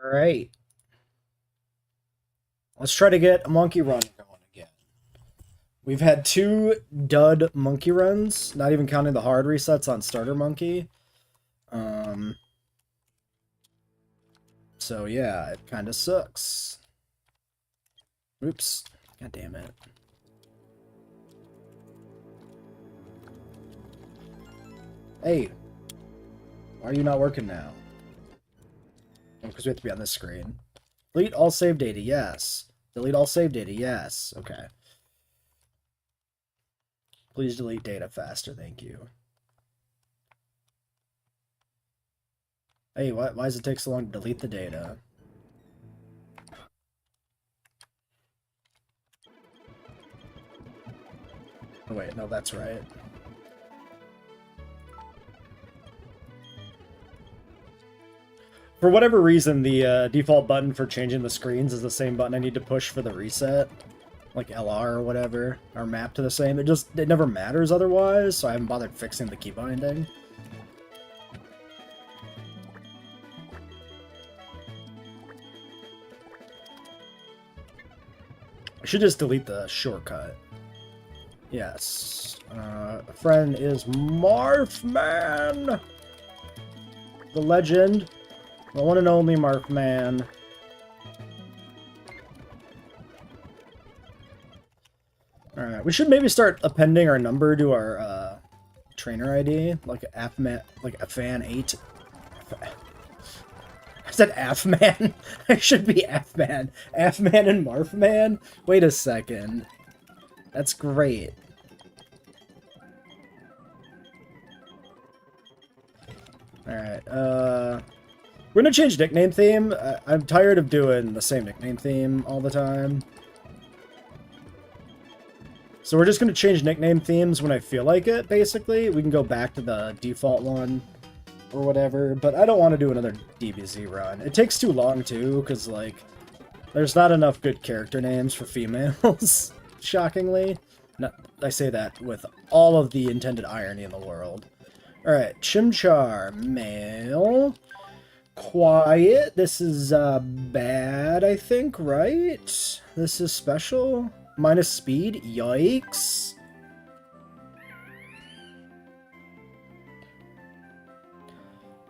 Alright. Let's try to get a monkey run going again. We've had two dud monkey runs, not even counting the hard resets on starter monkey. Um, so yeah, it kind of sucks. Oops. God damn it. Hey, why are you not working now? Oh, because we have to be on this screen. Delete all save data, yes. Delete all save data, yes. Okay. Please delete data faster, thank you. Hey, why does it take so long to delete the data? Oh wait, no, that's right. For whatever reason, the default button for changing the screens is the same button I need to push for the reset. Like LR or whatever, are mapped to the same. It never matters otherwise, so I haven't bothered fixing the key binding. I should just delete the shortcut. Yes. Friend is Marfman! The legend. The one and only Marfman. Alright, we should maybe start appending our number to our trainer ID, like AFMAN8. I said AFMAN. I should be AFMAN. AFMAN and Marfman? Wait a second. That's great. Alright, we're gonna change nickname theme. I'm tired of doing the same nickname theme all the time. So we're just gonna change nickname themes when I feel like it, basically. We can go back to the default one or whatever, but I don't want to do another DBZ run. It takes too long, too, because, like, there's not enough good character names for females, shockingly. No, I say that with all of the intended irony in the world. Alright, Chimchar, male. Quiet. This is, bad, I think, right? This is special. Minus speed? Yikes.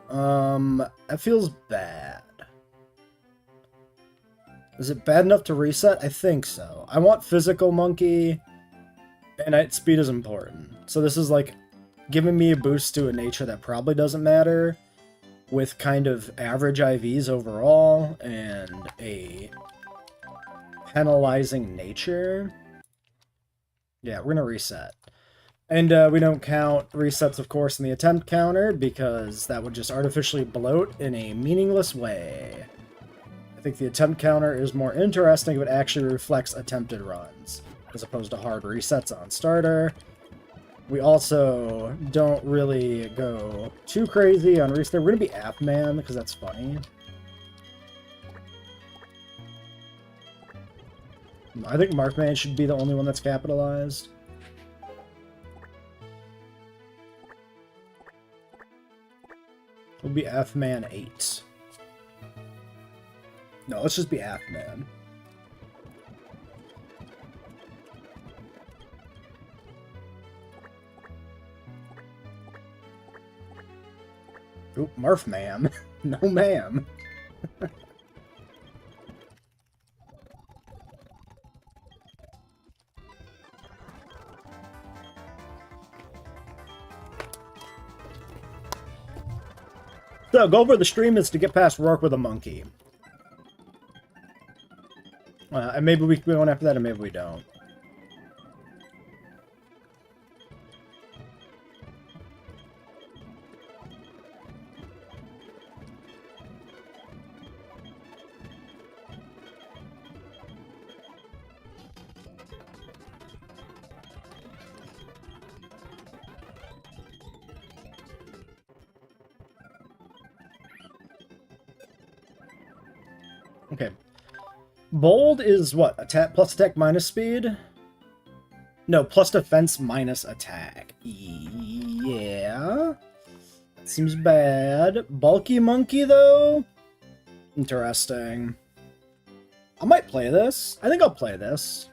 That feels bad. Is it bad enough to reset? I think so. I want physical monkey, and night speed is important. So this is like giving me a boost to a nature that probably doesn't matter, with kind of average IVs overall, and a penalizing nature. Yeah, we're gonna reset. And we don't count resets, of course, in the attempt counter, because that would just artificially bloat in a meaningless way. I think the attempt counter is more interesting if it actually reflects attempted runs, as opposed to hard resets on starter. We also don't really go too crazy on reset. We're going to be Appman, because that's funny. I think Markman should be the only one that's capitalized. It'll be F-Man 8. No, let's just be F-Man. Oop, Marf ma'am. No ma'am. So, goal for the stream is to get past Rourke with a monkey. And maybe we go on after that, or maybe we don't. Okay. Bold is what? Attack plus attack minus speed? No, plus defense minus attack. Yeah. That seems bad. Bulky monkey, though? Interesting. I might play this. I think I'll play this.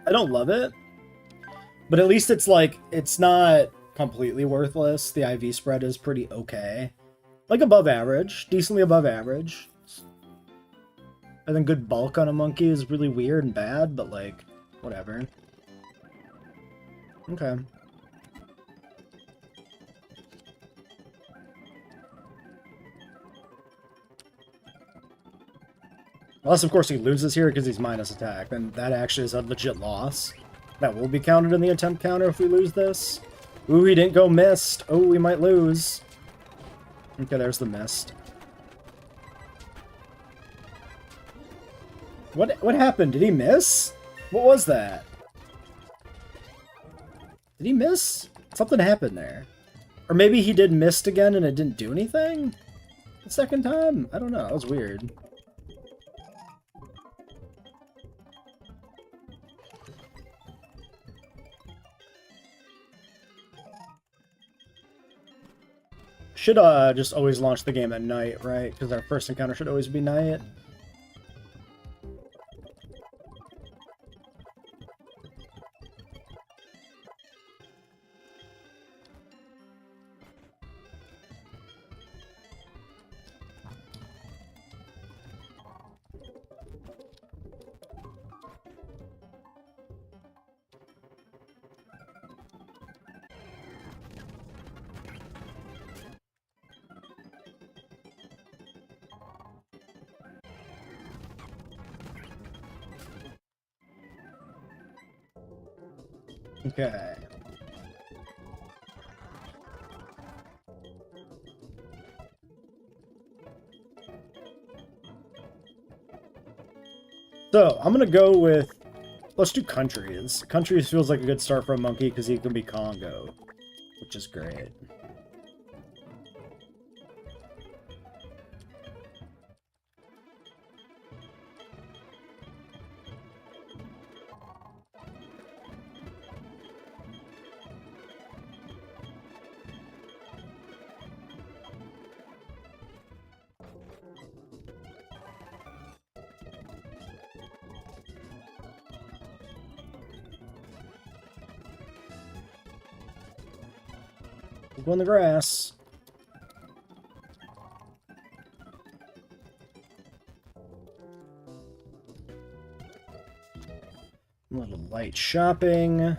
I don't love it, but at least it's like, it's not completely worthless. The IV spread is pretty okay. Like above average, decently above average. I think good bulk on a monkey is really weird and bad, but like, whatever. Okay. Unless, of course, he loses here because he's minus attack, then that actually is a legit loss. That will be counted in the attempt counter if we lose this. Ooh, he didn't go missed. Oh, we might lose. Okay, there's the mist. What happened? Did he miss? What was that? Did he miss? Something happened there. Or maybe he did mist again and it didn't do anything? The second time? I don't know. That was weird. Should just always launch the game at night, right? Because our first encounter should always be night. Okay. So, I'm gonna go with... Let's do countries. Countries feels like a good start for a monkey because he can be Congo, which is great. Go in the grass. A little light shopping.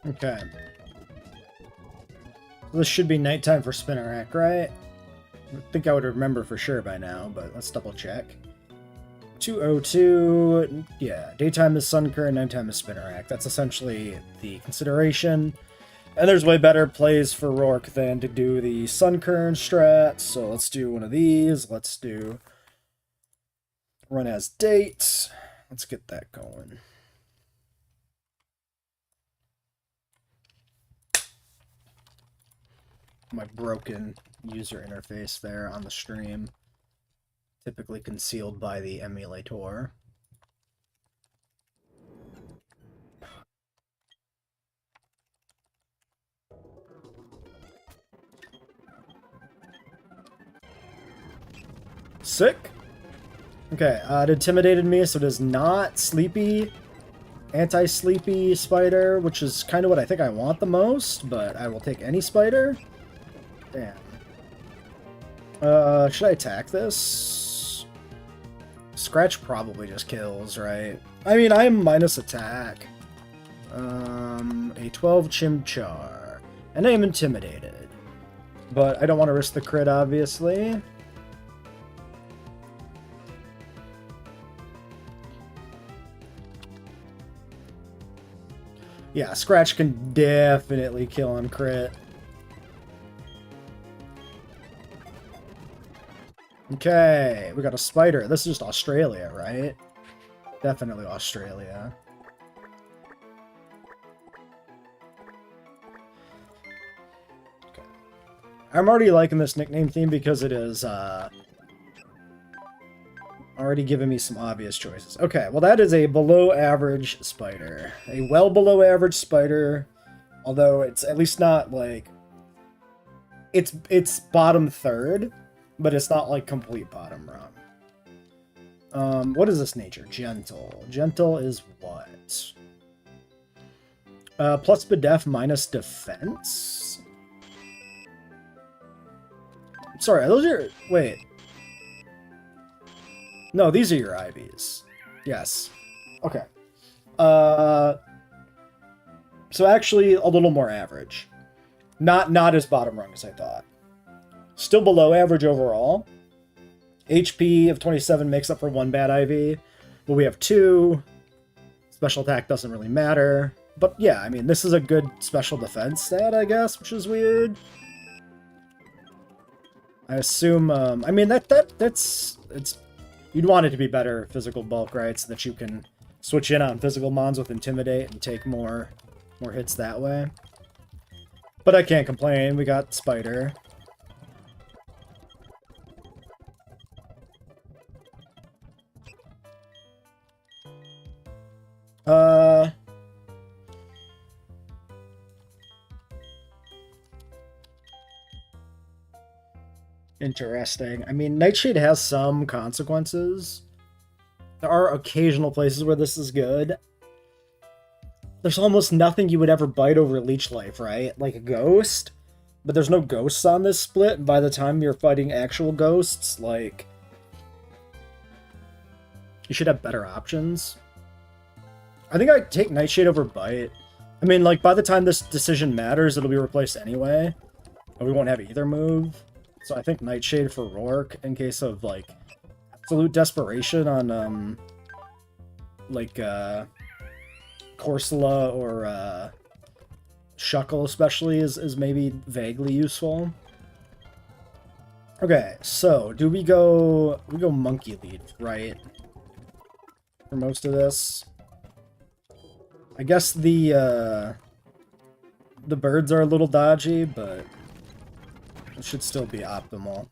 Okay. This should be nighttime for Spinner Rack, right? I think I would remember for sure by now, but let's double check. 2:02. Yeah, daytime is Sunkern, nighttime is Spinner Rack. That's essentially the consideration. And there's way better plays for Rourke than to do the Sunkern strat, so let's do one of these. Let's do run as date. Let's get that going. My broken user interface there on the stream, typically concealed by the emulator. Sick. Okay, it intimidated me, so it is not sleepy, anti-sleepy spider, which is kind of what I think I want the most, but I will take any spider. Damn. Should I attack this? Scratch probably just kills, right? I mean, I am minus attack. A 12 Chimchar. And I am intimidated. But I don't want to risk the crit, obviously. Yeah, Scratch can definitely kill on crit. Okay, we got a spider. This is just Australia, right? Definitely Australia. I'm already liking this nickname theme because it is already giving me some obvious choices. Okay, well that is a below average spider. A well below average spider, although it's at least not like it's bottom third, but it's not like complete bottom rung. What is this nature? Gentle. Gentle is what? Plus bedef minus defense? Sorry, those are... Wait. No, these are your IVs. Yes. Okay. So actually a little more average. Not as bottom rung as I thought. Still below average overall. HP of 27 makes up for 1 bad IV, but we have 2. Special attack doesn't really matter. But yeah, I mean, this is a good special defense stat, I guess, which is weird. I assume, I mean, it's... You'd want it to be better physical bulk, right? So that you can switch in on physical mons with Intimidate and take more hits that way. But I can't complain, we got Spider. Interesting. I mean, Nightshade has some consequences. There are occasional places where this is good. There's almost nothing you would ever bite over Leech Life, right? Like a ghost. But there's no ghosts on this split, and by the time you're fighting actual ghosts, like... You should have better options. I think I'd take Nightshade over Bite. I mean, like, by the time this decision matters, it'll be replaced anyway. But we won't have either move. So I think Nightshade for Rourke in case of, like, absolute desperation on, like, Corsola or, Shuckle especially is maybe vaguely useful. Okay, so do we go Monkey lead, right? For most of this. I guess the birds are a little dodgy, but it should still be optimal.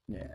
Yeah.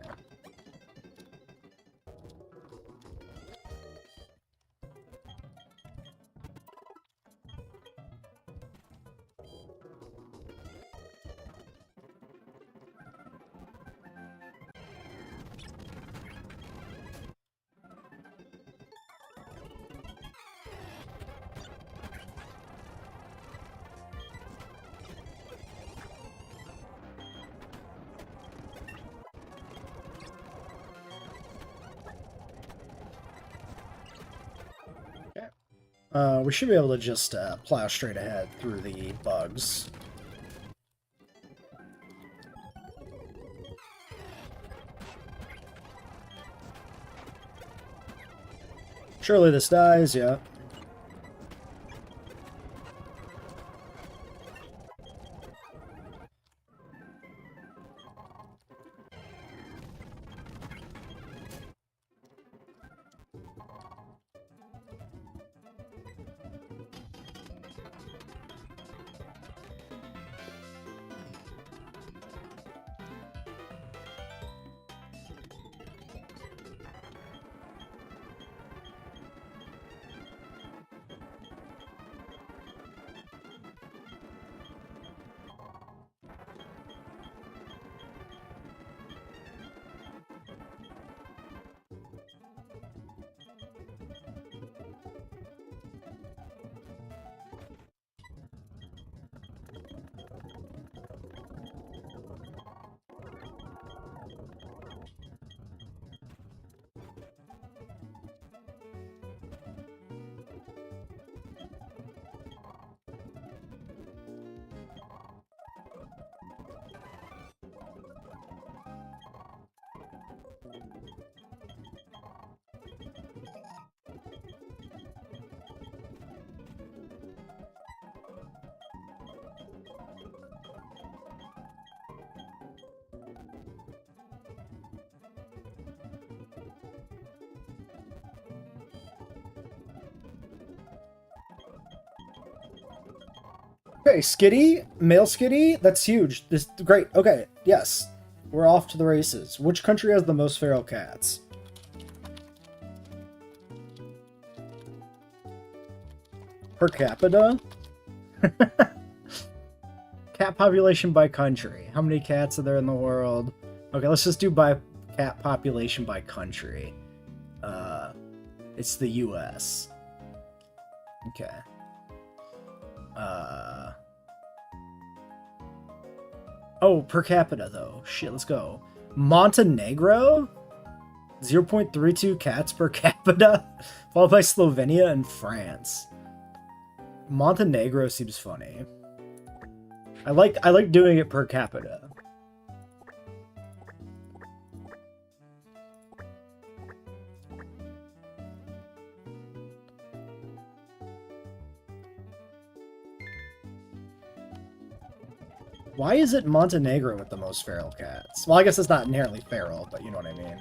We should be able to just plow straight ahead through the bugs. Surely this dies, yeah. Okay, Skitty, male Skitty, that's huge. This great. Okay, yes. We're off to the races. Which country has the most feral cats? Per capita? Cat population by country. How many cats are there in the world? Okay, let's just do by cat population by country. It's the US. Okay. Oh, per capita though. Shit, let's go. Montenegro? 0.32 cats per capita, followed by Slovenia and France. Montenegro seems funny. I like doing it per capita. Why is it Montenegro with the most feral cats? Well, I guess it's not inherently feral, but you know what I mean.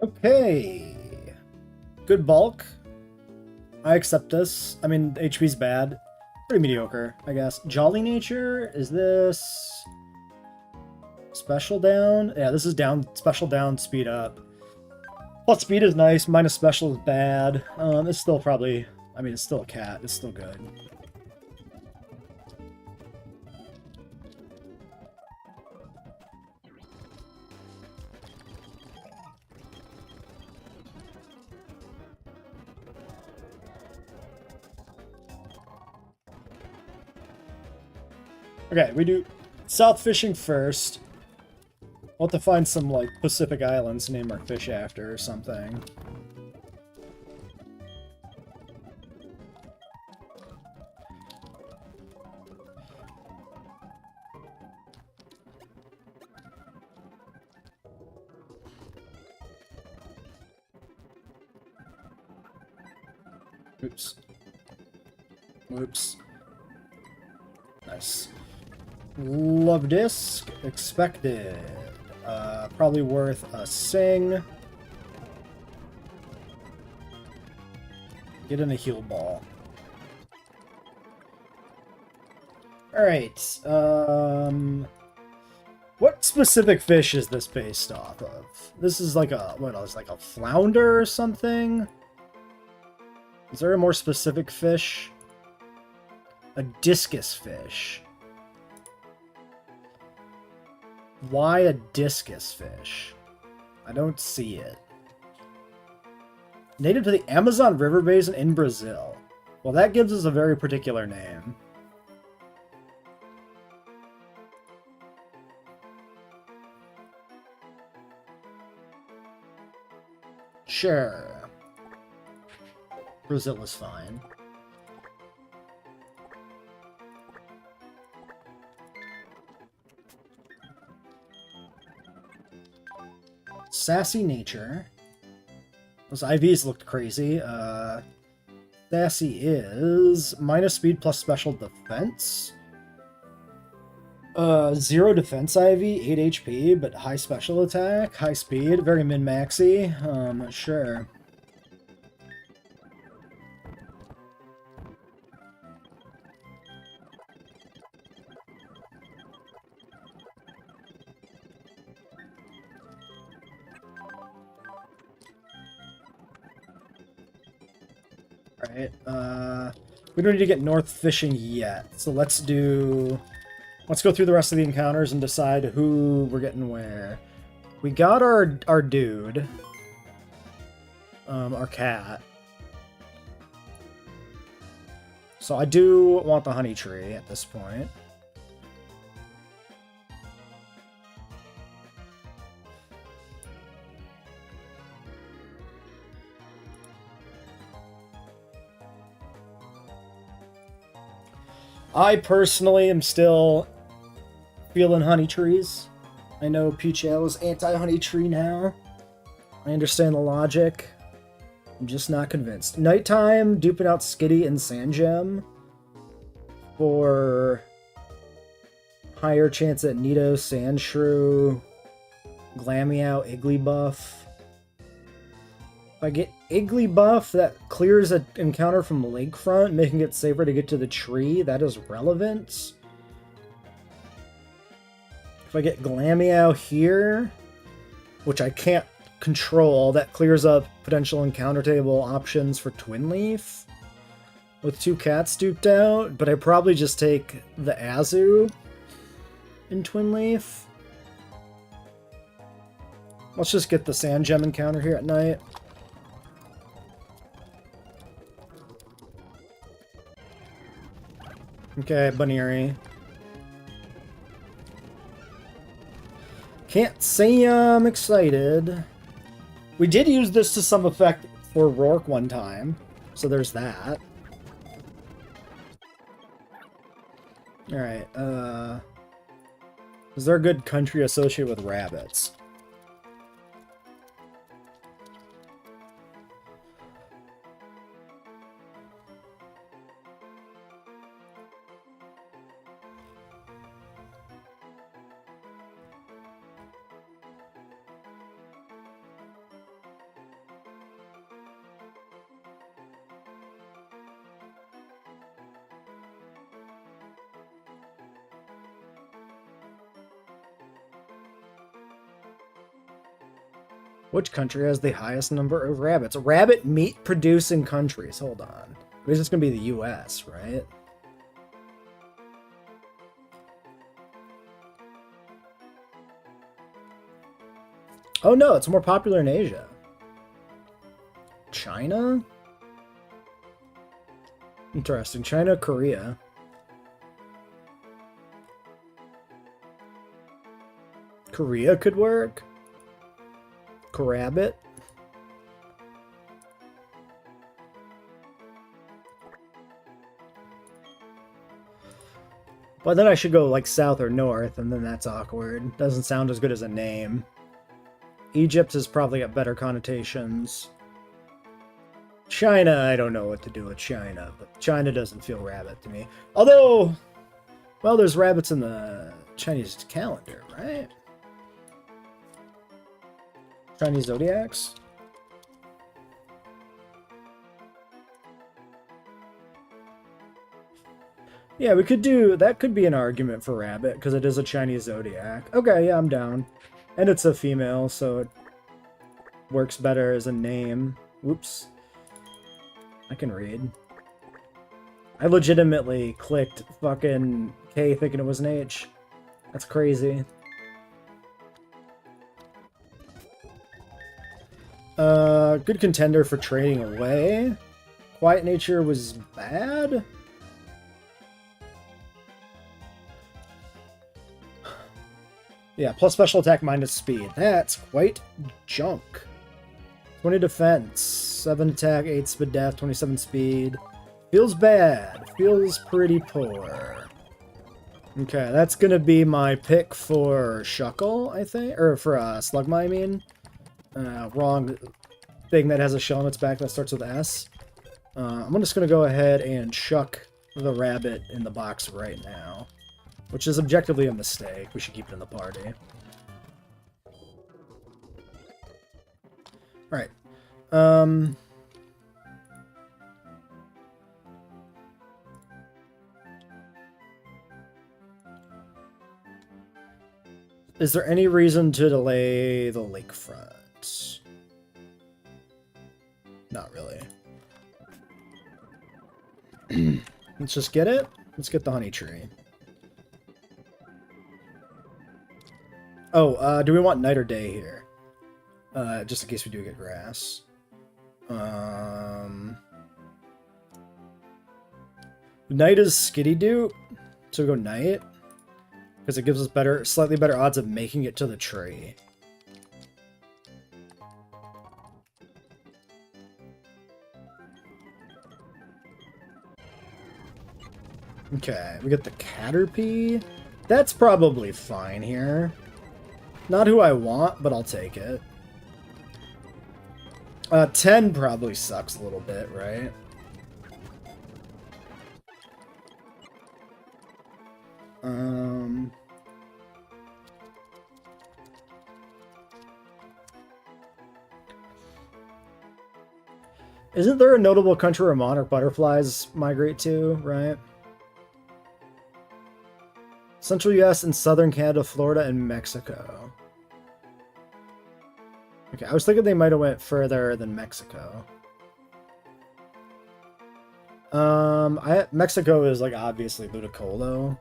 Okay. Good bulk. I accept this. I mean, HP's bad. Pretty mediocre, I guess. Jolly nature? Is this... special down? Yeah, this is down. Special down, speed up. Plus speed is nice, minus special is bad. It's still probably... I mean, it's still a cat. It's still good. Okay, we do south fishing first. We'll have to find some, like, Pacific Islands to name our fish after or something. Oops. Whoops. Nice. Love disc. Expected. Probably worth a sing. Get in a heal ball. Alright. What specific fish is this based off of? This is like a, what else? Like a flounder or something? Is there a more specific fish? A discus fish. Why a discus fish? I don't see it. Native to the Amazon River Basin in Brazil. Well, that gives us a very particular name. Sure. Brazil is fine. Sassy nature. Those IVs looked crazy. Sassy is minus speed plus special defense. 0 defense IV, 8 HP, but high special attack, high speed, very min-maxy. Sure. Alright, we don't need to get north fishing yet, so let's go through the rest of the encounters and decide who we're getting where. We got our dude. Our cat. So I do want the honey tree at this point. I personally am still feeling honey trees. I know Peach Ale is anti-honey tree now. I understand the logic. I'm just not convinced. Nighttime, duping out Skitty and Sandgem for higher chance at Nido, Sandshrew, Glameow, Igglybuff. If I get Igglybuff, that clears an encounter from Lakefront, making it safer to get to the tree. That is relevant. If I get Glameow here, which I can't control, that clears up potential encounter table options for Twinleaf with 2 cats duped out, but I probably just take the Azu in Twinleaf. Let's just get the Sandgem encounter here at night. Okay, Bunnery. Can't say I'm excited. We did use this to some effect for Rourke one time, so there's that. Alright, is there a good country associated with rabbits? Which country has the highest number of rabbits? Rabbit meat producing countries. Hold on. This is going to be the US, right? Oh no, it's more popular in Asia. China? Interesting. China, Korea. Korea could work. Rabbit. But then I should go like south or north, and then that's awkward. Doesn't sound as good as a name. Egypt has probably got better connotations. China, I don't know what to do with China, but China doesn't feel rabbit to me. Although, well, there's rabbits in the Chinese calendar, right? Chinese zodiacs? Yeah, we could do... That could be an argument for rabbit, because it is a Chinese zodiac. Okay, yeah, I'm down. And it's a female, so it works better as a name. Whoops. I can read. I legitimately clicked fucking K thinking it was an H. That's crazy. Good contender for trading away. Quiet Nature was bad. Yeah, plus special attack minus speed. That's quite junk. 20 defense, 7 attack, 8 speed def, 27 speed. Feels bad. Feels pretty poor. Okay, that's gonna be my pick for Shuckle, I think. Or for Slugma, I mean. Wrong thing that has a shell on its back that starts with S. I'm just going to go ahead and chuck the rabbit in the box right now, which is objectively a mistake. We should keep it in the party. Alright. Is there any reason to delay the lakefront? Not really. Let's just get it. Let's get the honey tree. Oh, do we want night or day here? Just in case we do get grass. Night is Skitty dupe, so we go night. Because it gives us slightly better odds of making it to the tree. Okay, we get the Caterpie. That's probably fine here. Not who I want, but I'll take it. 10 probably sucks a little bit, right? Isn't there a notable country where monarch butterflies migrate to, right? Central US and southern Canada, Florida, and Mexico. Okay, I was thinking they might have went further than Mexico. Mexico is like obviously Ludicolo.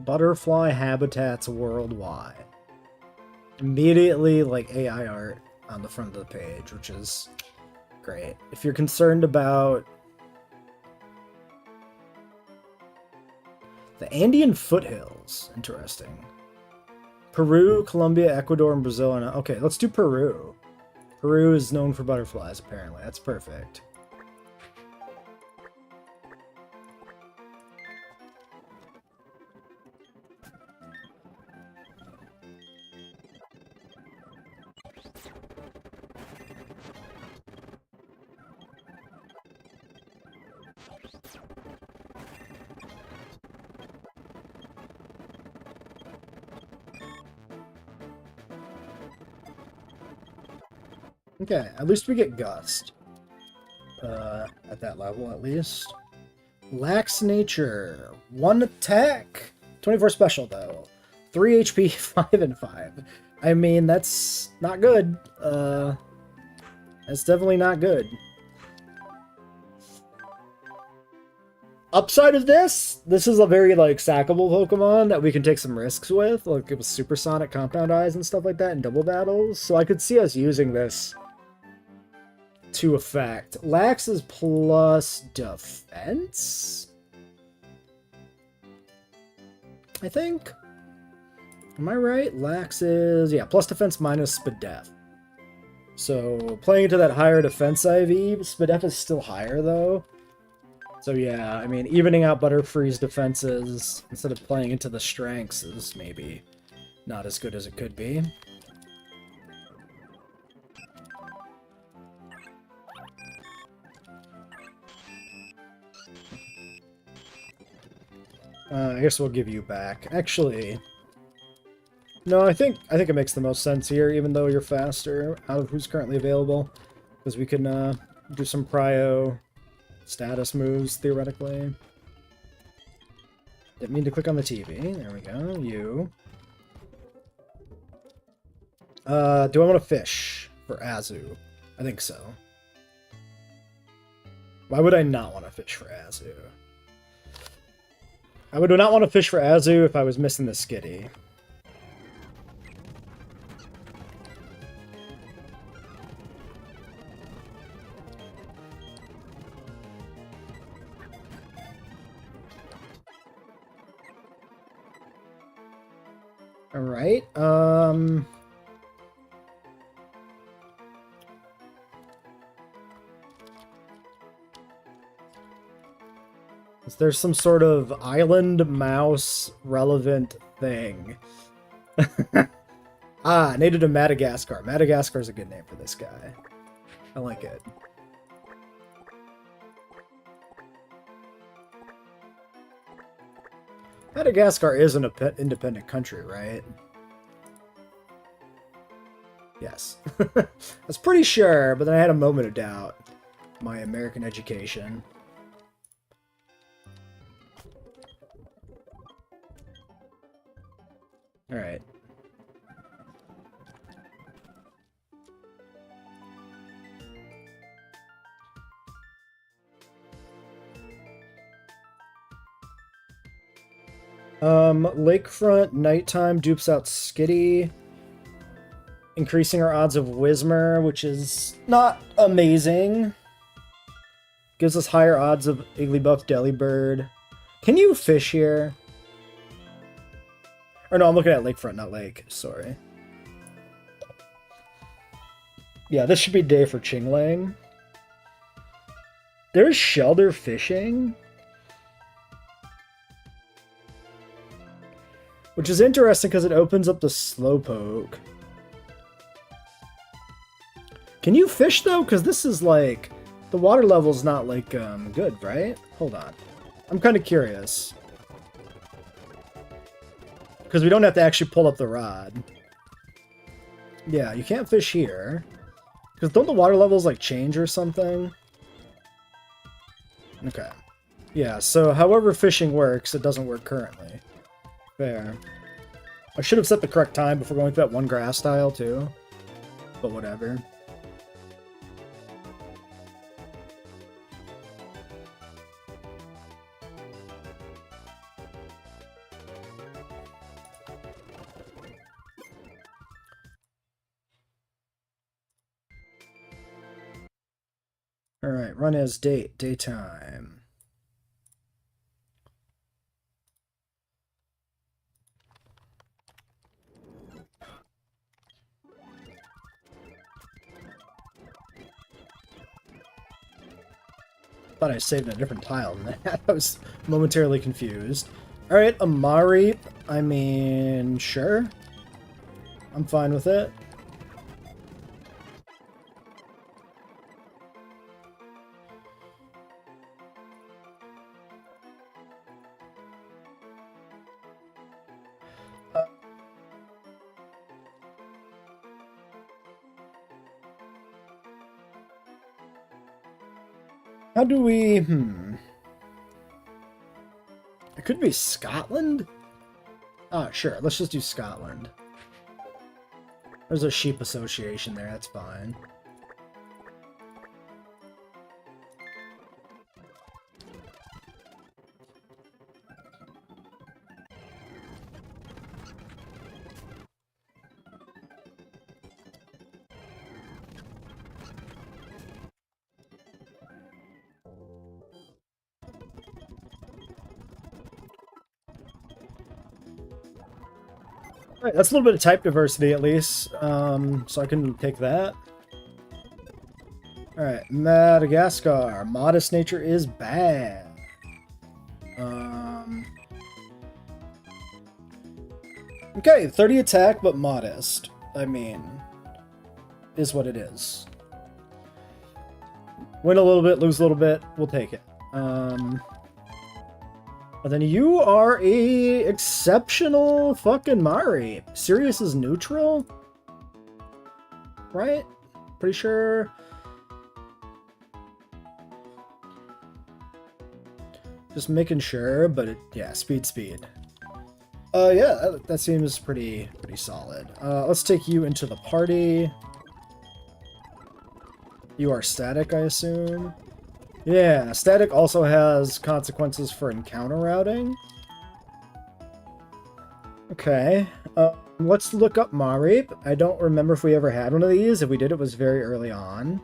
Butterfly habitats worldwide. Immediately, like, AI art on the front of the page, which is great. If you're concerned about the Andean foothills, interesting. Peru, Colombia, Ecuador, and Brazil. And okay, let's do Peru. Peru is known for butterflies, apparently. That's perfect. Okay, at least we get Gust. At that level, at least. Lax Nature. 1 attack. 24 special, though. 3 HP, 5 and 5. I mean, that's not good. That's definitely not good. Upside of this is a very, like, sackable Pokemon that we can take some risks with. Like, it was Supersonic Compound Eyes and stuff like that in double battles. So I could see us using this to effect. Lax is plus defense? I think. Am I right? Lax is, yeah, plus defense minus Spadef. So playing into that higher defense IV, Spadef is still higher though. So yeah, I mean, evening out Butterfree's defenses instead of playing into the strengths is maybe not as good as it could be. I guess we'll give you back. Actually, no, I think it makes the most sense here, even though you're faster out of who's currently available, because we can do some prio status moves theoretically. Didn't mean to click on the TV. There we go. You. Do I want to fish for Azu? I think so. Why would I not want to fish for Azu? I would not want to fish for Azu if I was missing the Skitty. Alright, is there some sort of island mouse relevant thing? Ah, native to Madagascar. Madagascar is a good name for this guy. I like it. Madagascar is an independent country, right? Yes. I was pretty sure, but then I had a moment of doubt. My American education. Alright. Lakefront nighttime dupes out Skitty, increasing our odds of Whismer, which is not amazing. Gives us higher odds of Igglybuff Delibird. Can you fish here? Or no, I'm looking at Lakefront, not Lake. Sorry. Yeah, this should be day for Chinglang. There's Shelter fishing. Which is interesting because it opens up the Slowpoke. Can you fish though? Because this is like... The water level's not like good, right? Hold on. I'm kind of curious. Because we don't have to actually pull up the rod. Yeah, you can't fish here. Because don't the water levels like change or something? Okay. Yeah, so however fishing works, it doesn't work currently. Fair. I should have set the correct time before going through that one grass tile too. But whatever. Alright, run as daytime. Thought I saved a different tile than that. I was momentarily confused. Alright, Amari. I mean, sure. I'm fine with it. How do we... It could be Scotland? Oh, sure. Let's just do Scotland. There's a sheep association there. That's fine. Alright, that's a little bit of type diversity at least, so I can take that. Alright, Madagascar. Modest nature is bad. Okay, 30 attack, but modest. I mean, is what it is. Win a little bit, lose a little bit, we'll take it. But then you are a exceptional fucking Mari. Sirius is neutral? Right? Pretty sure. Just making sure, but it, yeah, speed. Yeah, that seems pretty solid. Let's take you into the party. You are static, I assume. Yeah, static also has consequences for encounter routing. Okay, let's look up Marip. I don't remember if we ever had one of these. If we did, it was very early on.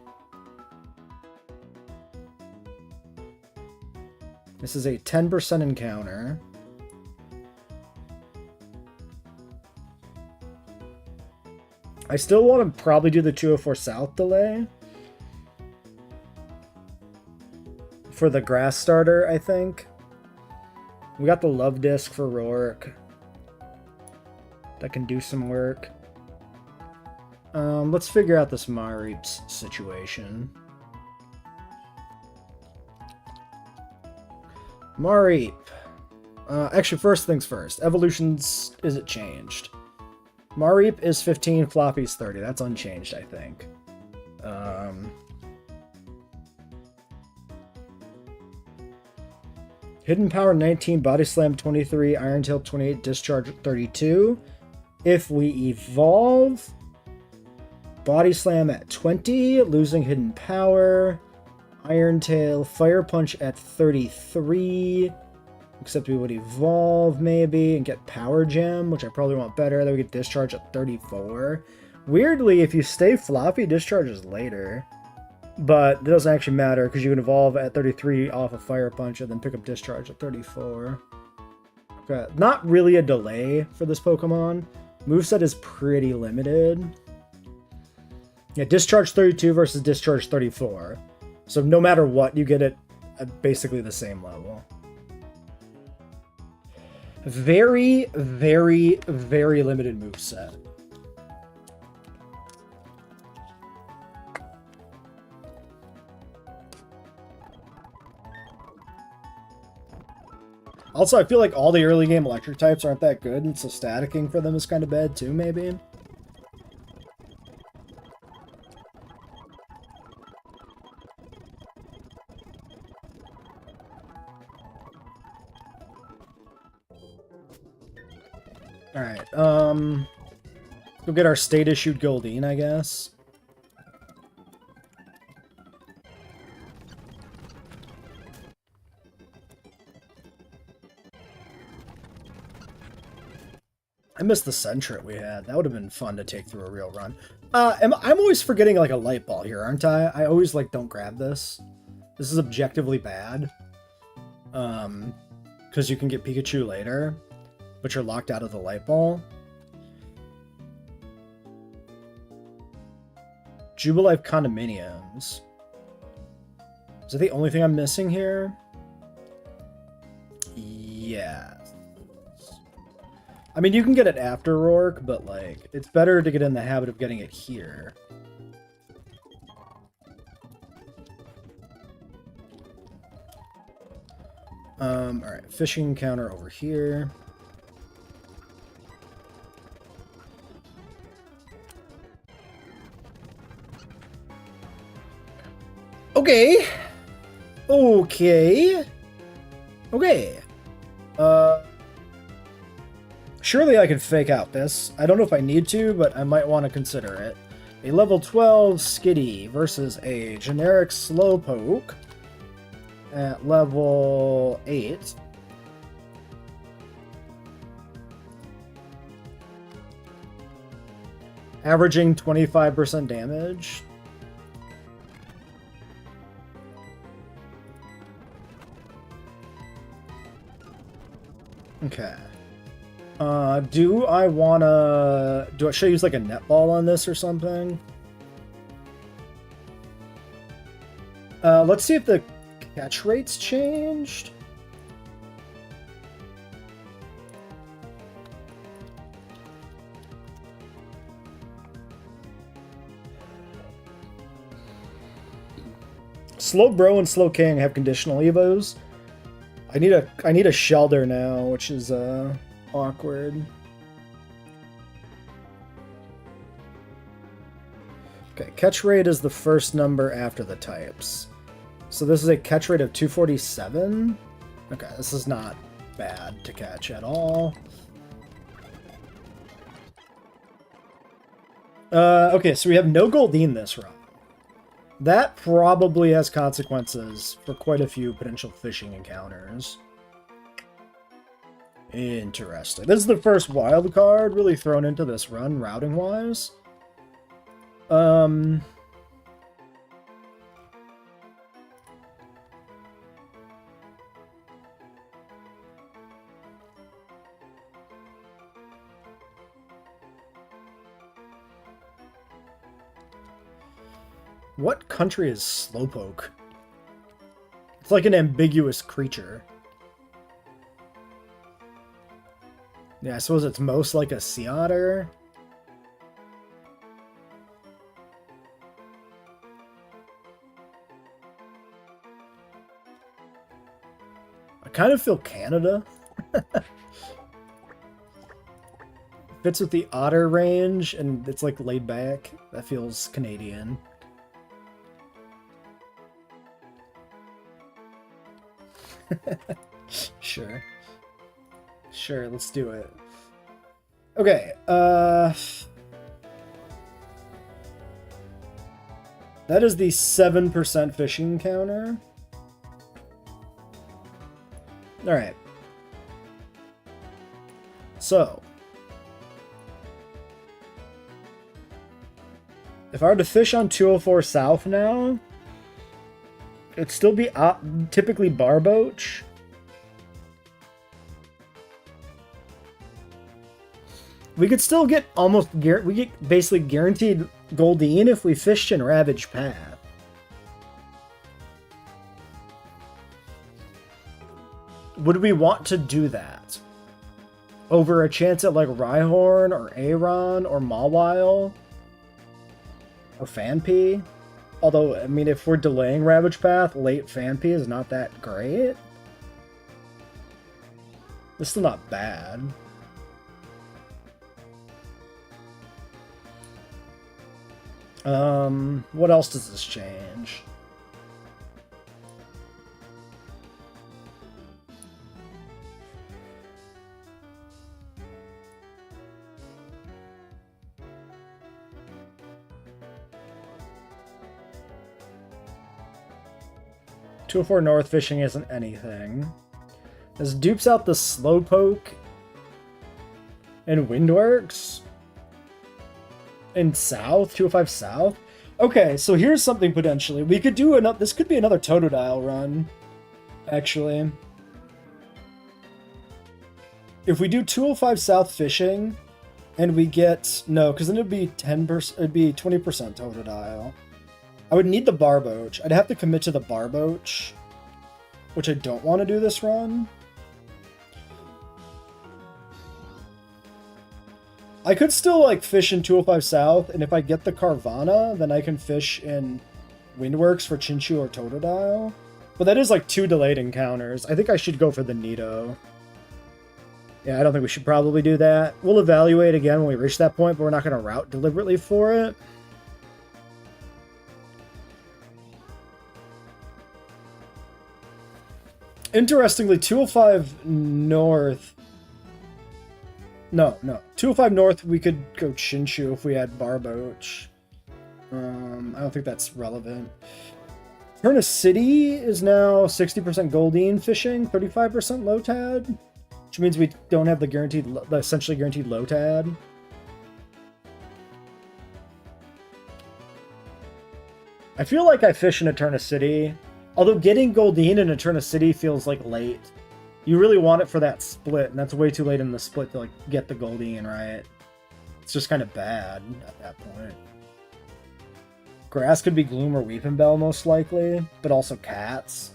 This is a 10% encounter. I still want to probably do the 204 South delay. For the grass starter, I think. We got the love disc for Rourke. That can do some work. Let's figure out this Mareep's situation. Mareep. Actually, first things first. Evolutions, is it changed? Mareep is 15, Floppy's 30. That's unchanged, I think. Hidden Power 19, Body Slam 23, Iron Tail 28, Discharge 32. If we evolve, Body Slam at 20, losing Hidden Power. Iron Tail, Fire Punch at 33. Except we would evolve, maybe, and get Power Gem, which I probably want better. Then we get Discharge at 34. Weirdly, if you stay floppy, Discharge is later. But it doesn't actually matter, because you can evolve at 33 off of Fire Punch, and then pick up Discharge at 34. Okay, not really a delay for this Pokemon. Moveset is pretty limited. Yeah, Discharge 32 versus Discharge 34. So no matter what, you get it at basically the same level. Very, very, very limited moveset. Also, I feel like all the early game electric types aren't that good, and so staticking for them is kind of bad too, maybe. Alright, we'll get our state-issued Goldeen, I guess. I missed the Sentret we had. That would have been fun to take through a real run. I'm always forgetting, like, a Light Ball here, aren't I? I always, like, don't grab this. This is objectively bad. Because you can get Pikachu later, but you're locked out of the Light Ball. Jubilife Condominiums. Is that the only thing I'm missing here? Yeah. I mean, you can get it after Rourke, but, like, it's better to get in the habit of getting it here. Alright, fishing encounter over here. Okay. Okay. Okay. Surely I could fake out this. I don't know if I need to, but I might want to consider it. A level 12 Skitty versus a generic Slowpoke at level 8. Averaging 25% damage. Okay. Do I wanna... should I use like a netball on this or something? Let's see if the catch rate's changed. Slowbro and Slowking have conditional evos. I need a Shelter now, which is awkward. Okay, catch rate is the first number after the types. So this is a catch rate of 247. Okay, this is not bad to catch at all. Okay, so we have no Goldeen this run. That probably has consequences for quite a few potential fishing encounters. Interesting. This is the first wild card really thrown into this run, routing-wise. What country is Slowpoke? It's like an ambiguous creature. Yeah, I suppose it's most like a sea otter. I kind of feel Canada. Fits with the otter range, and it's like laid back. That feels Canadian. Sure. Sure, let's do it. Okay, that is the 7% fishing counter. Alright. So, if I were to fish on 204 South now, it'd still be typically barboach. We could still get we get basically guaranteed Goldine if we fished in Ravage Path. Would we want to do that? Over a chance at like Rhyhorn or Aeron or Mawile or Fanpy? Although, I mean, if we're delaying Ravage Path, late Fanpy is not that great. It's still not bad. What else does this change? .204 North fishing isn't anything. This dupes out the Slowpoke and Windworks in South, 205 South. Okay, so here's something potentially. We could do another. This could be another Totodile run, actually. If we do 205 South fishing, and we get because then it'd be 10%. It'd be 20% Totodile. I would need the Barboach. I'd have to commit to the Barboach, which I don't want to do this run. I could still like fish in 205 South, and if I get the Carvana, then I can fish in Windworks for Chinchu or Totodile. But that is like 2 delayed encounters. I think I should go for the Nido. Yeah, I don't think we should probably do that. We'll evaluate again when we reach that point, but we're not going to route deliberately for it. Interestingly, 205 North... No. 205 North, we could go Chinchu if we had Barboach. I don't think that's relevant. Turna City is now 60% Goldine fishing, 35% Lotad, which means we don't have the essentially guaranteed Lotad. I feel like I fish in Eterna City, although getting Goldine in Eterna City feels like late. You really want it for that split, and that's way too late in the split to like get the Goldine, right? It's just kind of bad at that point. Grass could be Gloom or Weepinbell most likely, but also cats.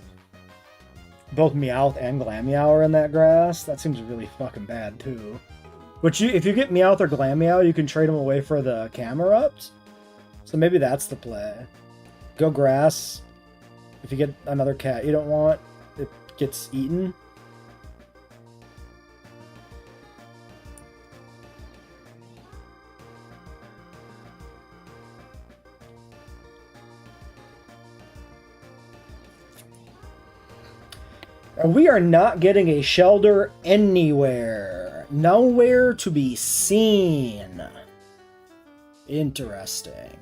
Both Meowth and Glameow are in that grass. That seems really fucking bad too. But if you get Meowth or Glameow, you can trade them away for the Camerupt. So maybe that's the play. Go grass. If you get another cat you don't want, it gets eaten. We are not getting a Shelder anywhere. Nowhere to be seen. Interesting.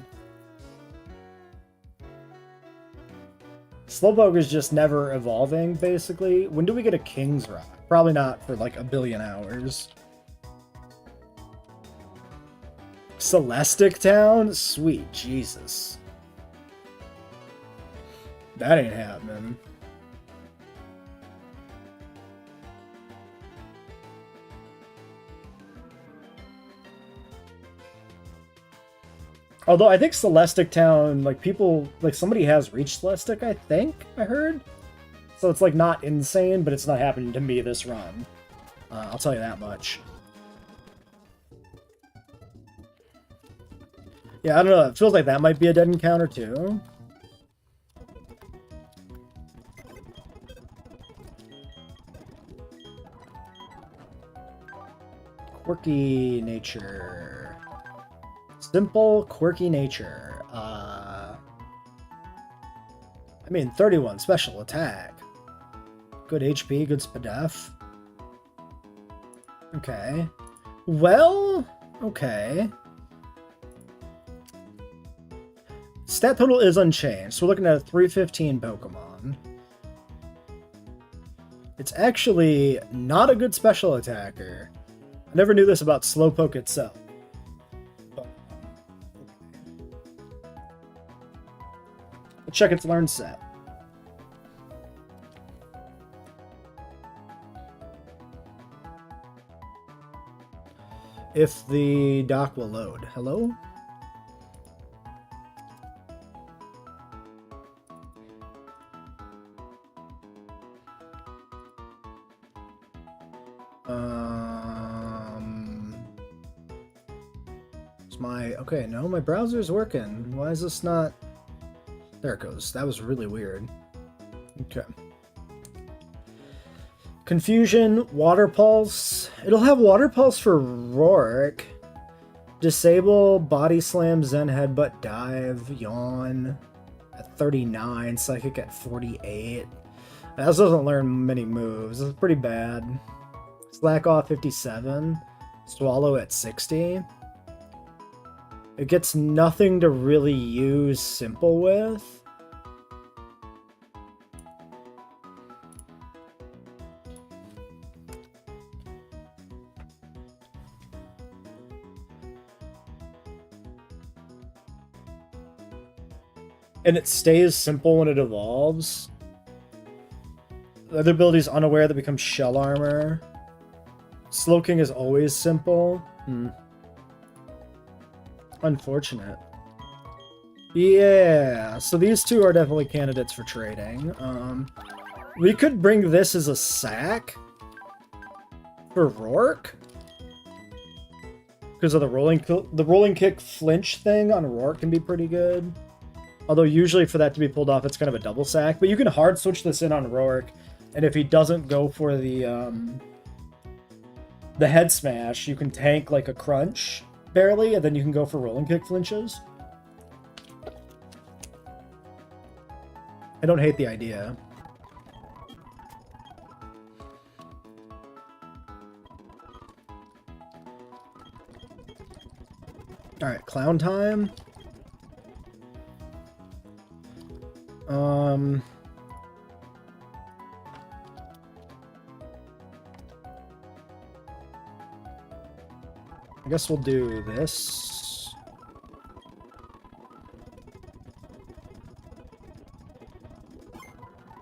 Slowpoke is just never evolving, basically. When do we get a King's Rock? Probably not for like a billion hours. Celestic Town? Sweet Jesus. That ain't happening. Although I think Celestic Town, like people, like somebody has reached Celestic, I think, I heard. So it's like not insane, but it's not happening to me this run. I'll tell you that much. Yeah, I don't know, it feels like that might be a dead encounter too. Quirky nature. Simple, quirky nature. I mean, 31 special attack. Good HP, good SPDF. Okay. Well, okay. Stat total is unchanged, so we're looking at a 315 Pokemon. It's actually not a good special attacker. I never knew this about Slowpoke itself. But, let's check its learn set. If the dock will load. Hello? It's my... Okay, no, my browser's working. Why is this not... There it goes. That was really weird. Okay. Confusion, Water Pulse. It'll have Water Pulse for Rourke. Disable, Body Slam, Zen Headbutt, Dive, Yawn at 39, Psychic at 48. That doesn't learn many moves. It's pretty bad. Slack Off 57. Swallow at 60. It gets nothing to really use Simple with. And it stays simple when it evolves. The other ability is Unaware that becomes Shell Armor. Slowking is always simple. Unfortunate. Yeah, so these two are definitely candidates for trading. We could bring this as a sack for Rourke. Because of the rolling kick flinch thing on Rourke can be pretty good. Although usually for that to be pulled off, it's kind of a double sack. But you can hard switch this in on Rourke, and if he doesn't go for the head smash, you can tank like a crunch barely, and then you can go for rolling kick flinches. I don't hate the idea. All right, clown time. I guess we'll do this.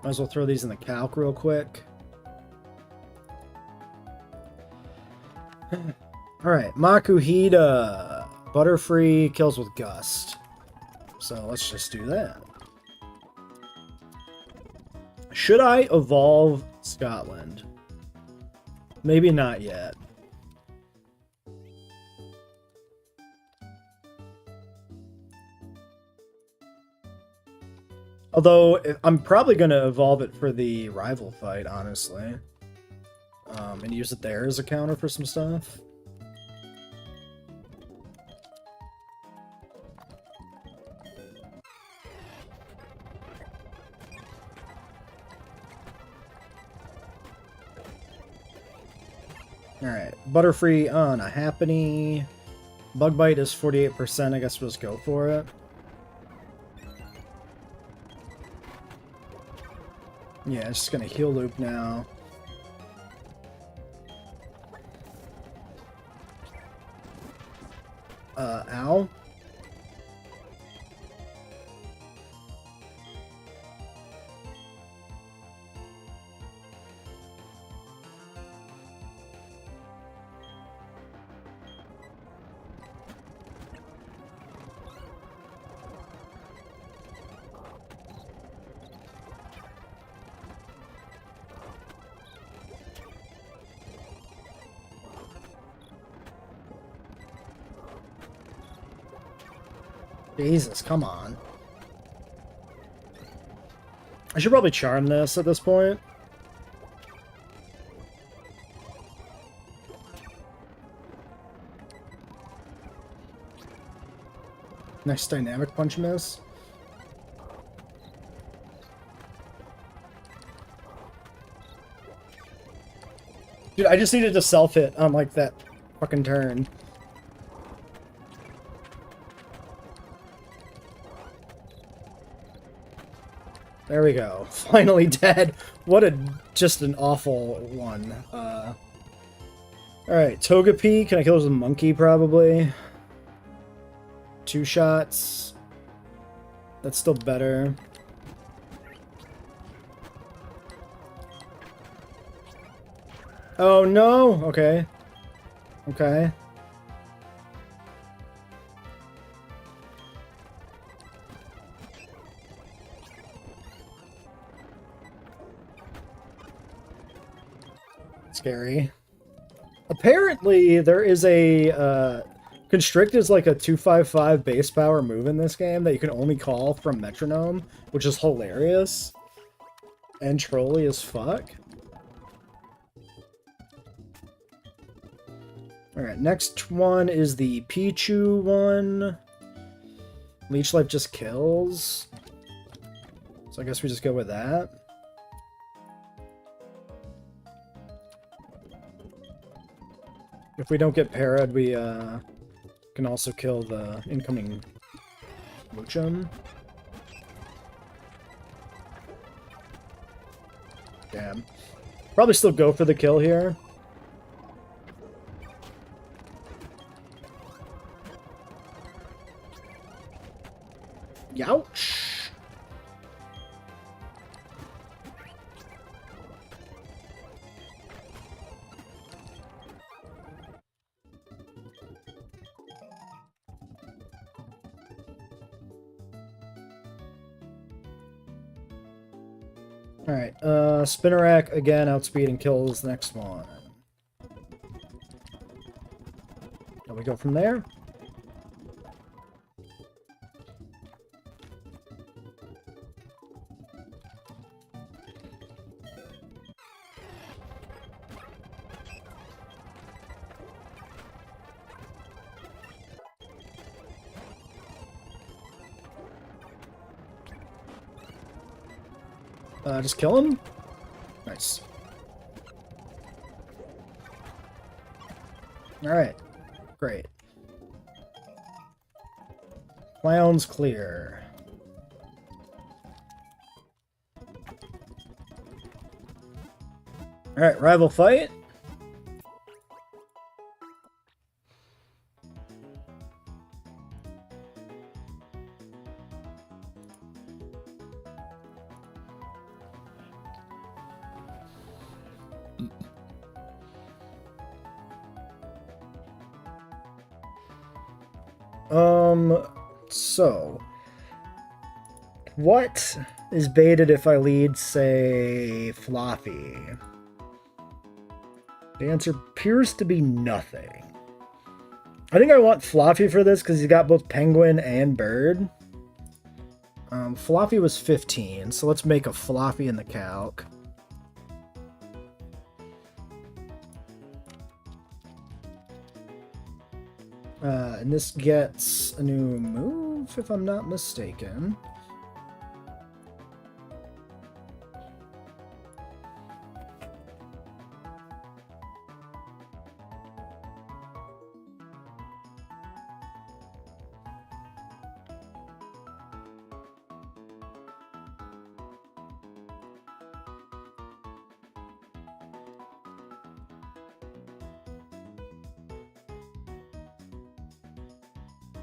Might as well throw these in the calc real quick. Alright, Makuhita. Butterfree kills with Gust. So let's just do that. Should I evolve Scotland? Maybe not yet. Although, I'm probably going to evolve it for the rival fight, honestly. And use it there as a counter for some stuff. Alright, Butterfree on a Happiny. Bug Bite is 48%, I guess we'll just go for it. Yeah, it's just gonna heal loop now. Ow. Jesus, come on. I should probably charm this at this point. Next dynamic punch miss. Dude, I just needed to self-hit on like that fucking turn. There we go. Finally dead. What a just an awful one. Alright, Togepi. Can I kill this with MUNKY, probably? 2 shots. That's still better. Oh, no! Okay. Okay. Scary. Apparently, there is a, Constrict is like a 255 base power move in this game that you can only call from Metronome, which is hilarious. And trolly as fuck. Alright, next one is the Pichu one. Leech Life just kills. So I guess we just go with that. If we don't get parried, we can also kill the incoming Moochum. Damn. Probably still go for the kill here. Youch! Alright, Spinnerack again, outspeed and kills the next one. And we go from there. Just kill him? Nice. Alright. Great. Clown's clear. Alright, rival fight. So, what is baited if I lead, say, Fluffy? The answer appears to be nothing. I think I want Fluffy for this because he's got both Penguin and Bird. Fluffy was 15, so let's make a Fluffy in the calc. And this gets a new move, if I'm not mistaken.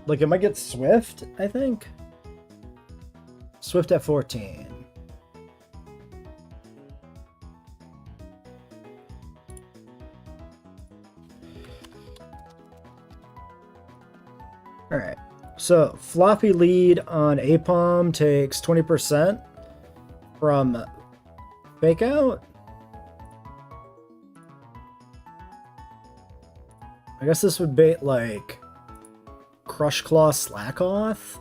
Like, it might get Swift, I think. Swift at 14. Alright. So, floppy lead on Apom takes 20% from Fake Out. I guess this would bait, like, Crush Claw Slack Off.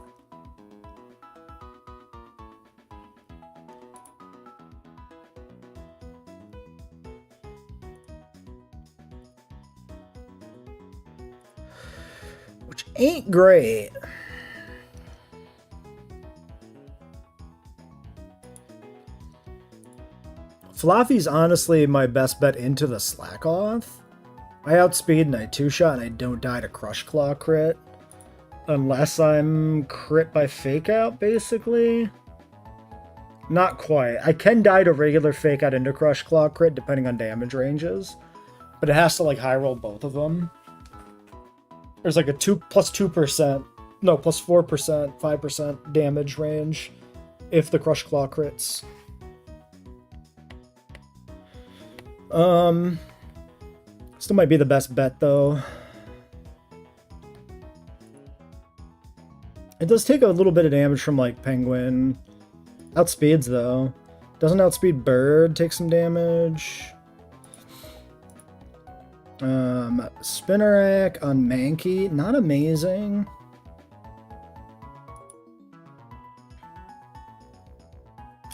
Which ain't great. Floppy's honestly my best bet into the Slack Off. I outspeed and I two-shot and I don't die to Crush Claw crit. Unless I'm crit by Fake Out, basically. Not quite. I can die to regular Fake Out into Crush Claw crit, depending on damage ranges. But it has to like high roll both of them. There's like a 2% no, plus 4%, 5% damage range if the Crush Claw crits. Still might be the best bet though. It does take a little bit of damage from like Penguin. Outspeeds though. Doesn't outspeed Bird take some damage. Spinnerack on Mankey, not amazing.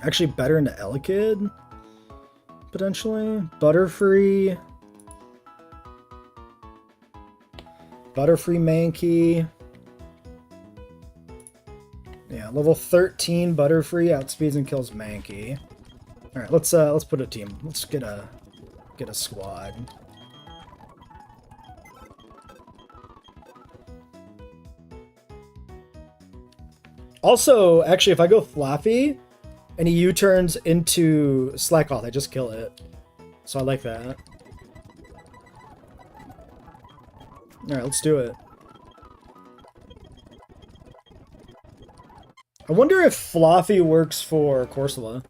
Actually better into Elekid, potentially. Butterfree. Butterfree Mankey. Yeah, level 13 Butterfree outspeeds and kills Mankey. Alright, let's put a team. Let's get a squad. Also, actually, if I go Floppy and he U-turns into Slackoth, I just kill it. So I like that. Alright, let's do it. I wonder if Floppy works for Corsola.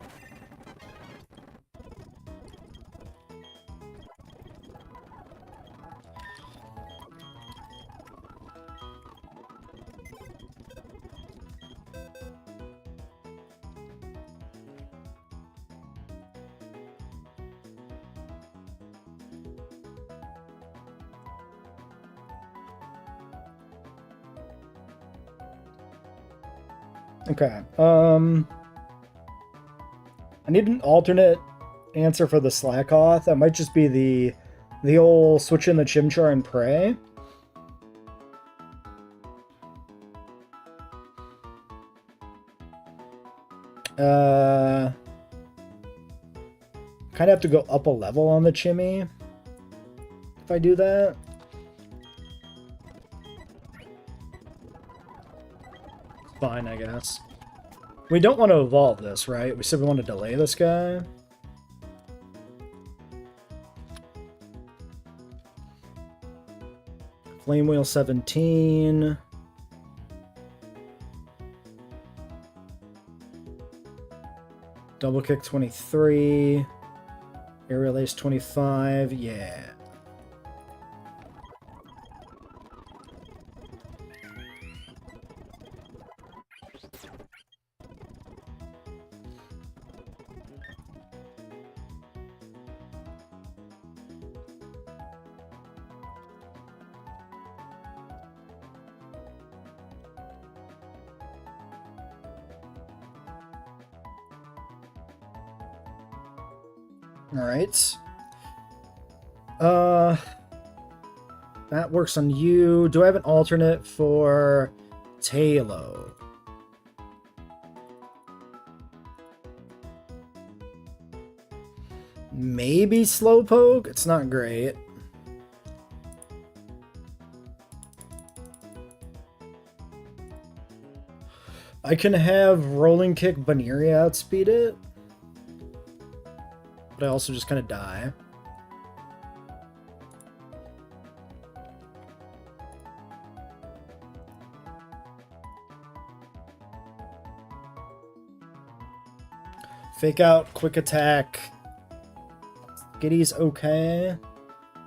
Okay, I need an alternate answer for the Slackoth. That might just be the old switch in the Chimchar and Prey. Kind of have to go up a level on the Chimmy if I do that. Fine, I guess. We don't want to evolve this, right? We said we want to delay this guy. Flame Wheel 17. Double Kick 23. Aerial Ace 25. Yeah. Alright. That works on you. Do I have an alternate for Talo? Maybe Slowpoke? It's not great. I can have Rolling Kick Baneria outspeed it. But I also just kind of die. Fake Out, Quick Attack. Giddy's okay.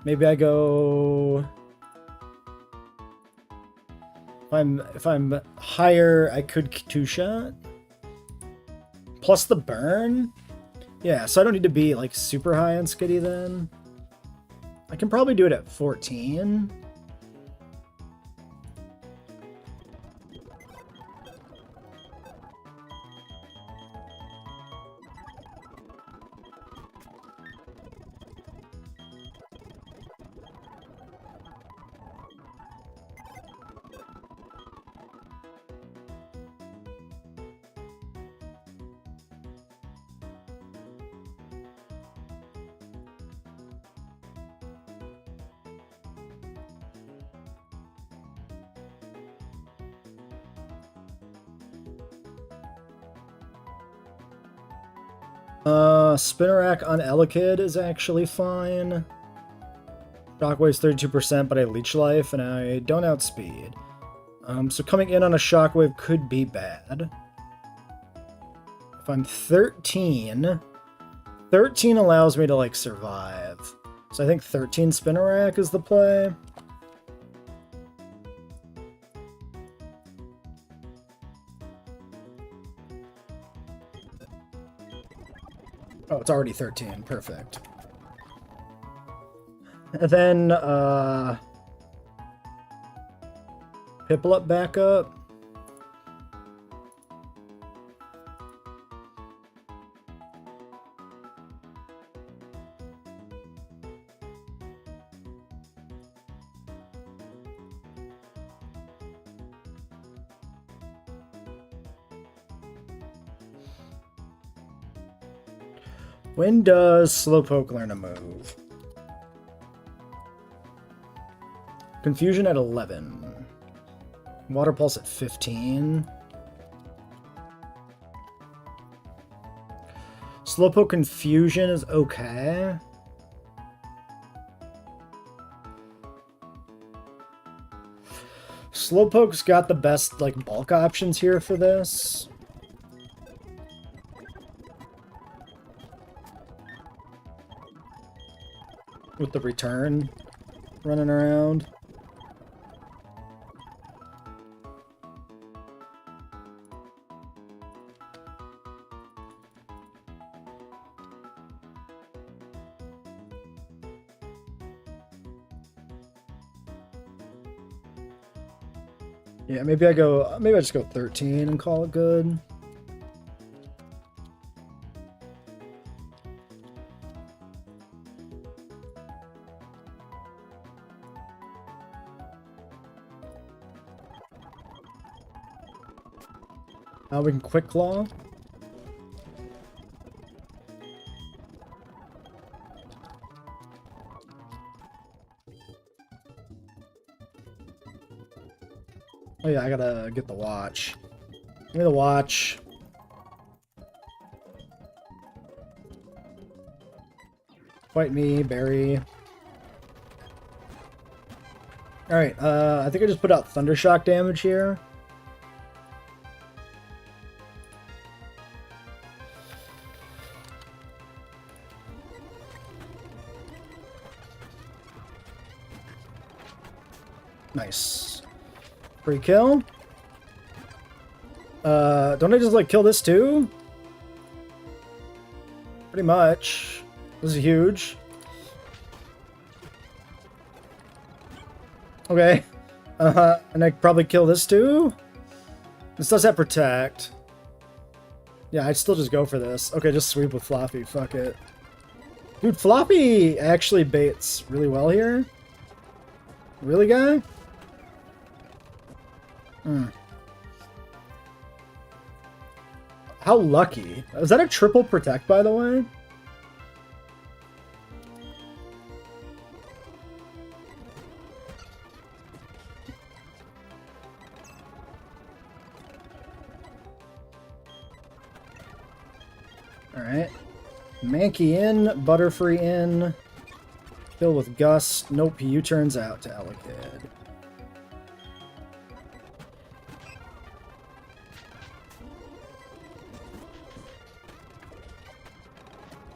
Maybe I go... If I'm higher, I could two-shot. Plus the burn? Yeah, so I don't need to be, like, super high on Skitty then. I can probably do it at 14. Spinnerack on Elekid is actually fine. Shockwave's 32%, but I leech life and I don't outspeed. So coming in on a shockwave could be bad. If I'm 13, 13 allows me to like survive. So I think 13 Spinnerack is the play. Oh, it's already 13. Perfect. And then, Piplup back up. When does Slowpoke learn a move? Confusion at 11. Water Pulse at 15. Slowpoke Confusion is okay. Slowpoke's got the best like bulk options here for this. With the return running around. Yeah, maybe I just go 13 and call it good. Now we can Quick Claw. Oh yeah, I gotta get the watch. Give me the watch. Fight me, Barry. Alright, I think I just put out Thundershock damage here. Nice. Free kill. Don't I just like kill this too? Pretty much. This is huge. Okay. And I probably kill this too? This does have Protect. Yeah, I'd still just go for this. Okay, just sweep with Floppy. Fuck it. Dude, Floppy actually baits really well here. Really, guy? How lucky. Is that a triple Protect, by the way? Alright. Mankey in, Butterfree in. Kill with Gust. Nope, he U-turns out to Elekid.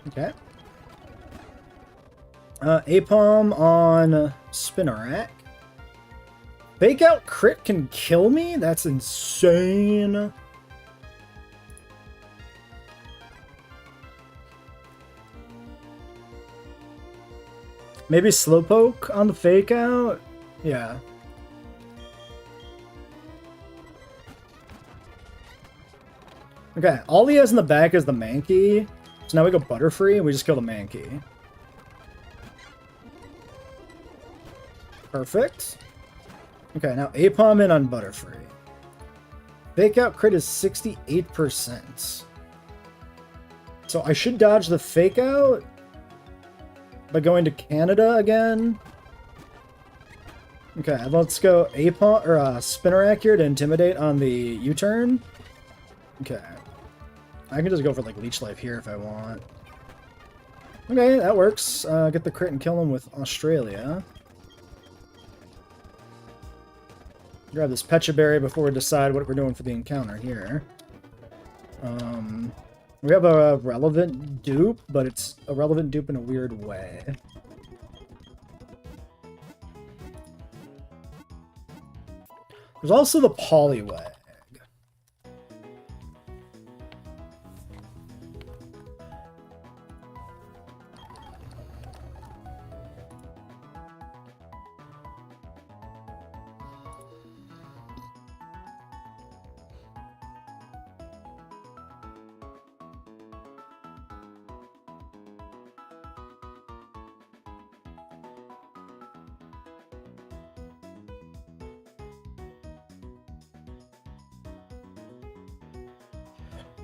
Okay. Apom on Spinnerack. Fake Out crit can kill me? That's insane. Maybe Slowpoke on the Fake Out? Yeah. Okay, all he has in the back is the Mankey. So now we go Butterfree and we just kill the Mankey. Perfect. Okay, now Apom in on Butterfree. Fake Out crit is 68%. So I should dodge the Fake Out by going to Canada again. Okay, let's go Apom or Spinnerack here to Intimidate on the U-turn. Okay. I can just go for like Leech Life here if I want. Okay, that works. Get the crit and kill him with Australia. Grab this Pecha Berry before we decide what we're doing for the encounter here. We have a relevant dupe, but it's a relevant dupe in a weird way. There's also the Poliwag.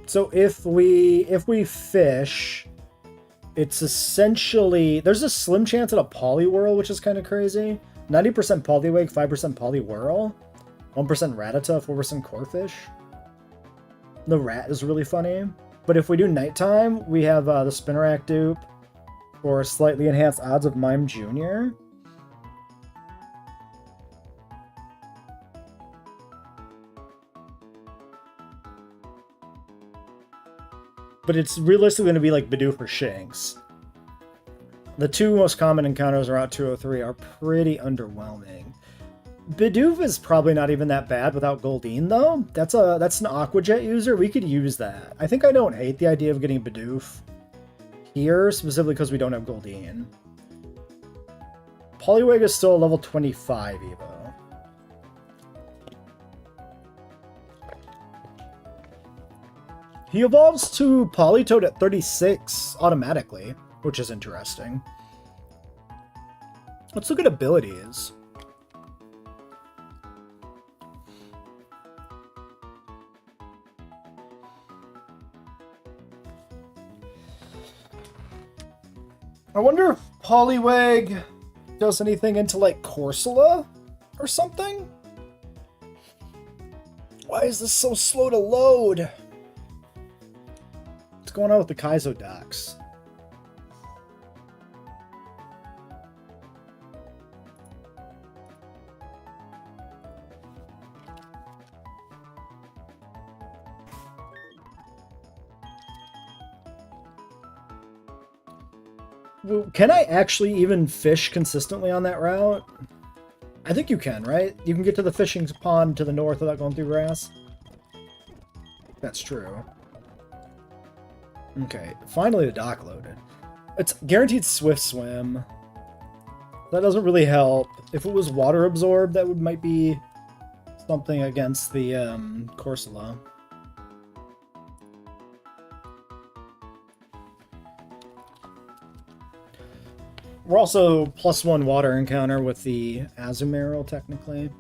So if we fish, it's essentially there's a slim chance at a Poliwhirl, which is kind of crazy. 90% Poliwag, 5% Poliwhirl, 1% Rattata, 4% Corphish. The rat is really funny. But if we do nighttime, we have the Spinarak dupe or slightly enhanced odds of Mime Jr. But it's realistically going to be like Bidoof or Shanks. The two most common encounters around 203 are pretty underwhelming. Bidoof is probably not even that bad without Goldeen, though. That's an Aqua Jet user. We could use that. I think I don't hate the idea of getting Bidoof here, specifically because we don't have Goldeen. Poliwag is still a level 25 Evo. He evolves to Politoed at 36 automatically, which is interesting. Let's look at abilities. I wonder if Poliwag does anything into, like, Corsola or something? Why is this so slow to load? What's going on with the Kaizo docs? Can I actually even fish consistently on that route? I think you can, right? You can get to the fishing pond to the north without going through grass. That's true. Okay, finally the dock loaded. It's guaranteed Swift Swim. That doesn't really help. If it was water absorbed, that might be something against the Corsola. We're also +1 water encounter with the Azumarill, technically.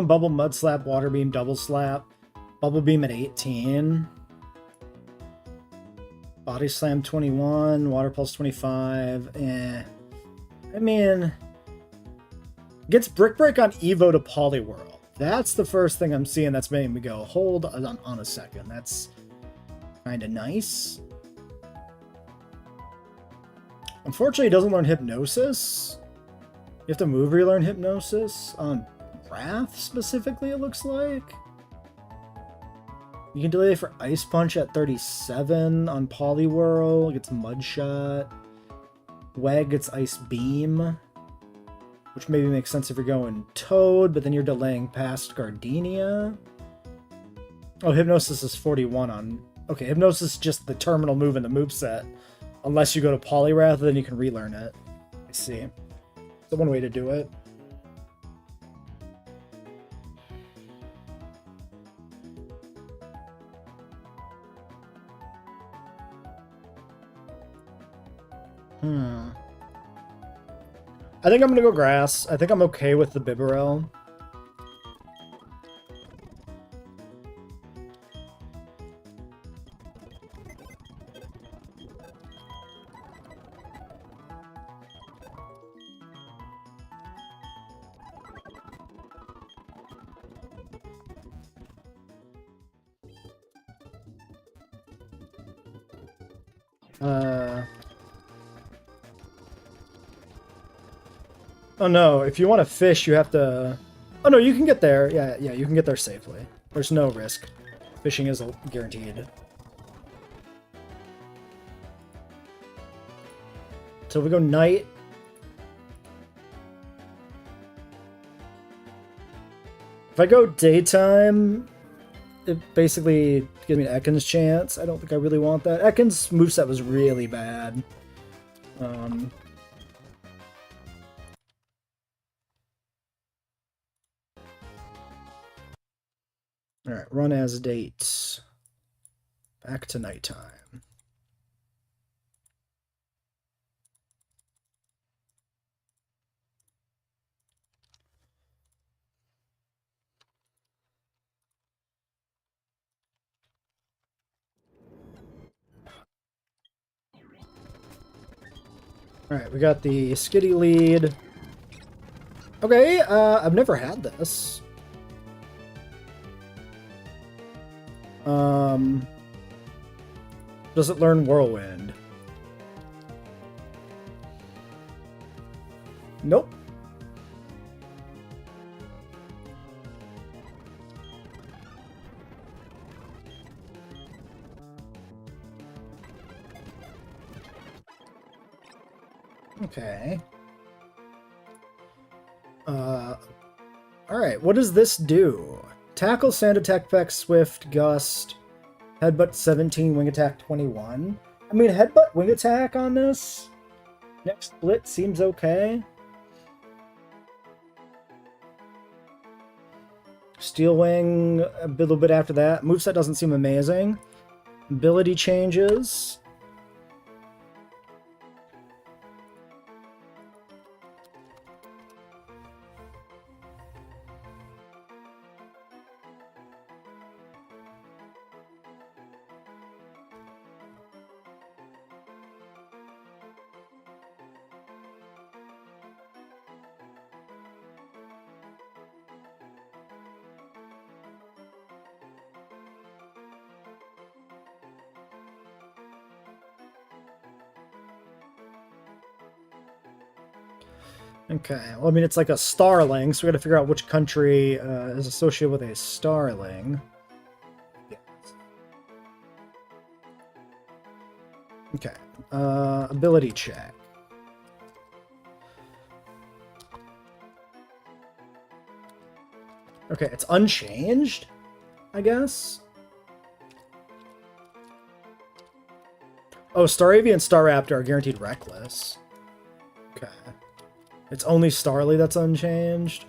Bubble, Mud Slap, Water Beam, Double Slap. Bubble Beam at 18. Body Slam 21. Water Pulse 25. I mean... Gets Brick Break on Evo to Poliwhirl. That's the first thing I'm seeing that's making me go, hold on a second. That's kind of nice. Unfortunately, it doesn't learn Hypnosis. You have to move relearn Hypnosis on Wrath, specifically, it looks like. You can delay for Ice Punch at 37 on Poliwhirl. It gets Mud Shot. Wag gets Ice Beam, which maybe makes sense if you're going Toad, but then you're delaying past Gardenia. Oh, Hypnosis is 41 on... Okay, Hypnosis is just the terminal move in the moveset. Unless you go to Poliwrath, then you can relearn it. I see. That's one way to do it. Hmm. I think I'm gonna go grass. I think I'm okay with the Bibarel. Oh no, if you want to fish, you have to... Oh no, you can get there. Yeah, you can get there safely. There's no risk. Fishing is guaranteed. So we go night. If I go daytime, it basically gives me an Ekans chance. I don't think I really want that. Ekans' moveset was really bad. Alright, run as date. Back to nighttime. Alright, we got the Skitty lead. Okay, I've never had this. Does it learn Whirlwind? Nope. Okay. Alright, what does this do? Tackle, Sand Attack, Peck, Swift, Gust, Headbutt 17, Wing Attack 21. I mean, Headbutt, Wing Attack on this? Next split seems okay. Steel Wing, a little bit after that. Moveset doesn't seem amazing. Ability changes. Okay, well, I mean, it's like a starling, so we gotta figure out which country is associated with a starling. Okay, ability check. Okay, it's unchanged, I guess? Oh, Staravia and Staraptor are guaranteed reckless. Okay. It's only Starly that's unchanged.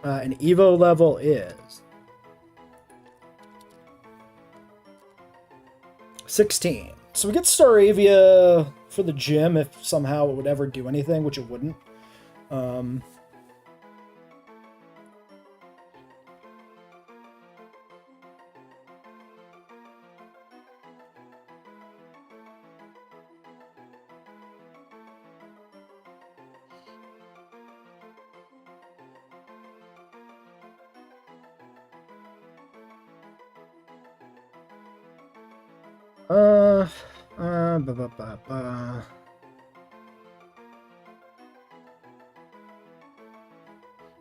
And Evo level is 16. So we get Staravia for the gym if somehow it would ever do anything, which it wouldn't. Ba, ba, ba, ba.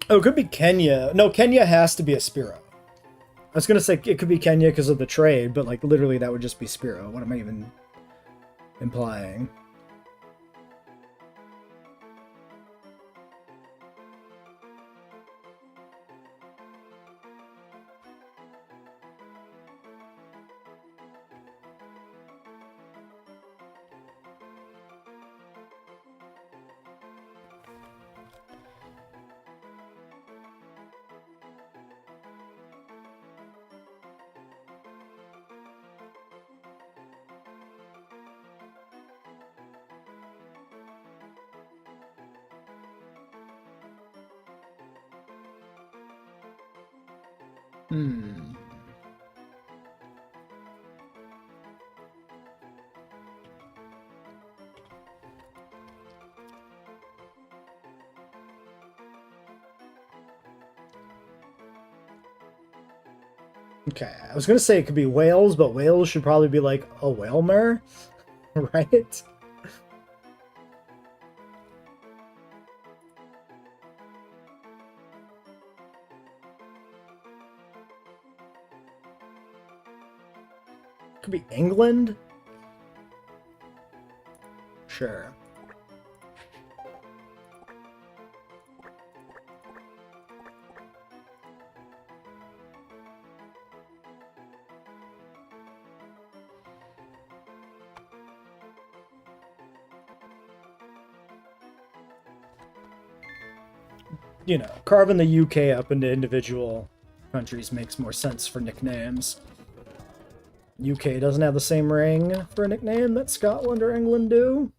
Oh, it could be Kenya. No, Kenya has to be a Spearow. I was gonna say it could be Kenya because of the trade, but like literally that would just be Spearow. What am I even implying? Hmm. Okay, I was gonna say it could be whales, but whales should probably be like a whalmer, right? Could be England? Sure. You know, carving the UK up into individual countries makes more sense for nicknames. UK doesn't have the same ring for a nickname that Scotland or England do.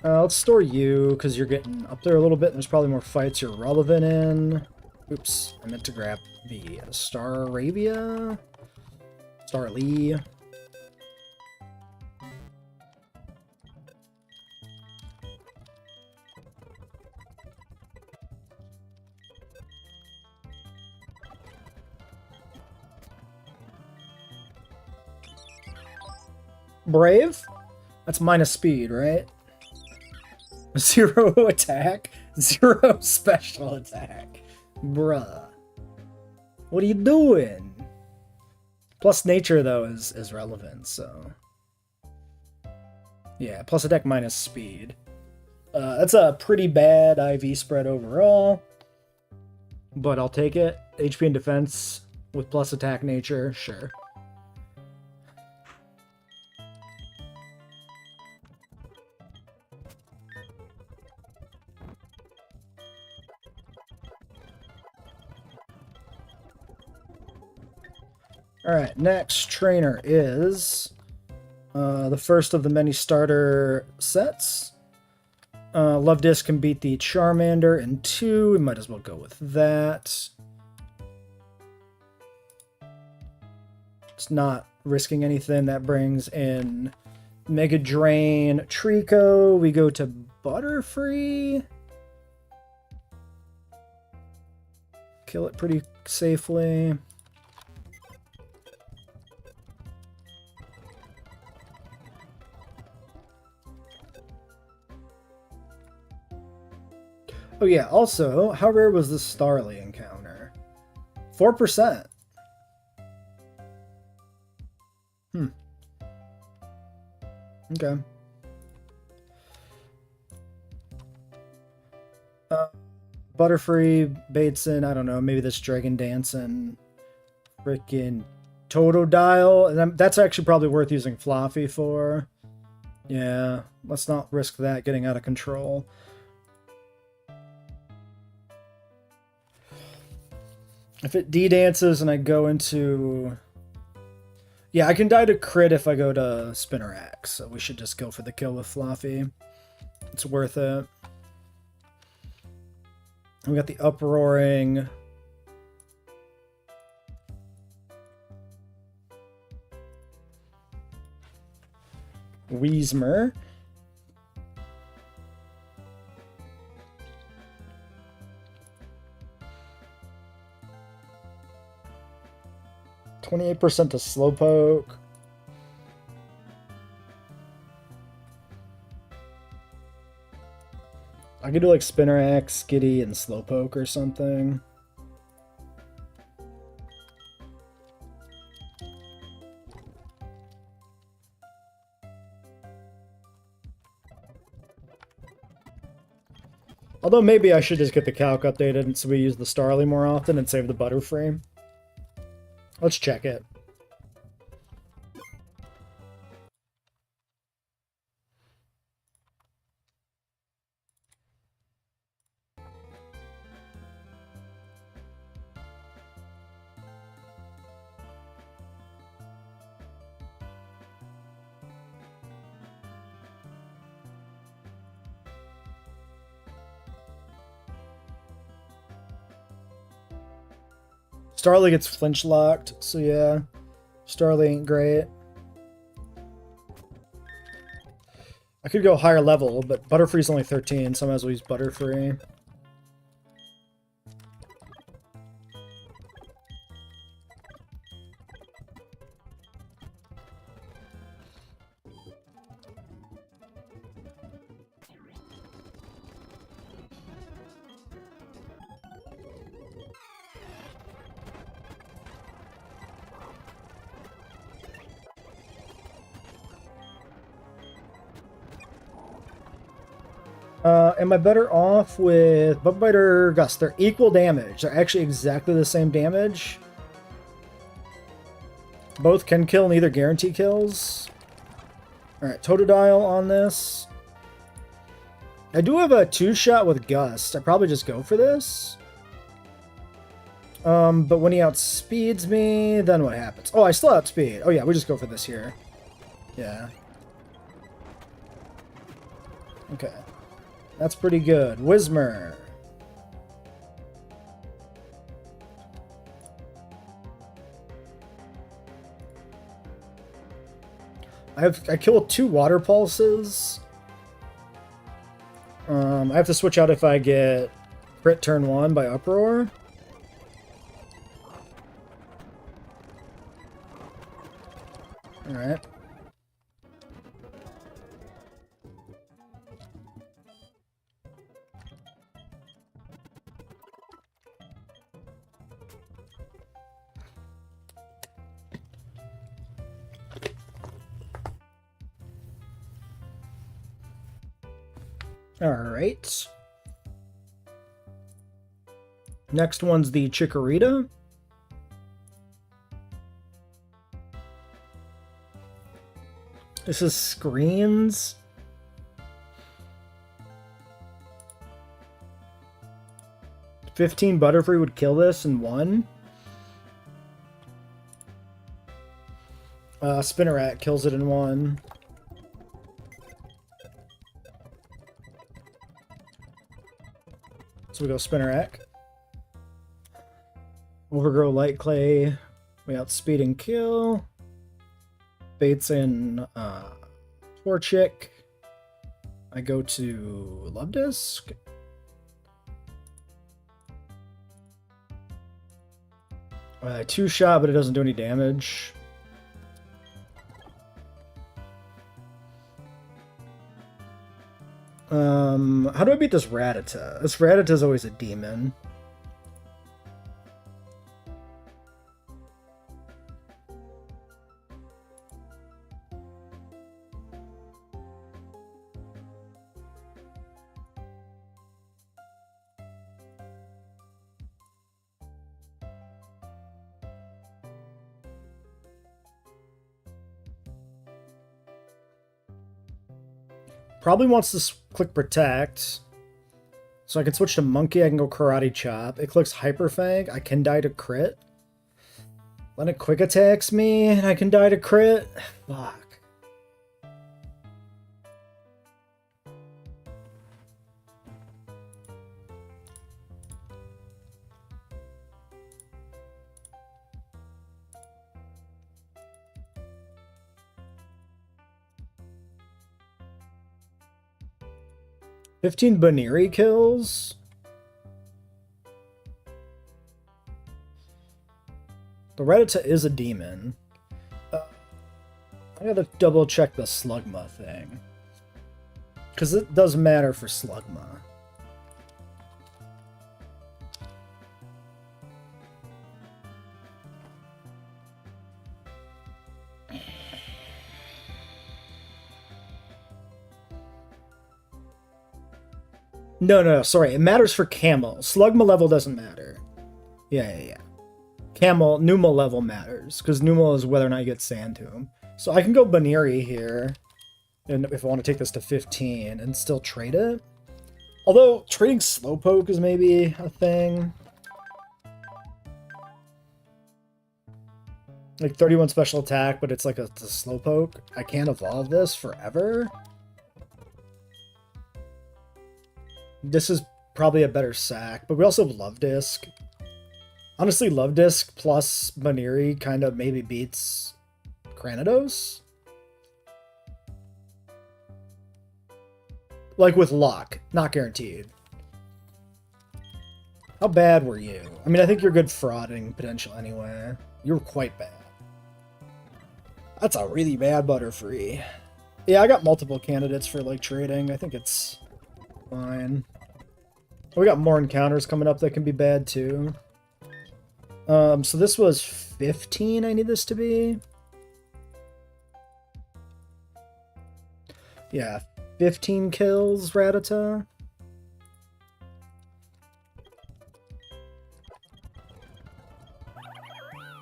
Let's store you, because you're getting up there a little bit, and there's probably more fights you're relevant in. Oops, I meant to grab the Staravia? Starly. Brave? That's minus speed, right? 0 attack, 0 special attack. Bruh. What are you doing? Plus nature, though, is relevant, so... Yeah, plus attack minus speed. That's a pretty bad IV spread overall. But I'll take it. HP and defense with plus attack nature, sure. Alright, next trainer is the first of the many starter sets. Love Disc can beat the Charmander in 2. We might as well go with that. It's not risking anything. That brings in Mega Drain, Trico. We go to Butterfree. Kill it pretty safely. Oh yeah, also, how rare was this Starly encounter? 4%. Okay. Butterfree, Bateson, I don't know, maybe this Dragon Dancing, freaking Totodile, and that's actually probably worth using Fluffy for. Yeah, let's not risk that getting out of control. If it D-dances and I go into... Yeah, I can die to crit if I go to Spinnerack, so we should just go for the kill with Fluffy. It's worth it. We got the Uproaring. Wheezmer. %28 to Slowpoke. I could do like Spinnerack, Skitty, and Slowpoke or something. Although maybe I should just get the calc updated so we use the Starly more often and save the Butterfree. Let's check it. Starly gets flinch locked, so yeah. Starly ain't great. I could go higher level, but Butterfree's only 13, so I might as well use Butterfree. Am I better off with Bug Biter or Gust? They're equal damage. They're actually exactly the same damage. Both can kill, neither guarantee kills. Alright, Totodile on this. I do have a 2-shot with Gust. I probably just go for this. But when he outspeeds me, then what happens? Oh, I still outspeed. Oh yeah, we just go for this here. Yeah. Okay. That's pretty good. Whismer. I kill 2 water pulses. I have to switch out if I get crit turn 1 by Uproar. Alright. Alright. Next one's the Chikorita. This is screens. $15 Butterfree would kill this in 1. Spinneret kills it in 1. So we go Spinneret. Overgrow Light Clay. We outspeed and kill. Baits in Torchic. I go to Love Disc. Two shot, but it doesn't do any damage. How do I beat this Rattata? This Rattata's always a demon. Probably wants to click Protect. So I can switch to Monkey, I can go Karate Chop. It clicks Hyper Fang, I can die to crit. Then it quick attacks me, and I can die to crit. Fuck. $15 Baneri kills. The Rattata is a demon. I gotta double check the Slugma thing. Because it does matter for Slugma. No, sorry. It matters for Camel. Slugma level doesn't matter. Yeah. Camel, Numel level matters, because Numel is whether or not you get Sand Tomb. So I can go Baneri here, and if I want to take this to 15, and still trade it. Although, trading Slowpoke is maybe a thing. Like 31 special attack, but it's like it's a Slowpoke. I can't evolve this forever. This is probably a better sack, but we also have Love Disc. Honestly, Love Disc plus Baniri kind of maybe beats Granados. Like with luck, not guaranteed. How bad were you? I mean, I think you're good frauding potential anyway. You were quite bad. That's a really bad Butterfree. Yeah, I got multiple candidates for like trading. I think it's fine. We got more encounters coming up that can be bad too. So this was 15 I need this to be. Yeah, 15 kills, Rattata.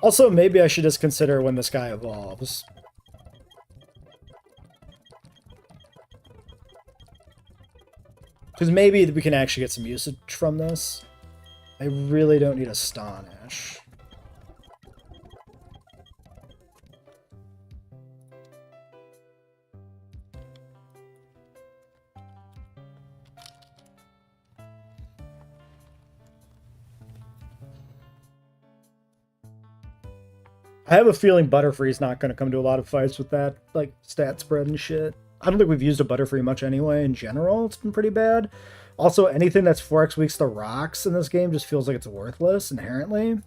Also, maybe I should just consider when this guy evolves. Because maybe we can actually get some usage from this. I really don't need a Astonish. I have a feeling Butterfree's not going to come to a lot of fights with that, like, stat spread and shit. I don't think we've used a Butterfree much anyway in general. It's been pretty bad. Also, anything that's 4x weaks to rocks in this game just feels like it's worthless inherently.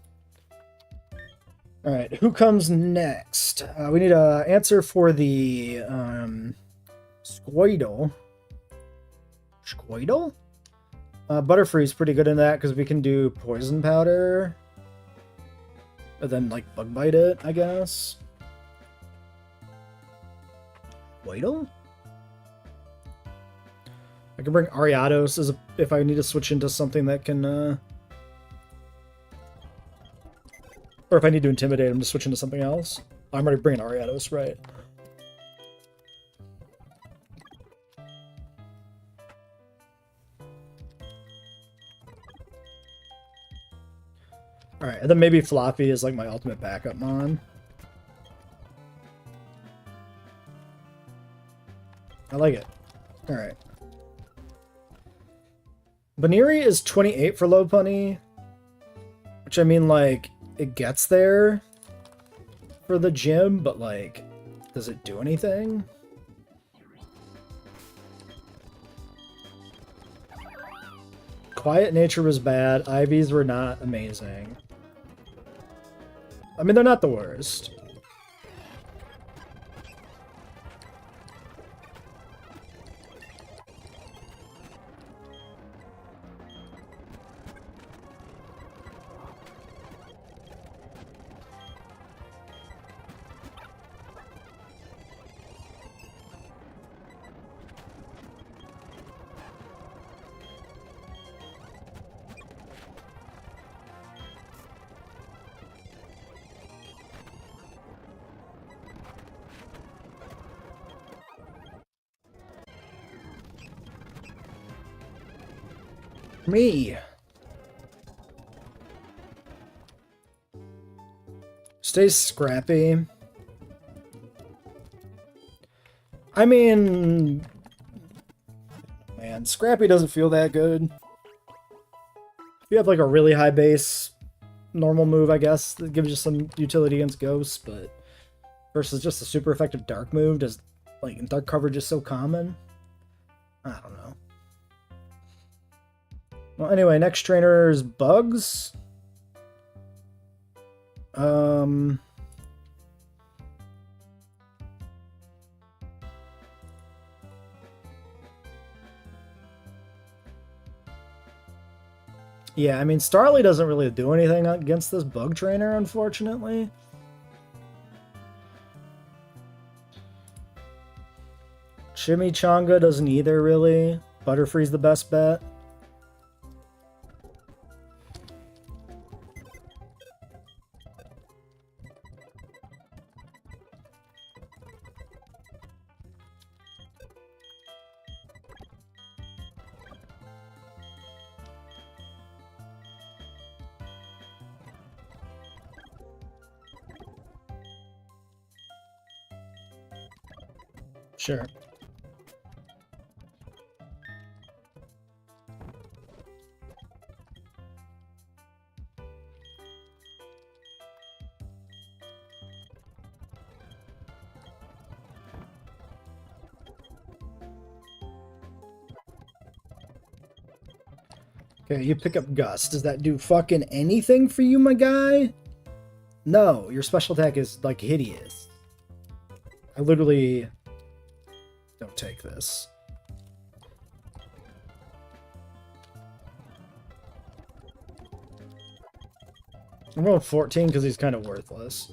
Alright, who comes next? We need an answer for the Squirtle. Squirtle? Butterfree's pretty good in that because we can do Poison Powder. And then, like, Bug Bite it, I guess. Squirtle? I can bring Ariados as if I need to switch into something that can, or if I need to intimidate him to switch into something else. I'm already bringing Ariados, right? Alright, and then maybe Floppy is like my ultimate backup mon. I like it. Alright. Baniri is 28 for Lopunny. Which I mean, like, it gets there for the gym, but like, does it do anything? Quiet Nature was bad. Ivies were not amazing. I mean, they're not the worst. Me. Stay scrappy. I mean, man, scrappy doesn't feel that good. If you have like a really high base normal move, I guess, that gives you some utility against ghosts, but versus just a super effective dark move, does like dark coverage is so common. I don't know. Well, anyway, next trainer is Bugs. Yeah, I mean, Starly doesn't really do anything against this Bug trainer, unfortunately. Chimichanga doesn't either, really. Butterfree's the best bet. Sure. Okay, you pick up Gust. Does that do fucking anything for you, my guy? No, your special attack is, like, hideous. I literally don't take this. I'm rolling 14 because he's kind of worthless.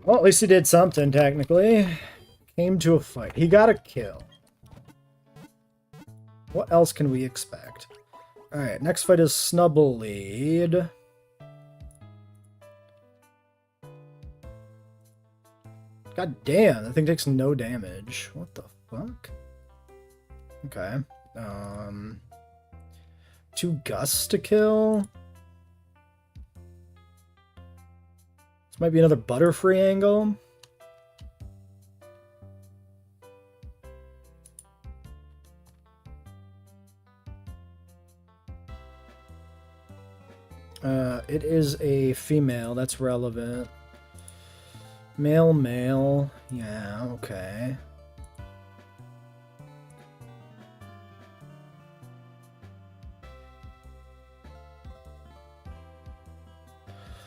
Well, at least he did something, technically. Came to a fight. He got a kill. What else can we expect? Alright, next fight is Snubbleweed. God damn, that thing takes no damage. What the fuck? Okay. 2 Gusts to kill. This might be another Butterfree angle. It is a female. That's relevant. Male, male. Yeah, okay.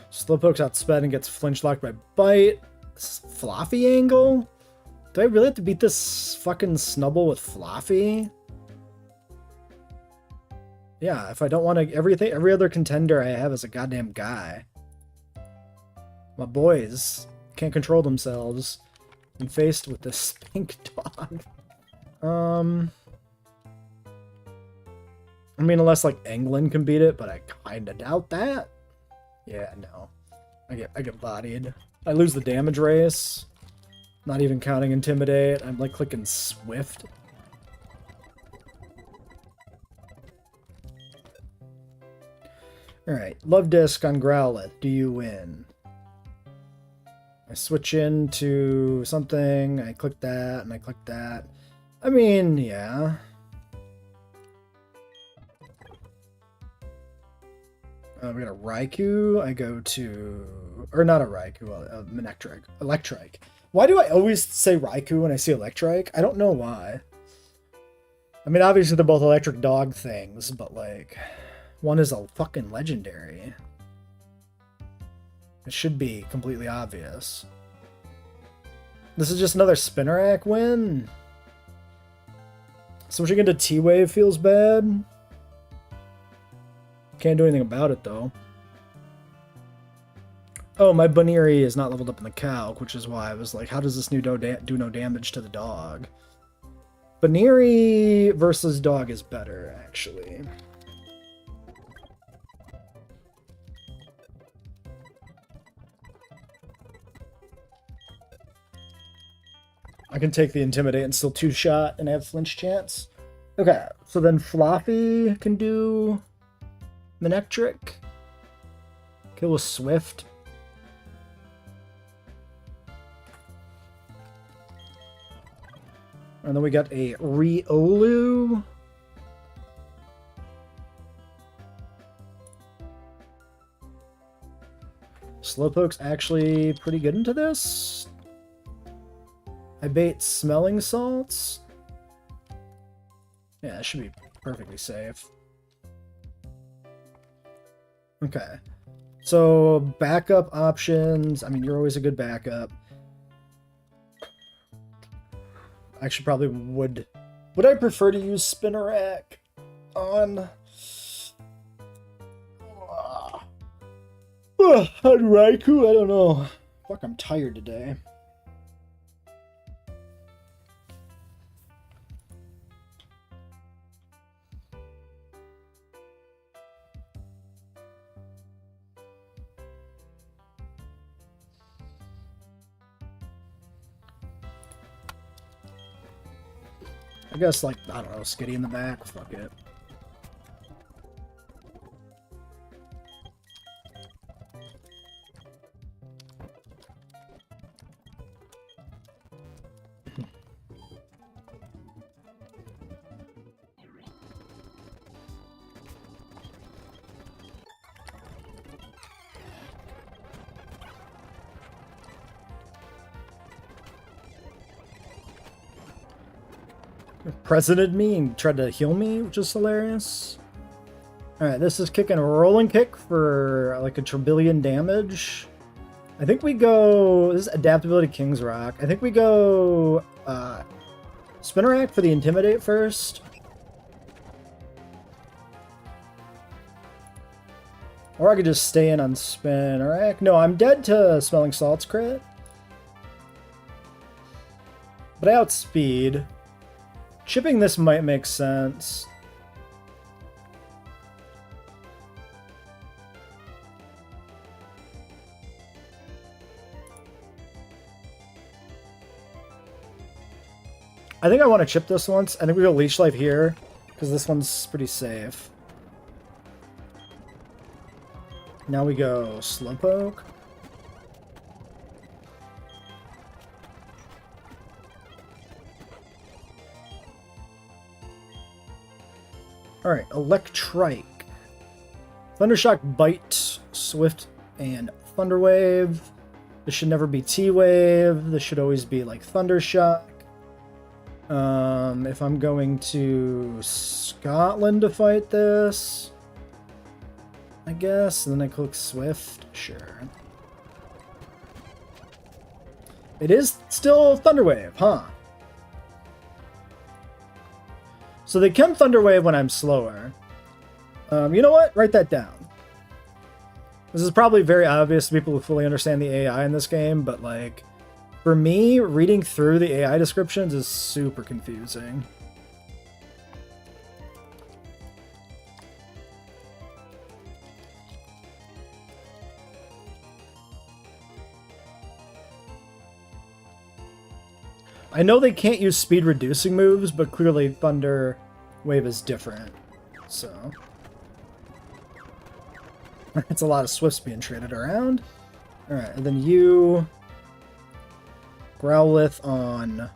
Slowpoke's outsped and gets flinch locked by bite. Floffy angle? Do I really have to beat this fucking Snubble with Floffy? Yeah, if I don't want to... Every other contender I have is a goddamn guy. My boys can't control themselves. I'm faced with this pink dog. I mean, unless, like, England can beat it, but I kinda doubt that. Yeah, no. I get bodied. I lose the damage race. Not even counting Intimidate. I'm, like, clicking Swift. Alright, Love Disc on Growlithe. Do you win? I switch into something, I click that, and I click that. I mean, yeah. We got a Raikou, I go to... Or not a Raikou, a Manectric. Electrike. Why do I always say Raikou when I see Electrike? I don't know why. I mean, obviously they're both electric dog things, but like... One is a fucking legendary. It should be completely obvious. This is just another Spinnerack win. Switching into T-Wave feels bad. Can't do anything about it, though. Oh, my Baniri is not leveled up in the calc, which is why I was like, how does this new do no damage to the dog? Baniri versus dog is better, actually. I can take the Intimidate and still 2-shot and have flinch chance. Okay, so then Floppy can do Manectric. Kill with Swift. And then we got a Riolu. Slowpoke's actually pretty good into this. I bait Smelling Salts. Yeah, that should be perfectly safe. Okay. So, backup options. I mean, you're always a good backup. Actually, probably would... Would I prefer to use Spinnerack on... On Raikou, I don't know. Fuck, I'm tired today. I guess, like, I don't know, Skitty in the back, fuck it. Presented me and tried to heal me, which is hilarious. Alright, this is kick and rolling kick for like a trillion damage. I think we go... This is adaptability King's Rock. I think we go... Spinnerack for the Intimidate first. Or I could just stay in on Spinnerack. No, I'm dead to Smelling Salts crit. But I outspeed. Chipping this might make sense. I think I want to chip this once. I think we go Leech Life here, because this one's pretty safe. Now we go Slowpoke. Alright, Electrike. Thundershock, Bite, Swift, and Thunderwave. This should never be T-Wave. This should always be like Thundershock. If I'm going to Scotland to fight this, I guess, and then I click Swift, sure. It is still Thunderwave, huh? So they can Thunderwave when I'm slower. You know what? Write that down. This is probably very obvious to people who fully understand the AI in this game, but like, for me, reading through the AI descriptions is super confusing. I know they can't use speed reducing moves, but clearly Thunder Wave is different, so... It's a lot of Swifts being traded around. Alright, and then you... Growlithe on...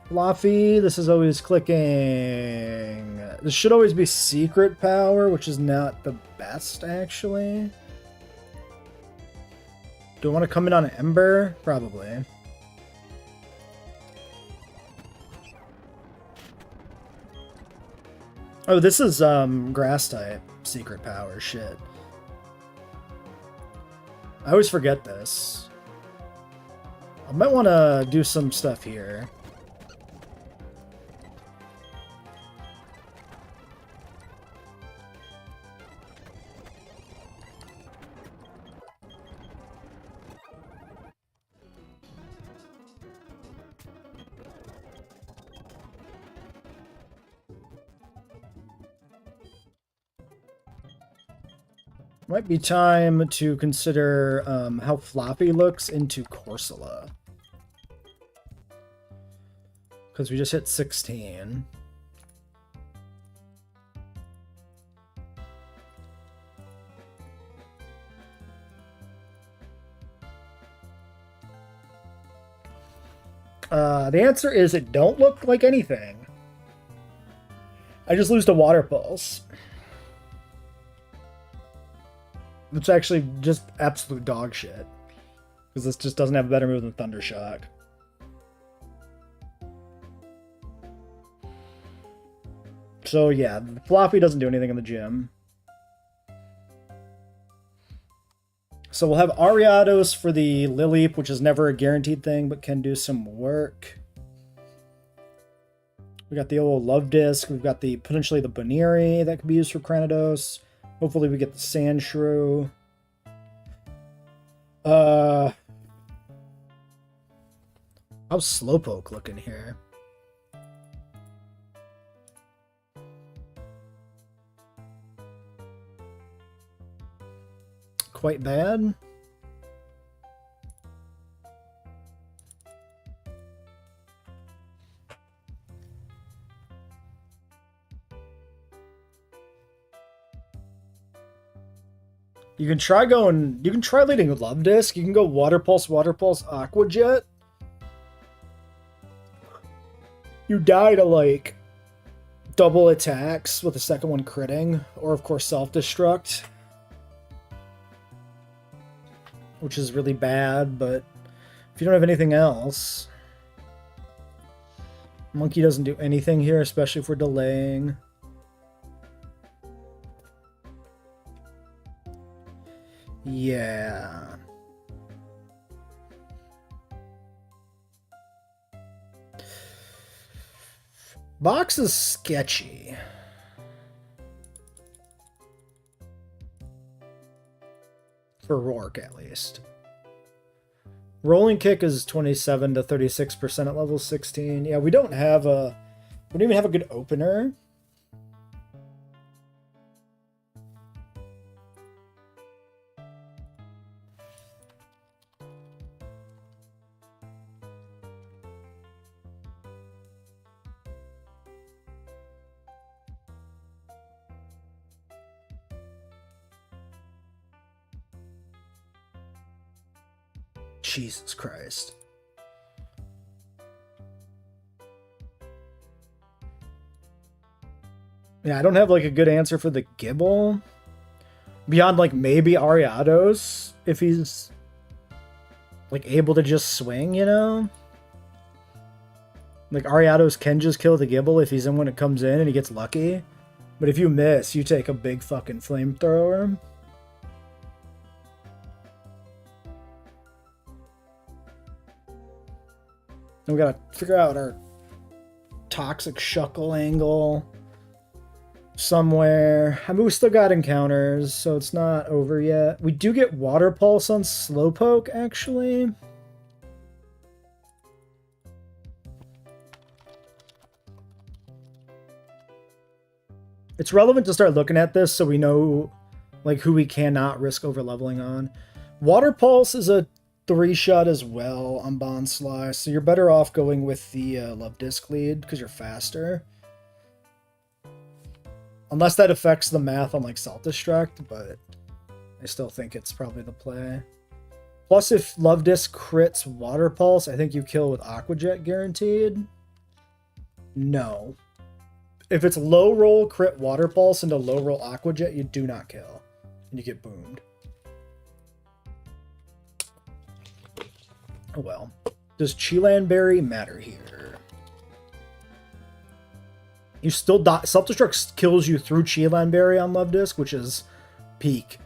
Fluffy, this is always clicking... This should always be Secret Power, which is not the best, actually. Do I want to come in on an Ember? Probably. Oh, this is grass type secret power shit. I always forget this. I might want to do some stuff here. Might be time to consider how Floppy looks into Corsola. Because we just hit 16. The answer is it don't look like anything. I just lose to Water Pulse. It's actually just absolute dog shit. Because this just doesn't have a better move than Thundershock. So yeah, Floppy doesn't do anything in the gym. So we'll have Ariados for the Lileep, which is never a guaranteed thing, but can do some work. We got the old Love Disc. We've got the potentially the Baneri that could be used for Cranidos. Hopefully we get the Sand Shrew. How's Slowpoke looking here? Quite bad. You can try leading with Love Disc. You can go Water Pulse, Aqua Jet. You die to, like, double attacks with the second one critting, or of course self-destruct. Which is really bad, but if you don't have anything else... Monkey doesn't do anything here, especially if we're delaying. Yeah. Box is sketchy. For Rourke, at least. Rolling Kick is 27 to 36% at level 16. Yeah, we don't even have a good opener. Jesus Christ. Yeah, I don't have like a good answer for the Gibble. Beyond like maybe Ariados, if he's like able to just swing, you know? Like Ariados can just kill the Gibble if he's in when it comes in and he gets lucky. But if you miss, you take a big fucking flamethrower. And we gotta figure out our Toxic Shuckle angle somewhere. I mean, we still got encounters, so it's not over yet. We do get Water Pulse on Slowpoke, actually. It's relevant to start looking at this so we know like who we cannot risk over leveling on. Water Pulse is a 3-shot as well on Bonsly, so you're better off going with the Love Disc lead because you're faster. Unless that affects the math on like self-destruct, but I still think it's probably the play. Plus, if Love Disc crits Water Pulse, I think you kill with Aqua Jet guaranteed. No. If it's low roll crit Water Pulse into low roll Aqua Jet, you do not kill. And you get boomed. Oh well. Does Cheelan Berry matter here? You still die. Self-destruct kills you through Cheelan Berry on Love Disc, which is peak.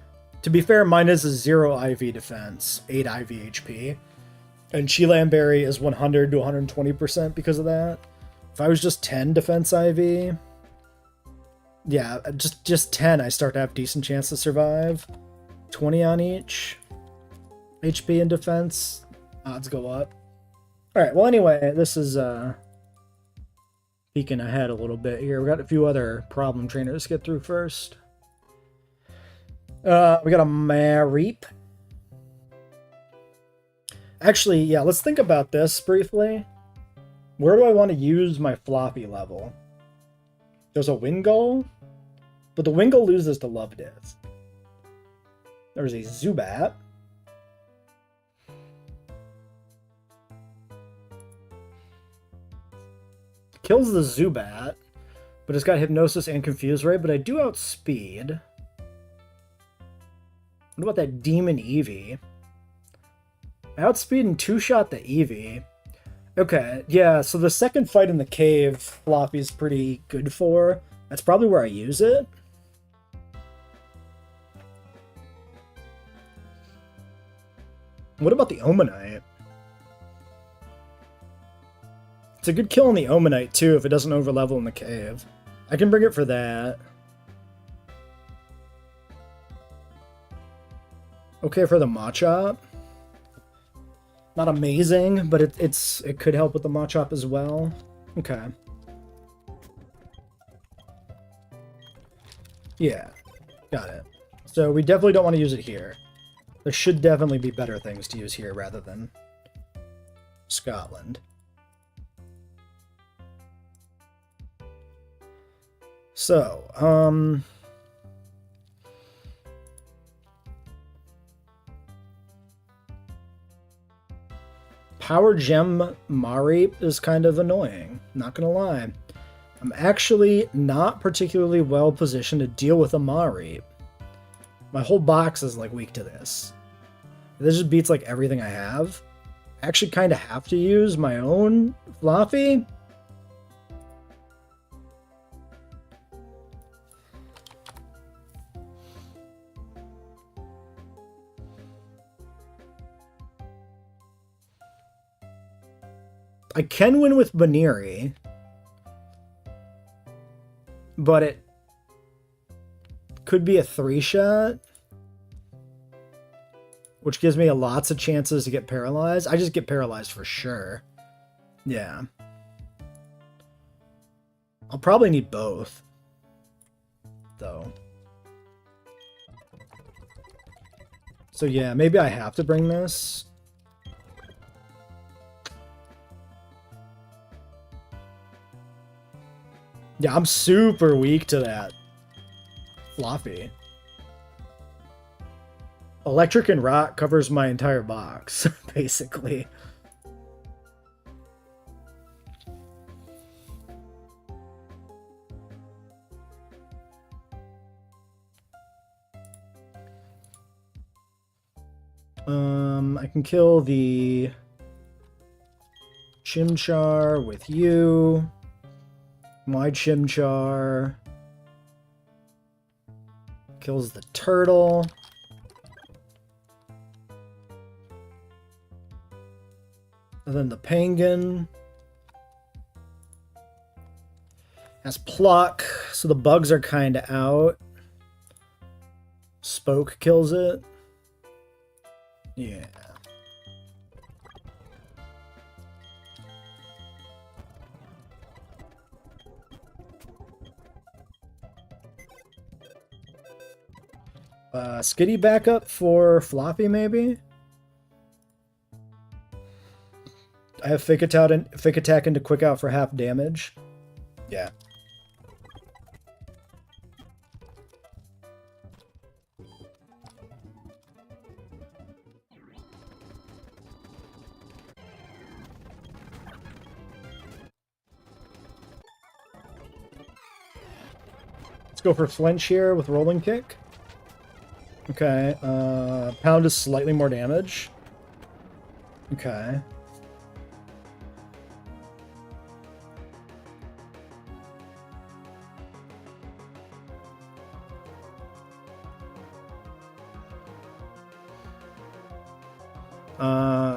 To be fair, mine is a 0 IV defense, 8 IV HP. And Cheelan Berry is 100 to 120% because of that. If I was just 10 defense IV, yeah, just 10, I start to have decent chance to survive. 20 on each. HP and defense, odds go up. Alright, well anyway, this is peeking ahead a little bit here. We got a few other problem trainers to get through first. We got a Mareep. Actually, yeah, let's think about this briefly. Where do I want to use my floppy level? There's a Wingull, but the Wingull loses to Love Disc. There's a Zubat. Kills the Zubat, but it's got Hypnosis and Confuse Ray, but I do outspeed. What about that Demon Eevee? I outspeed and 2-shot the Eevee. Okay, yeah, so the second fight in the cave, Floppy's pretty good for. That's probably where I use it. What about the Omanite? It's a good kill on the Omanite, too, if it doesn't overlevel in the cave. I can bring it for that. Okay for the Machop. Not amazing, but it could help with the Machop as well. Okay. Yeah, got it. So we definitely don't want to use it here. There should definitely be better things to use here rather than Scotland. So, Power Gem Mareep is kind of annoying, not gonna lie. I'm actually not particularly well positioned to deal with a Mareep. My whole box is like weak to this. This just beats like everything I have. I actually kind of have to use my own Floppy. I can win with Baniri, but it could be a 3-shot, which gives me lots of chances to get paralyzed. I just get paralyzed for sure. Yeah. I'll probably need both, though. So yeah, maybe I have to bring this. Yeah, I'm super weak to that Floppy. Electric and Rock covers my entire box, basically. I can kill the Chimchar with you. My Chimchar kills the turtle. And then the Penguin has Pluck, so the bugs are kind of out. Spoke kills it. Yeah. Skitty backup for Floppy, maybe? I have Fake Attack into Quick Out for half damage. Yeah. Let's go for Flinch here with Rolling Kick. Okay, Pound is slightly more damage. Okay.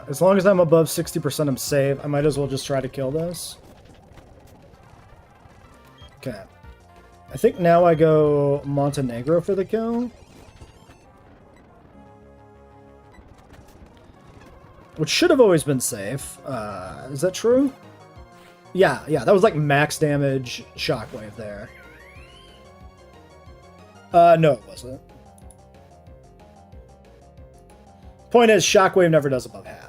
As long as I'm above 60%, I'm safe. I might as well just try to kill this. Okay. I think now I go Montenegro for the kill. Which should have always been safe. Is that true? Yeah, that was like max damage Shockwave there. No, it wasn't. Point is, Shockwave never does above half.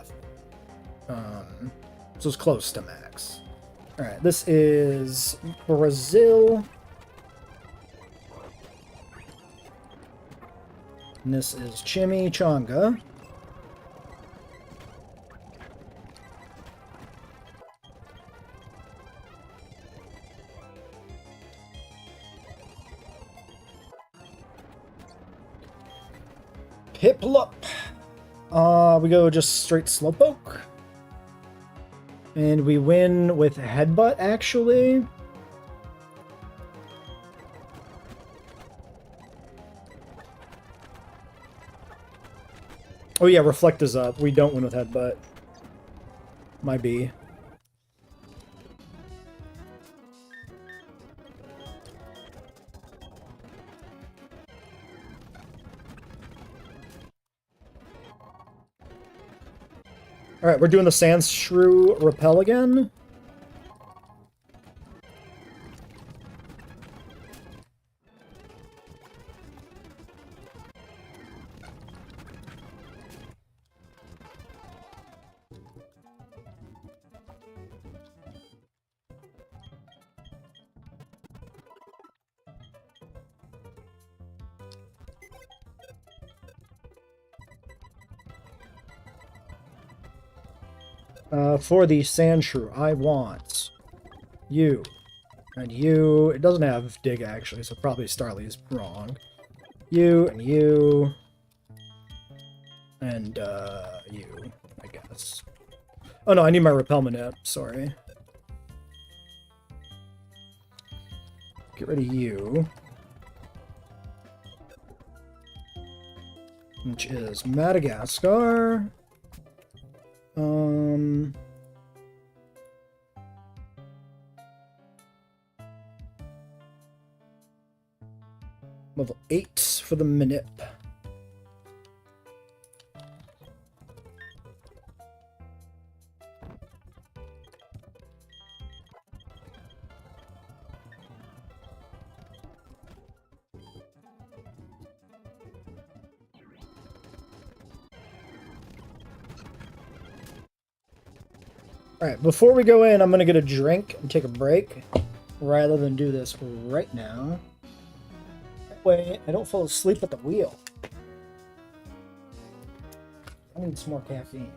So it's close to max. Alright, this is Brazil. And this is Chimichanga. Piplup. We go just straight Slowpoke. And we win with Headbutt, actually. Oh yeah, Reflect is up. We don't win with Headbutt. My B. Alright, we're doing the Sand Shrew Repel again. For the Sand Shrew, I want you and you. It doesn't have dig actually, so probably Starly's wrong. You and you and you, I guess. Oh no, I need my repel manip. Sorry. Get rid of you, which is Madagascar. Level 8 for the manip. Alright, before we go in, I'm gonna get a drink and take a break, rather than do this right now. That way, I don't fall asleep at the wheel. I need some more caffeine.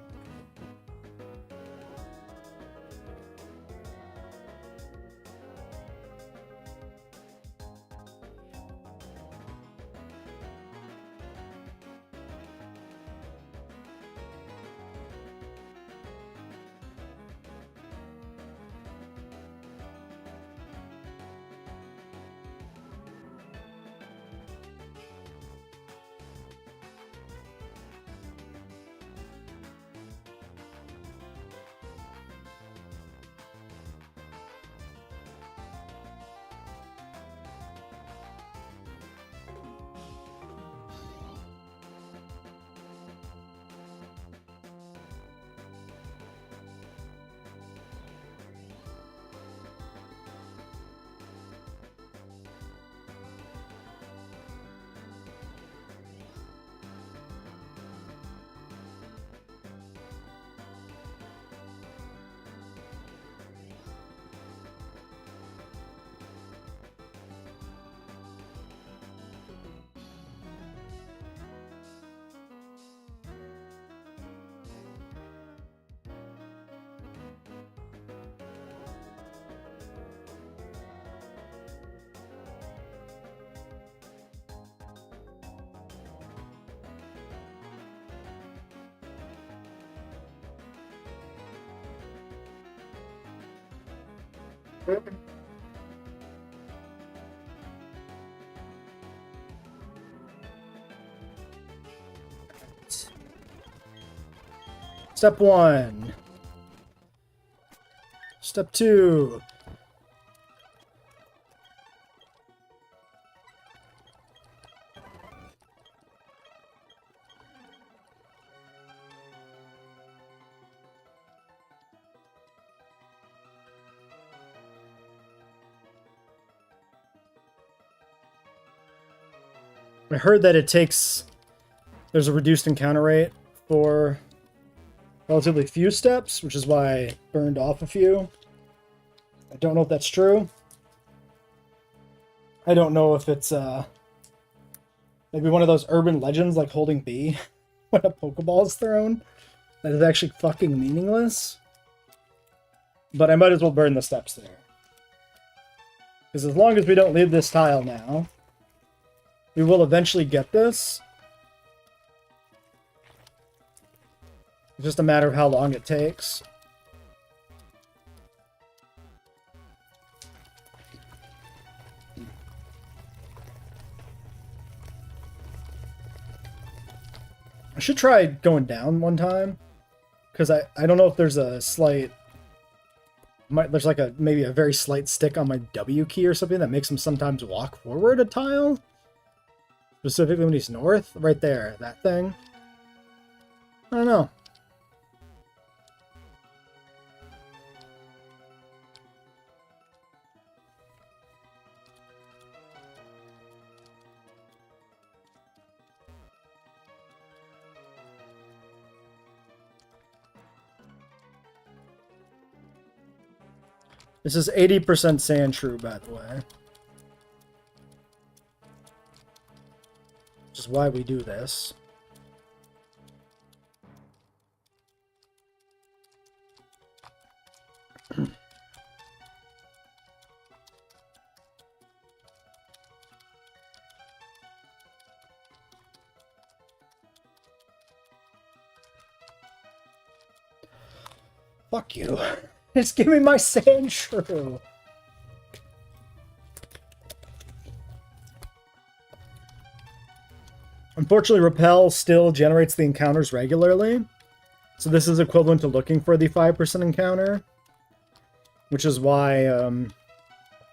Step 1. Step 2. I heard that there's a reduced encounter rate for relatively few steps, which is why I burned off a few. I don't know if that's true. I don't know if it's maybe one of those urban legends like holding B when a Pokeball is thrown that is actually fucking meaningless. But I might as well burn the steps there. Because as long as we don't leave this tile now, we will eventually get this. It's just a matter of how long it takes. I should try going down one time. Because I don't know if there's a slight... There's like maybe a very slight stick on my W key or something that makes him sometimes walk forward a tile. Specifically when he's north. Right there, that thing. I don't know. This is 80% Sandshrew, by the way. Which is why we do this. Fuck you. Just give me my Sandshrew. Unfortunately, Repel still generates the encounters regularly. So this is equivalent to looking for the 5% encounter. Which is why,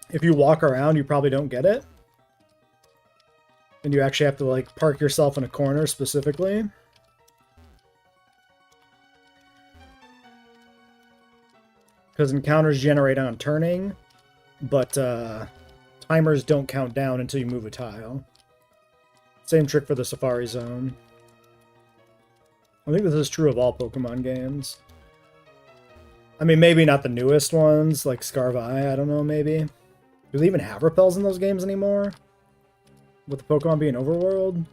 if you walk around, you probably don't get it. And you actually have to, like, park yourself in a corner specifically. Because encounters generate on turning, but timers don't count down until you move a tile. Same trick for the Safari Zone. I think this is true of all Pokemon games. I mean, maybe not the newest ones, like Scarvi, I don't know, maybe. Do they even have repels in those games anymore? With the Pokemon being overworld?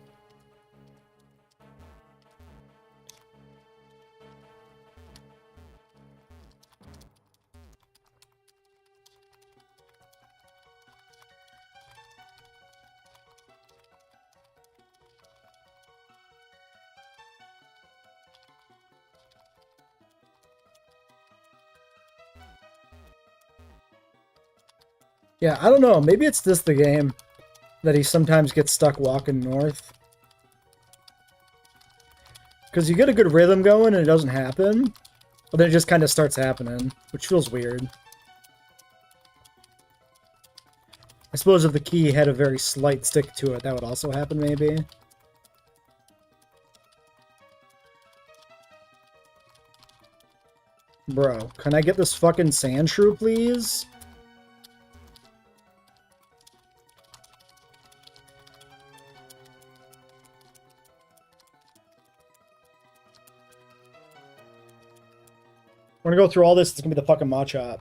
Yeah, I don't know. Maybe it's the game that he sometimes gets stuck walking north. Because you get a good rhythm going and it doesn't happen. But then it just kind of starts happening, which feels weird. I suppose if the key had a very slight stick to it, that would also happen, maybe. Bro, can I get this fucking Sandshrew, please? We're gonna go through all this, it's gonna be the fucking Machop.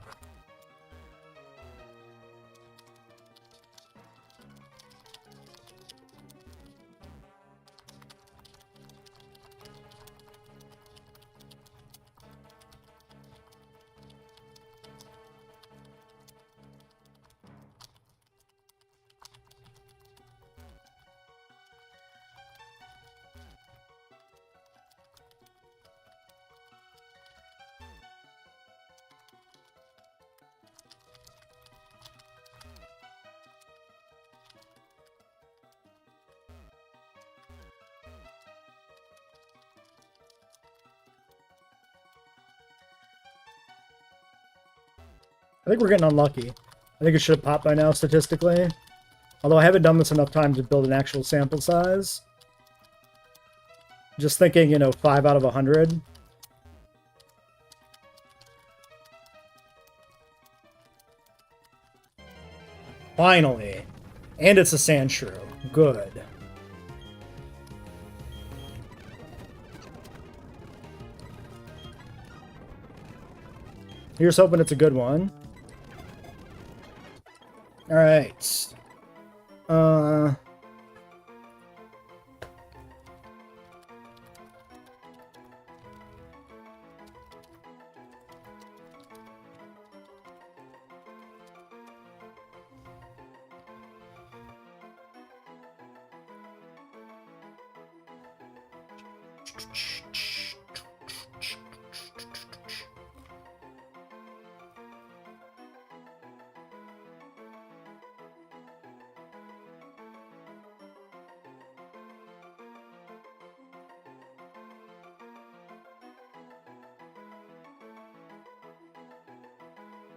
I think we're getting unlucky. I think it should have popped by now, statistically. Although I haven't done this enough time to build an actual sample size. Just thinking, you know, 5 out of 100. Finally! And it's a Sandshrew. Good. Here's hoping it's a good one. Alright.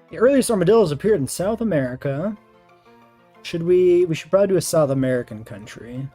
The earliest armadillos appeared in South America. We should probably do a South American country.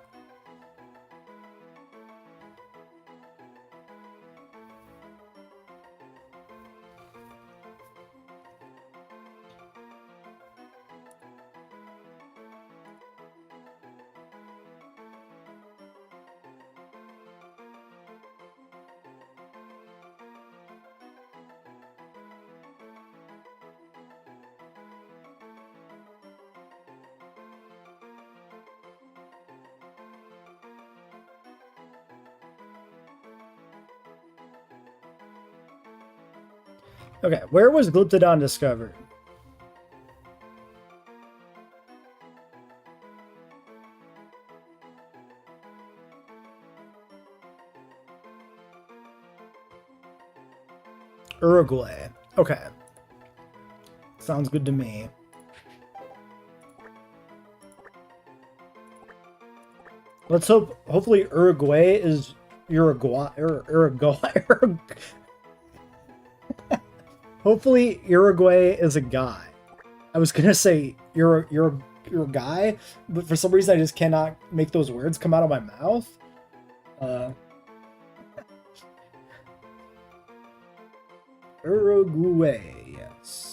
Okay, where was Glyptodon discovered? Uruguay. Okay. Sounds good to me. Let's hope, hopefully Uruguay is Uruguay. Hopefully Uruguay is a guy. I was gonna say you're a guy, but for some reason I just cannot make those words come out of my mouth. Uruguay, yes.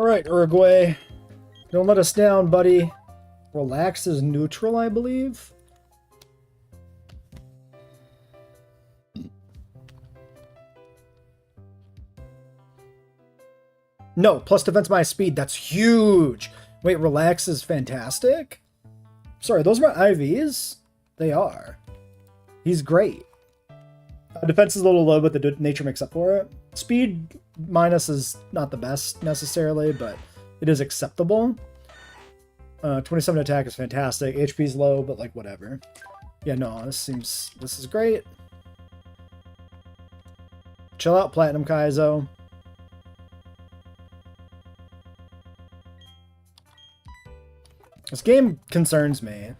Alright, Uruguay. Don't let us down, buddy. Relax is neutral, I believe. No, plus defense minus speed. That's huge. Wait, relax is fantastic? Sorry, those are my IVs? They are. He's great. Defense is a little low, but the nature makes up for it. Speed minus is not the best necessarily, but it is acceptable. 27 attack is fantastic. HP is low, but like whatever. Yeah, no, this is great. Chill out, Platinum Kaizo. This game concerns me.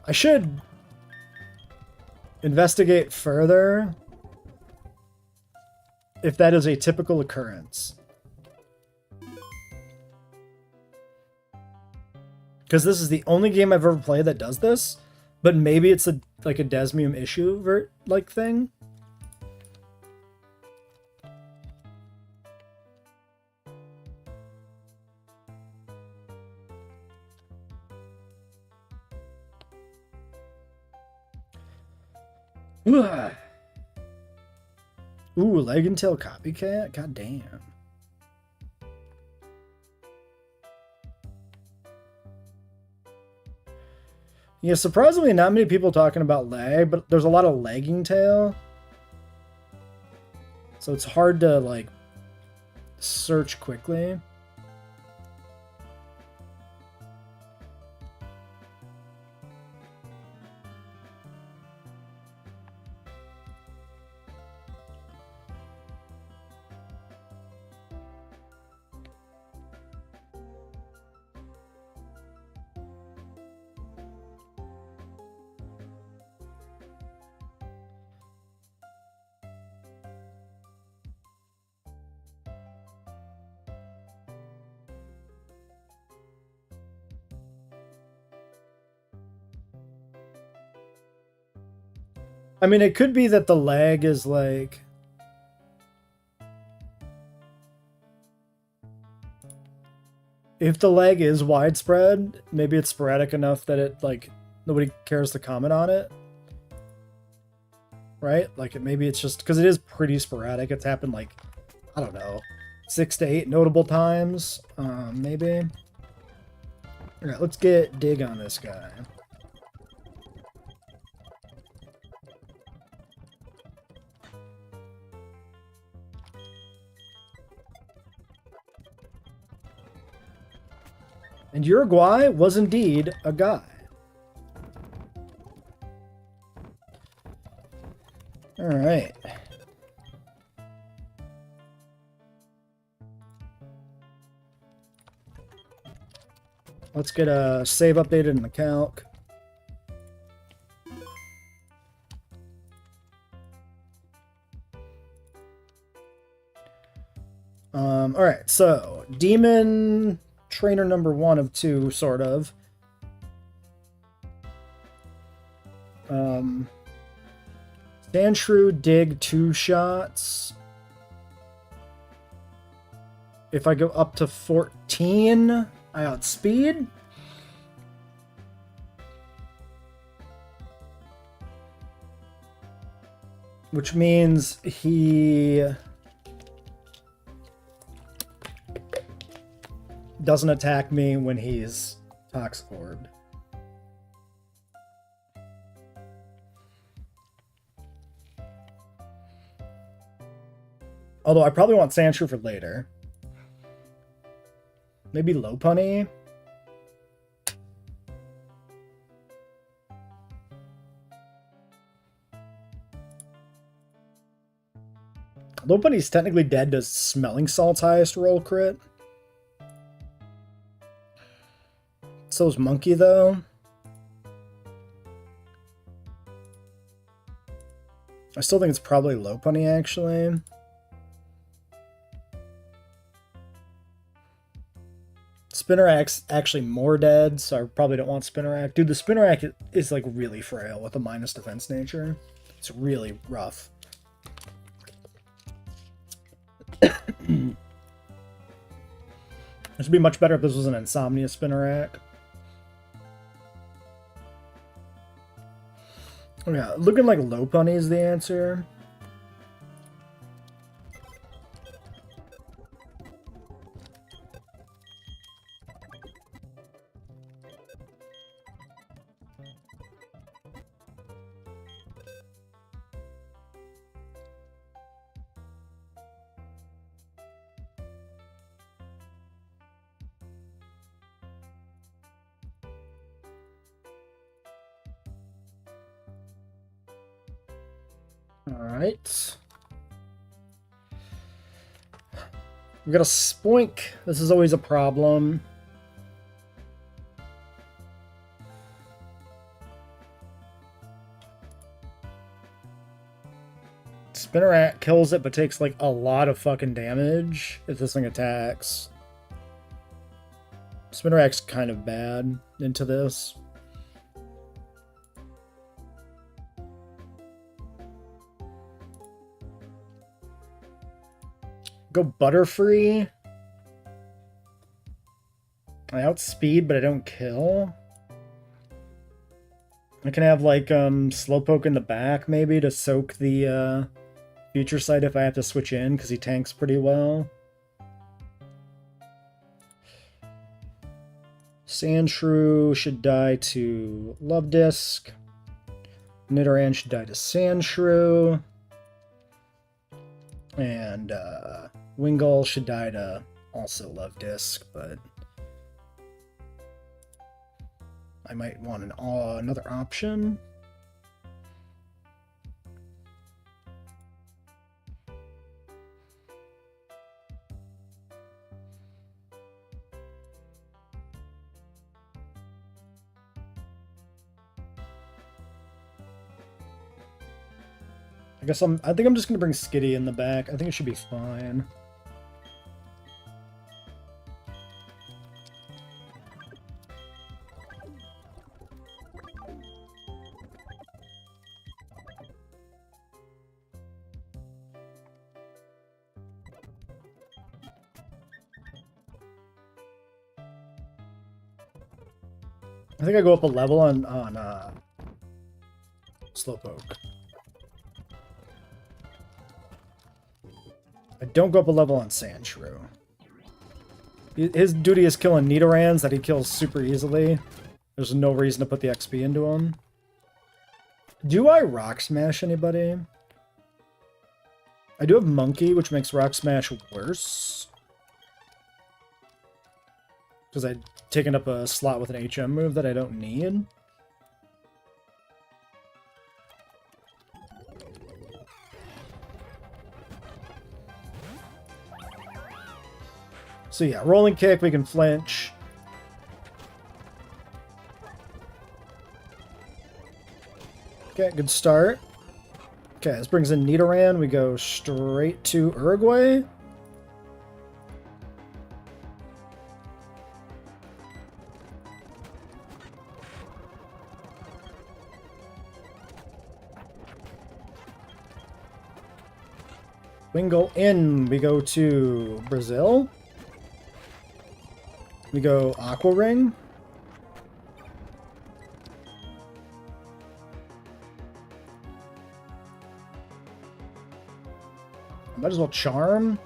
I should investigate further if that is a typical occurrence. Because this is the only game I've ever played that does this, but maybe it's like a Desmium issue like thing. Ooh, leg and tail copycat? God damn. Yeah, surprisingly not many people talking about lag, but there's a lot of lagging tail. So it's hard to, like, search quickly. I mean, it could be that the lag is like... If the lag is widespread, maybe it's sporadic enough that it, like, nobody cares to comment on it. Right? Like, maybe it's just... Because it is pretty sporadic. It's happened, like, I don't know, 6 to 8 notable times, maybe. Alright, let's get dig on this guy. And Uruguay was indeed a guy. All right. Let's get a save updated in the calc. All right, so Demon Trainer number 1 of 2, sort of. Sandshrew, dig 2 shots. If I go up to 14, I outspeed. Which means he doesn't attack me when he's Toxic Orbed. Although I probably want Sandshrew for later. Maybe Lopunny. Lopunny's technically dead to Smelling Salt's highest roll crit. So's MUNKY though. I still think it's probably Lopunny actually. Spinnerack's actually more dead, so I probably don't want Spinnerack. Dude, the Spinnerack is like really frail with a minus defense nature. It's really rough. This would be much better if this was an Insomnia Spinnerack. Oh yeah, looking like Lopunny is the answer. Alright. We got a Spoink. This is always a problem. Spinnerack kills it, but takes like a lot of fucking damage if this thing attacks. Spinnerack's kind of bad into this. Go Butterfree. I outspeed, but I don't kill. I can have like Slowpoke in the back maybe to soak the Future Sight if I have to switch in because he tanks pretty well. Sandshrew should die to Love Disc. Nidoran should die to Sandshrew. And Wingull should die to also Love Disc, but I might want another option. I think I'm just gonna bring Skitty in the back. I think it should be fine. I think I go up a level on Slowpoke. I don't go up a level on Sandshrew. His duty is killing Nidorans that he kills super easily. There's no reason to put the XP into him. Do I Rock Smash anybody? I do have MUNKY, which makes Rock Smash worse. Because I've taken up a slot with an HM move that I don't need. So yeah, Rolling Kick, we can flinch. Okay, good start. Okay, this brings in Nidoran. We go straight to Uruguay. Wingle in. We go to Brazil. We go Aqua Ring. Might as well Charm.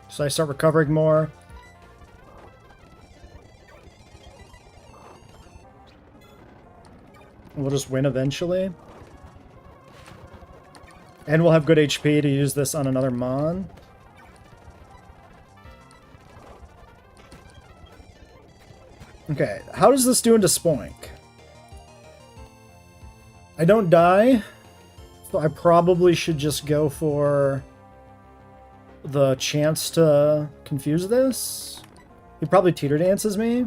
So I start recovering more. We'll just win eventually. And we'll have good HP to use this on another Mon. Okay, how does this do into Spoink? I don't die, so I probably should just go for the chance to confuse this. He probably teeter dances me.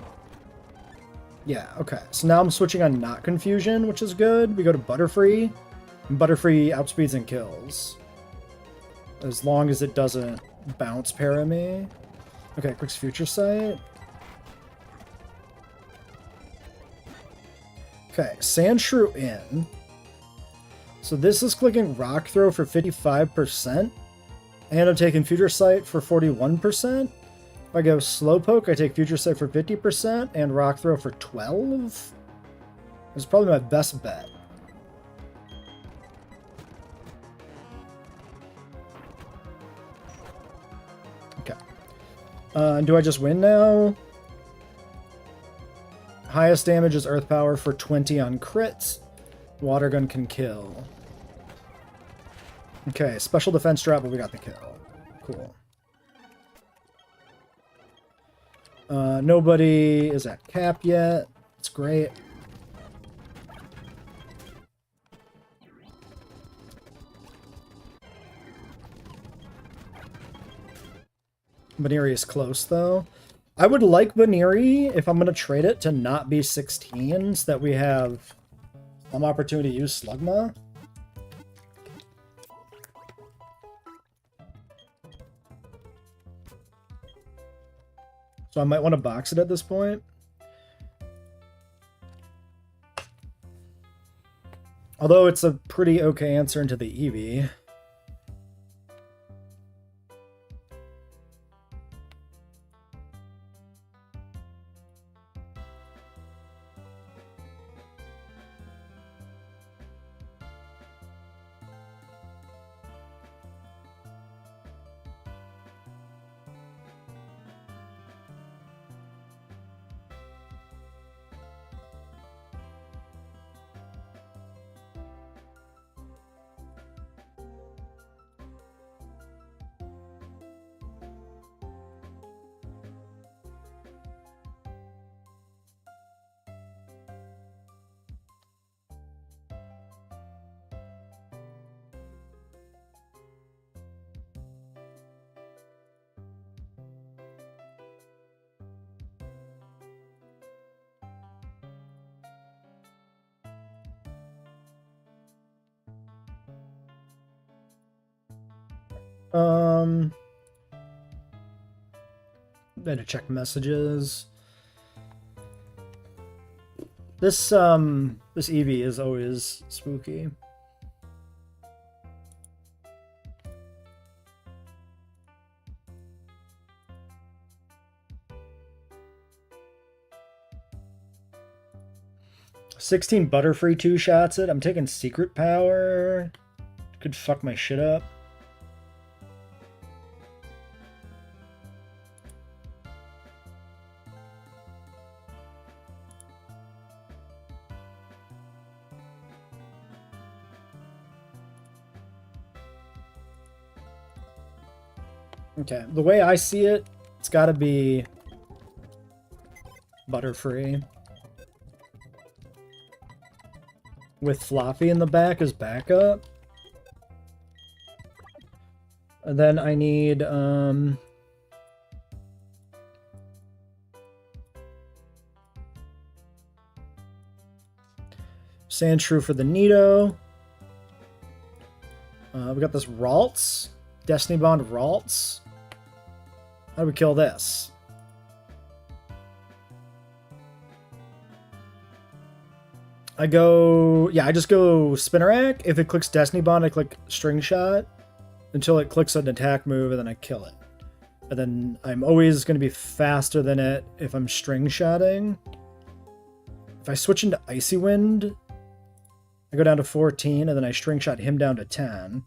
Yeah, okay. So now I'm switching on not confusion, which is good. We go to Butterfree. And Butterfree outspeeds and kills. As long as it doesn't bounce para me. Okay, quick Future Sight. Okay, Sandshrew in. So this is clicking Rock Throw for 55%. And I'm taking Future Sight for 41%. If I go Slowpoke, I take Future Sight for 50% and Rock Throw for 12%. It's probably my best bet. Okay. Do I just win now? Highest damage is Earth Power for 20 on crits. Water Gun can kill. Okay, special defense drop, but we got the kill. Cool. Nobody is at cap yet. It's great. Baneri is close, though. I would like Baneri, if I'm going to trade it, to not be 16, so that we have some opportunity to use Slugma. So I might want to box it at this point. Although it's a pretty okay answer into the Eevee. I had to check messages. This Eevee is always spooky. $16 Butterfree 2-shots it. I'm taking Secret Power. Could fuck my shit up. Okay, the way I see it, it's got to be Butterfree. With Floppy in the back as backup. And then I need, Sandshrew for the Nido. We got this Ralts. Destiny Bond Ralts. How do we kill this? I go, yeah, I just go Spinnerack. If it clicks Destiny Bond, I click String Shot until it clicks an attack move, and then I kill it. And then I'm always going to be faster than it if I'm String Shotting. If I switch into Icy Wind, I go down to 14, and then I String Shot him down to 10.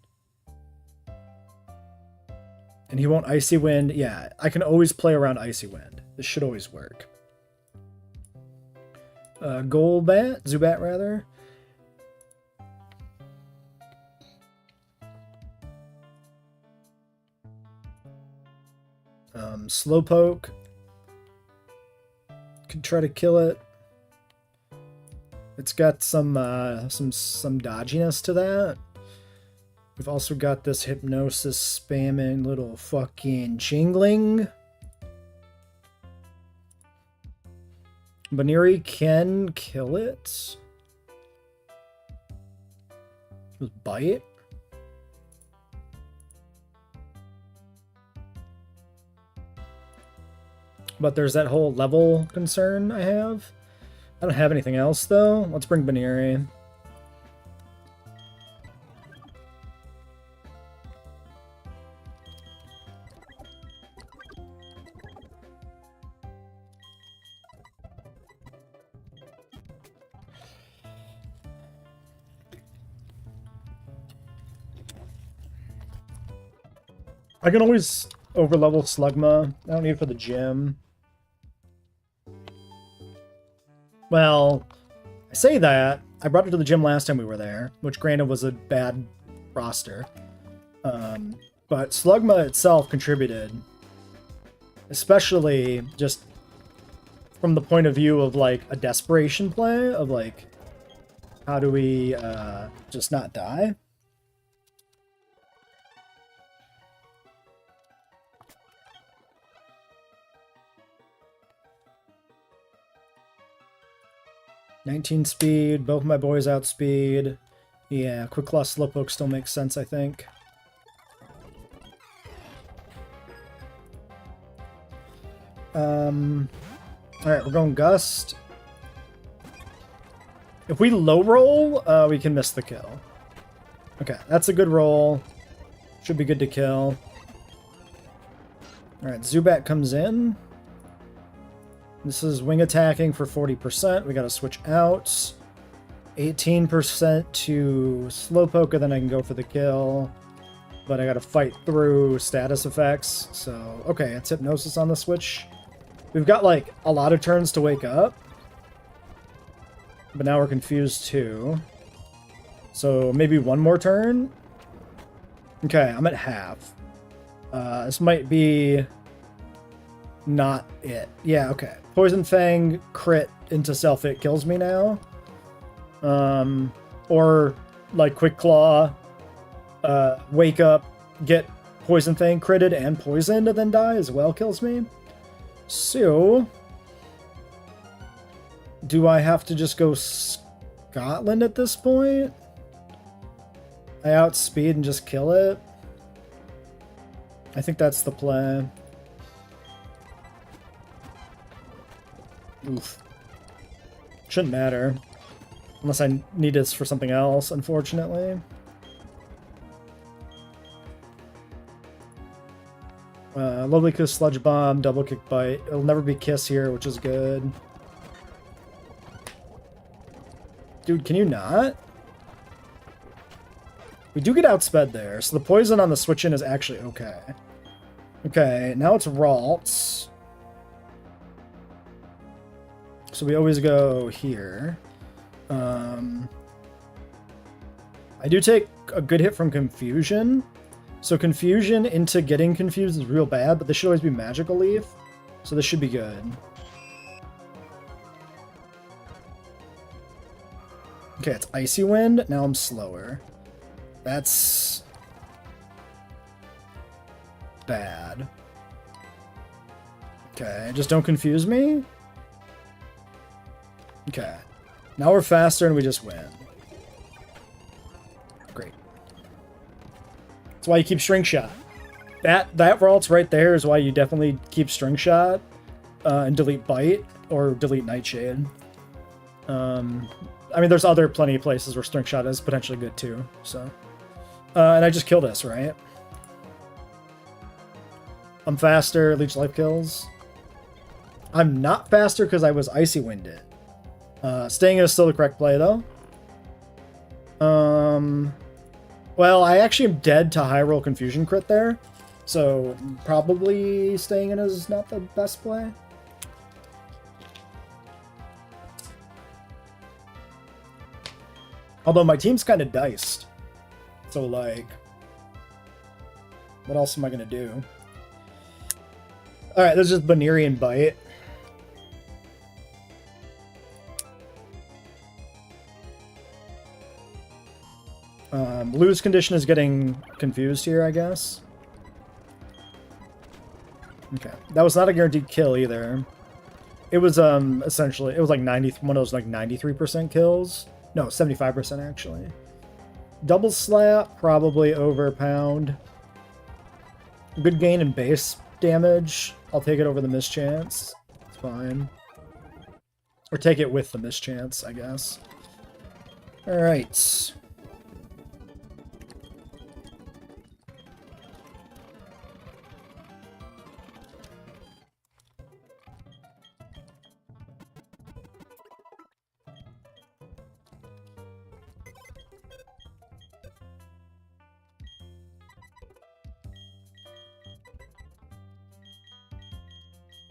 And he won't Icy Wind. Yeah, I can always play around Icy Wind. This should always work. Zubat rather. Slowpoke. Could try to kill it. It's got some dodginess to that. We've also got this Hypnosis spamming little fucking Chingling. Baniri can kill it. With Bite. But there's that whole level concern I have. I don't have anything else, though. Let's bring Baniri. I can always overlevel Slugma. I don't need it for the gym. Well, I say that. I brought it to the gym last time we were there, which granted was a bad roster. But Slugma itself contributed. Especially just from the point of view of, like, a desperation play of, like, how do we just not die? $19 speed, both my boys outspeed. Yeah, Quick Claw Slowpoke still makes sense, I think. Alright, we're going Gust. If we low roll, we can miss the kill. Okay, that's a good roll. Should be good to kill. Alright, Zubat comes in. This is wing attacking for 40%. We gotta switch out. 18% to Slowpoke, and then I can go for the kill. But I gotta fight through status effects. So, okay, it's Hypnosis on the switch. We've got, like, a lot of turns to wake up. But now we're confused, too. So, maybe one more turn? Okay, I'm at half. This might be... not it. Yeah, okay. Poison Fang crit into self-hit kills me now. Or, like, Quick Claw, wake up, get Poison Fang critted and poisoned, and then die as well kills me. So, do I have to just go Scotland at this point? I outspeed and just kill it? I think that's the play. Oof. Shouldn't matter. Unless I need this for something else, unfortunately. Lovely Kiss, Sludge Bomb, Double Kick Bite. It'll never be Kiss here, which is good. Dude, can you not? We do get outsped there, so the poison on the switch-in is actually okay. Okay, now it's Ralts. So we always go here. I do take a good hit from Confusion. So Confusion into getting confused is real bad, but this should always be Magical Leaf. So this should be good. Okay, it's Icy Wind. Now I'm slower. That's... bad. Okay, just don't confuse me. Okay. Now we're faster and we just win. Great. That's why you keep String Shot. That Ralts right there is why you definitely keep String Shot and delete Bite or delete Nightshade. I mean, there's other plenty of places where Strength Shot is potentially good too, so. And I just kill this, right? I'm faster, leech life kills. I'm not faster because I was Icy Winded. Staying in is still the correct play, though. Well, I actually am dead to high roll Confusion crit there, so probably staying in is not the best play. Although my team's kind of diced. So, like, what else am I going to do? Alright, there's just Banerian Bite. Lose condition is getting confused here, I guess. Okay, that was not a guaranteed kill either. It was, essentially, it was like one of those, like, 93% kills. No, 75% actually. Double slap, probably over pound. Good gain in base damage. I'll take it over the mischance. It's fine. Or take it with the mischance, I guess. Alright.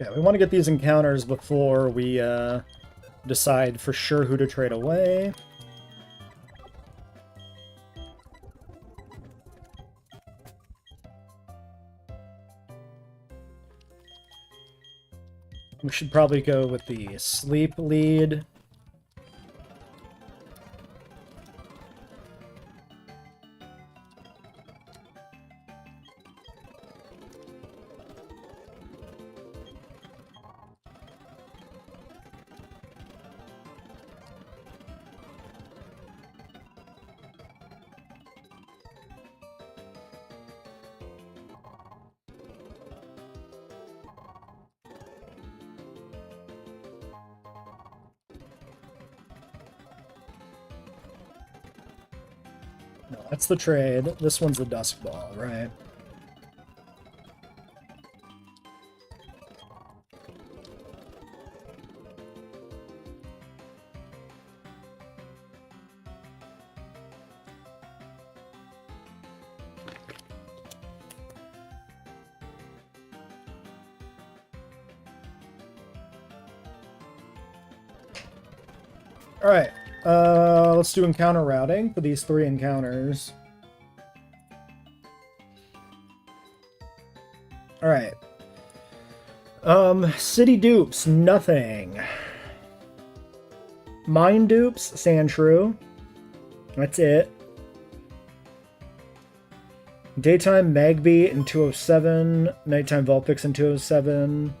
Yeah, we want to get these encounters before we decide for sure who to trade away. We should probably go with the sleep lead. No, that's the trade. This one's the Dusk Ball, right? Alright. Let's do encounter routing for these 3 encounters. Alright. City dupes, nothing. Mine dupes, Sandshrew. That's it. Daytime Magby in 207. Nighttime Vulpix in 207.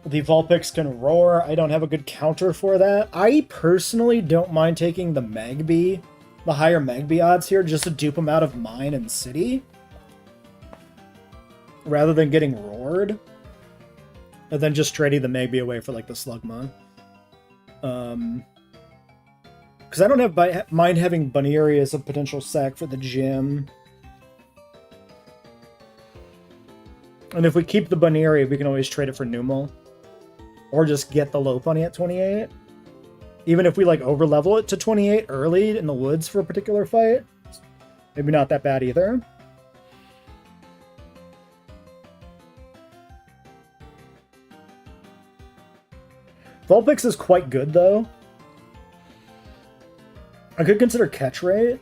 The Vulpix can roar. I don't have a good counter for that. I personally don't mind taking the Magby, the higher Magby odds here, just to dupe them out of Mine and City. Rather than getting roared. And then just trading the Magby away for, like, the Slugma. Because I don't mind having Bunnery as a potential sack for the gym. And if we keep the Bunnery, we can always trade it for Numel. Or just get the Lopunny at 28. Even if we, like, overlevel it to 28 early in the woods for a particular fight. Maybe not that bad either. Vulpix is quite good, though. I could consider catch rate.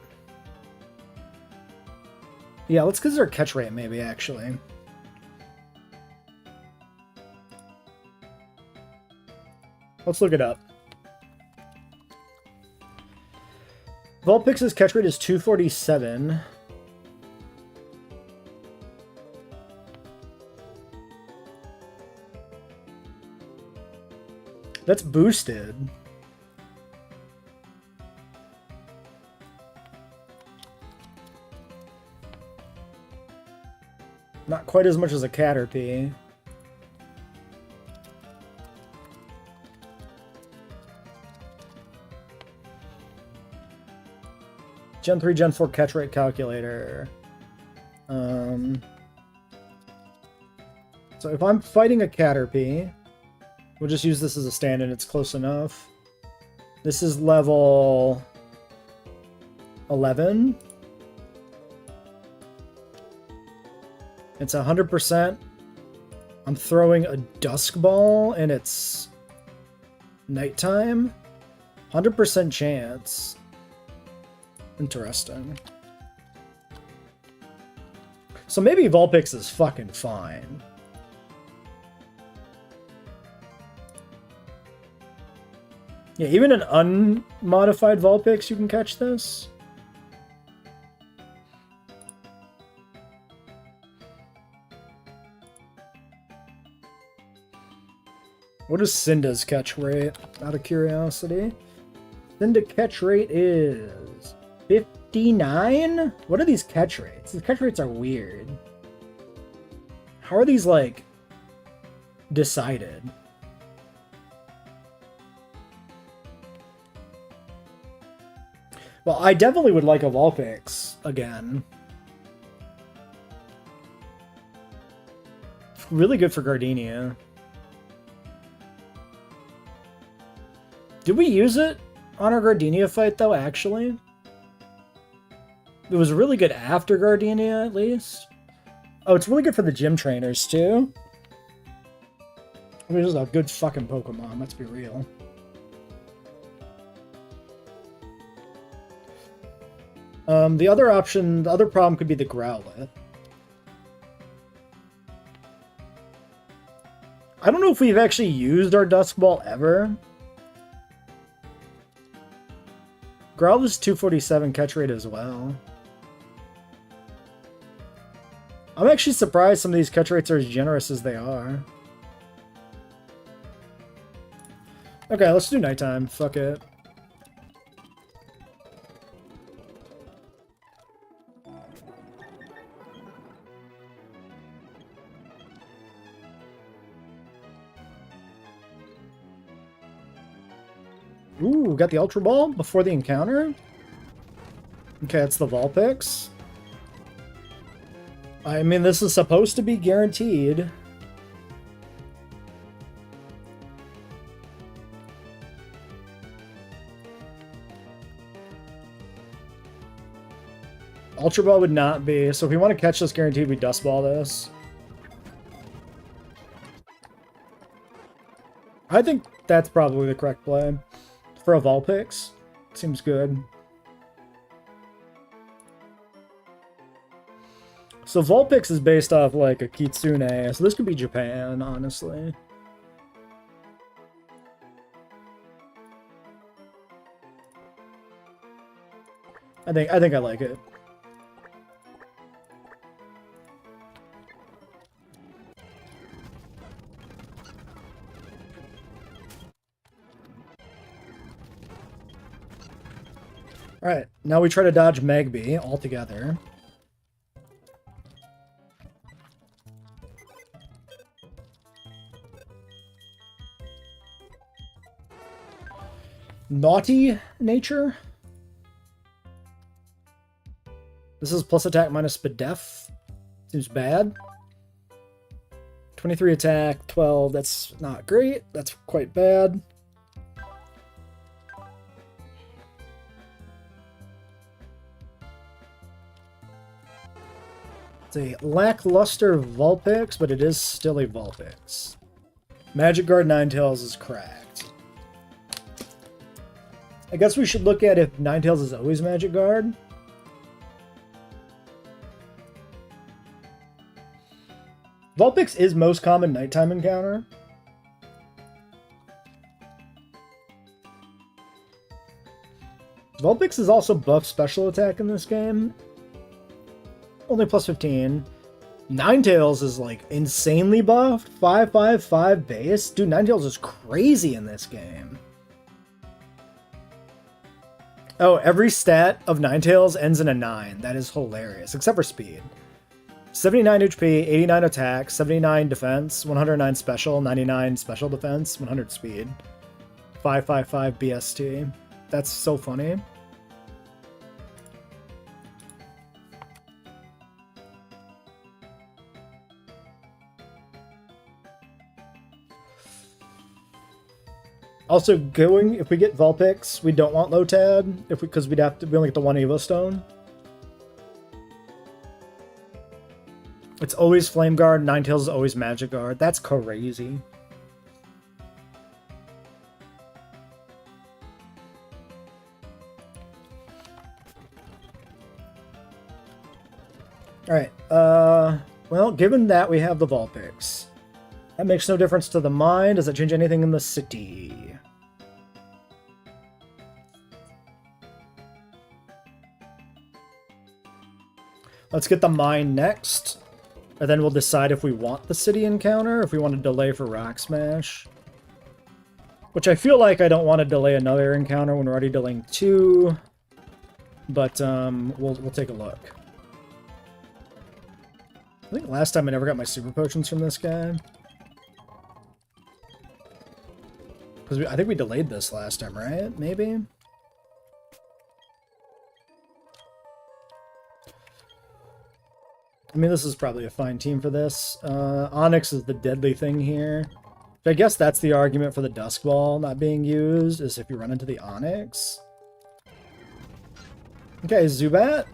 Yeah, let's consider catch rate, maybe, actually. Let's look it up. Vulpix's catch rate is 247. That's boosted. Not quite as much as a Gen 3, Gen 4 catch rate calculator. So if I'm fighting a Caterpie, we'll just use this as a stand-in, it's close enough. This is level 11. It's 100%. I'm throwing a Dusk Ball and it's nighttime. 100% chance. Interesting. So maybe Vulpix is fucking fine. Yeah, even an unmodified Vulpix, you can catch this. What is Cinda's catch rate? Out of curiosity. Cinda catch rate is 59? What are these catch rates? These catch rates are weird. How are these, like, decided? Well, I definitely would like a Vulpix again. Really good for Gardenia. Did we use it on our Gardenia fight, though, actually? It was really good after Gardenia, at least. Oh, it's really good for the gym trainers, too. I mean, this is a good fucking Pokemon, let's be real. The other option, the other problem could be the Growlithe. I don't know if we've actually used our Dusk Ball ever. Growlithe's 247 catch rate as well. I'm actually surprised some of these catch rates are as generous as they are. Okay, let's do nighttime. Fuck it. Ooh, got the Ultra Ball before the encounter. Okay, it's the Vulpix. I mean, this is supposed to be guaranteed. Ultra Ball would not be. So if we want to catch this guaranteed, we Dust Ball this. I think that's probably the correct play. For a Vulpix, seems good. So Vulpix is based off like a Kitsune, so this could be Japan, honestly. I think I like it. Alright, now we try to dodge Magby altogether. Naughty nature. This is plus attack minus Spadef. Seems bad. 23 attack, 12. That's not great. That's quite bad. It's a lackluster Vulpix, but it is still a Vulpix. Magic Guard Ninetales is cracked. I guess we should look at if Ninetales is always Magic Guard. Vulpix is most common nighttime encounter. Vulpix is also buff special attack in this game. Only plus 15. Ninetales is like insanely buffed. 5/5/5 base. Dude, Ninetales is crazy in this game. Oh, every stat of Ninetales ends in a 9. That is hilarious. Except for speed. 79 HP, 89 attack, 79 defense, 109 special, 99 special defense, 100 speed. 5/5/5 BST. That's so funny. Also, if we get Vulpix, we don't want Lotad, because we only get the one Evo Stone. It's always Flame Guard, Ninetales is always Magic Guard. That's crazy. Alright, well, given that we have the Vulpix, that makes no difference to the mine. Does it change anything in the city? Let's get the mine next, and then we'll decide if we want the city encounter, if we want to delay for Rock Smash. Which I feel like I don't want to delay another encounter when we're already delaying 2, but we'll take a look. I think last time I never got my super potions from this guy. Because I think we delayed this last time, right? Maybe? I mean, this is probably a fine team for this. Onyx is the deadly thing here. I guess that's the argument for the Dusk Ball not being used, is if you run into the Onyx. Okay, Zubat.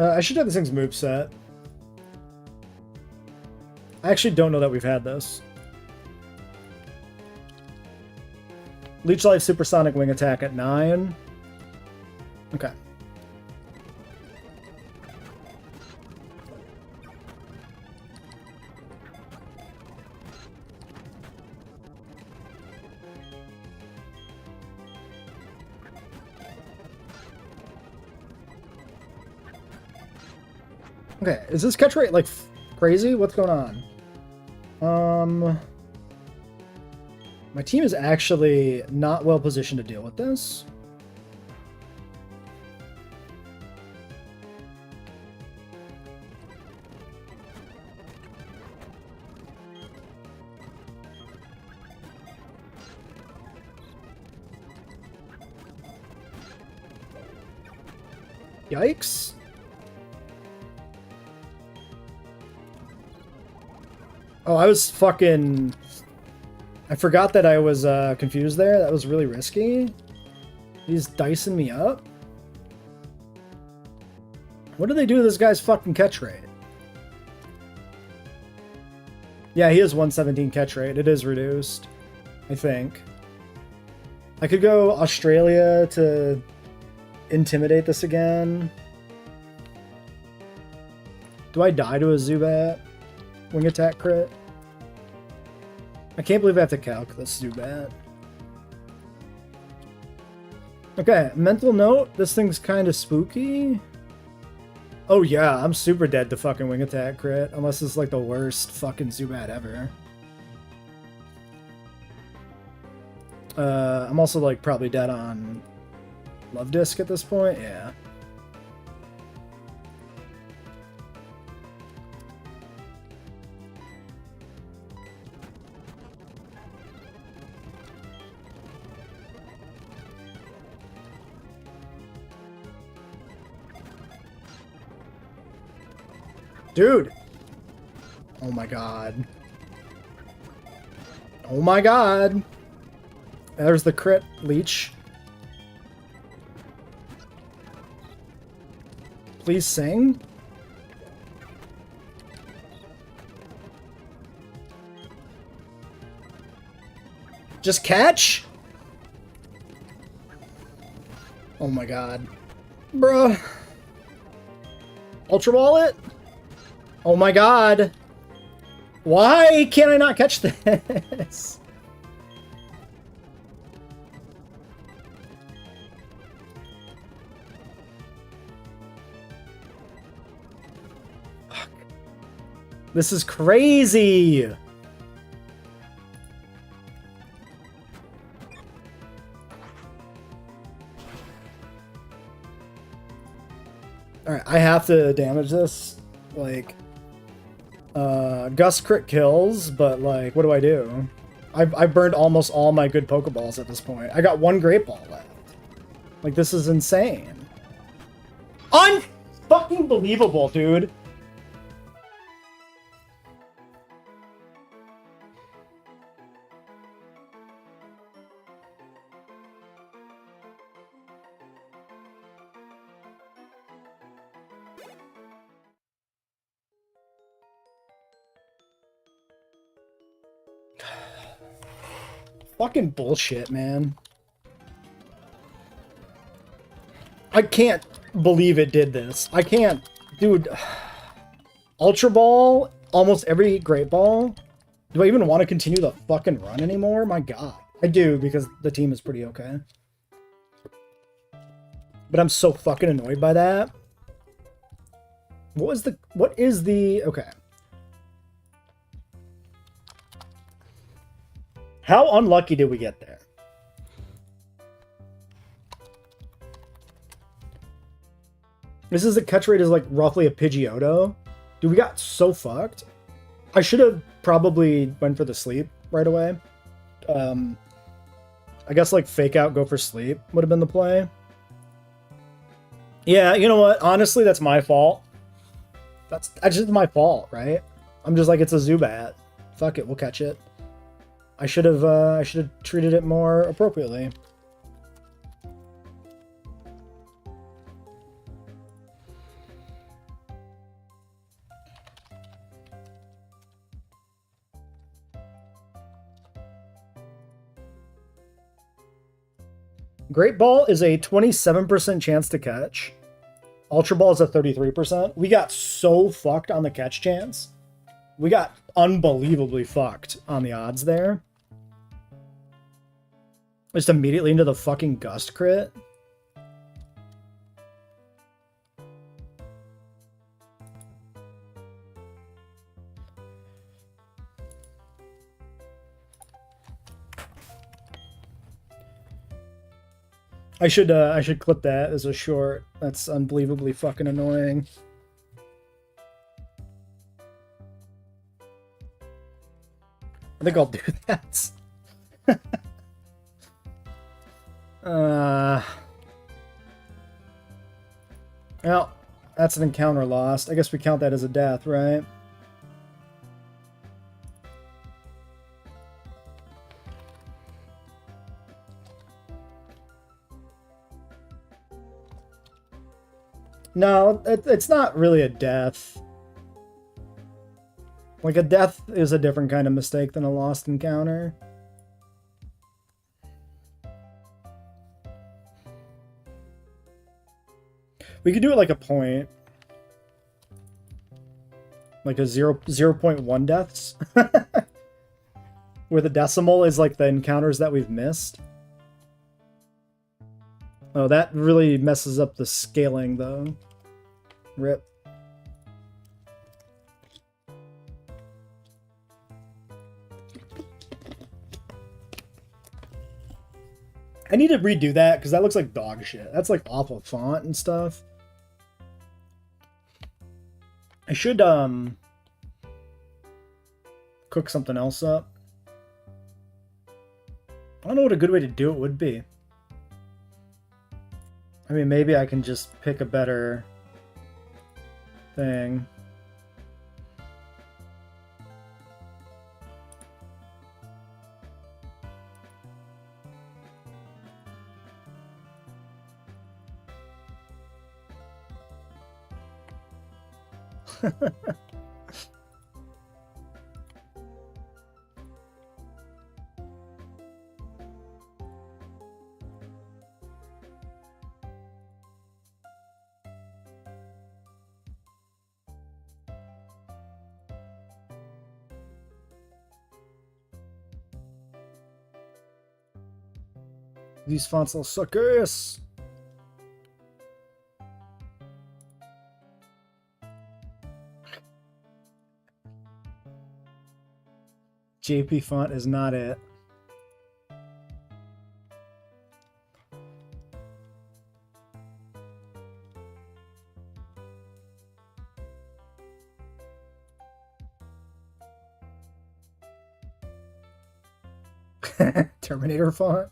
I should have this thing's moveset. I actually don't know that we've had this. Leech Life Supersonic Wing Attack at 9. Okay. Okay, is this catch rate, like, crazy? What's going on? My team is actually not well positioned to deal with this. Yikes. Oh, I was fucking... I forgot that I was confused there. That was really risky. He's dicing me up. What do they do to this guy's fucking catch rate? Yeah, he has 117 catch rate. It is reduced, I think. I could go Australia to intimidate this again. Do I die to a Zubat? Wing attack crit? I can't believe I have to calc this Zubat. Okay, mental note. This thing's kind of spooky. Oh yeah, I'm super dead to fucking wing attack crit. Unless it's like the worst fucking Zubat ever. I'm also like probably dead on Love Disc at this point. Yeah. Dude! Oh my god. Oh my god! There's the crit leech. Please sing? Just catch? Oh my god. Bruh. Ultra Ball it? Oh my god. Why can't I not catch this? Fuck. This is crazy. Alright, I have to damage this. Like... Gust crit kills, but like, what do I do? I've burned almost all my good Pokeballs at this point. I got one Great Ball left. Like, this is insane. Unfucking believable, dude. Fucking bullshit, man. I can't believe it did this. I can't. Dude. Ultra Ball, almost every Great Ball. Do I even want to continue the fucking run anymore? My god. I do, because the team is pretty okay. But I'm so fucking annoyed by that. What is the... Okay. How unlucky did we get there? This is a catch rate is like roughly a Pidgeotto. Dude, we got so fucked. I should have probably went for the sleep right away. I guess like fake out, go for sleep would have been the play. Yeah, you know what? Honestly, that's my fault. That's just my fault, right? I'm just like, it's a Zubat. Fuck it, we'll catch it. I should have treated it more appropriately. Great Ball is a 27% chance to catch. Ultra Ball is a 33%. We got so fucked on the catch chance. We got unbelievably fucked on the odds there. Just immediately into the fucking Gust crit. I should clip that as a short. That's unbelievably fucking annoying. I think I'll do that. Well, that's an encounter lost. I guess we count that as a death, right? No, it's not really a death. Like, a death is a different kind of mistake than a lost encounter. We could do it like a point. Like a 0.1 deaths. Where the decimal is like the encounters that we've missed. Oh, that really messes up the scaling, though. Rip. I need to redo that, because that looks like dog shit. That's like awful font and stuff. I should, cook something else up. I don't know what a good way to do it would be. I mean, maybe I can just pick a better thing. These fonts all suck ass. JP font is not it. Terminator font.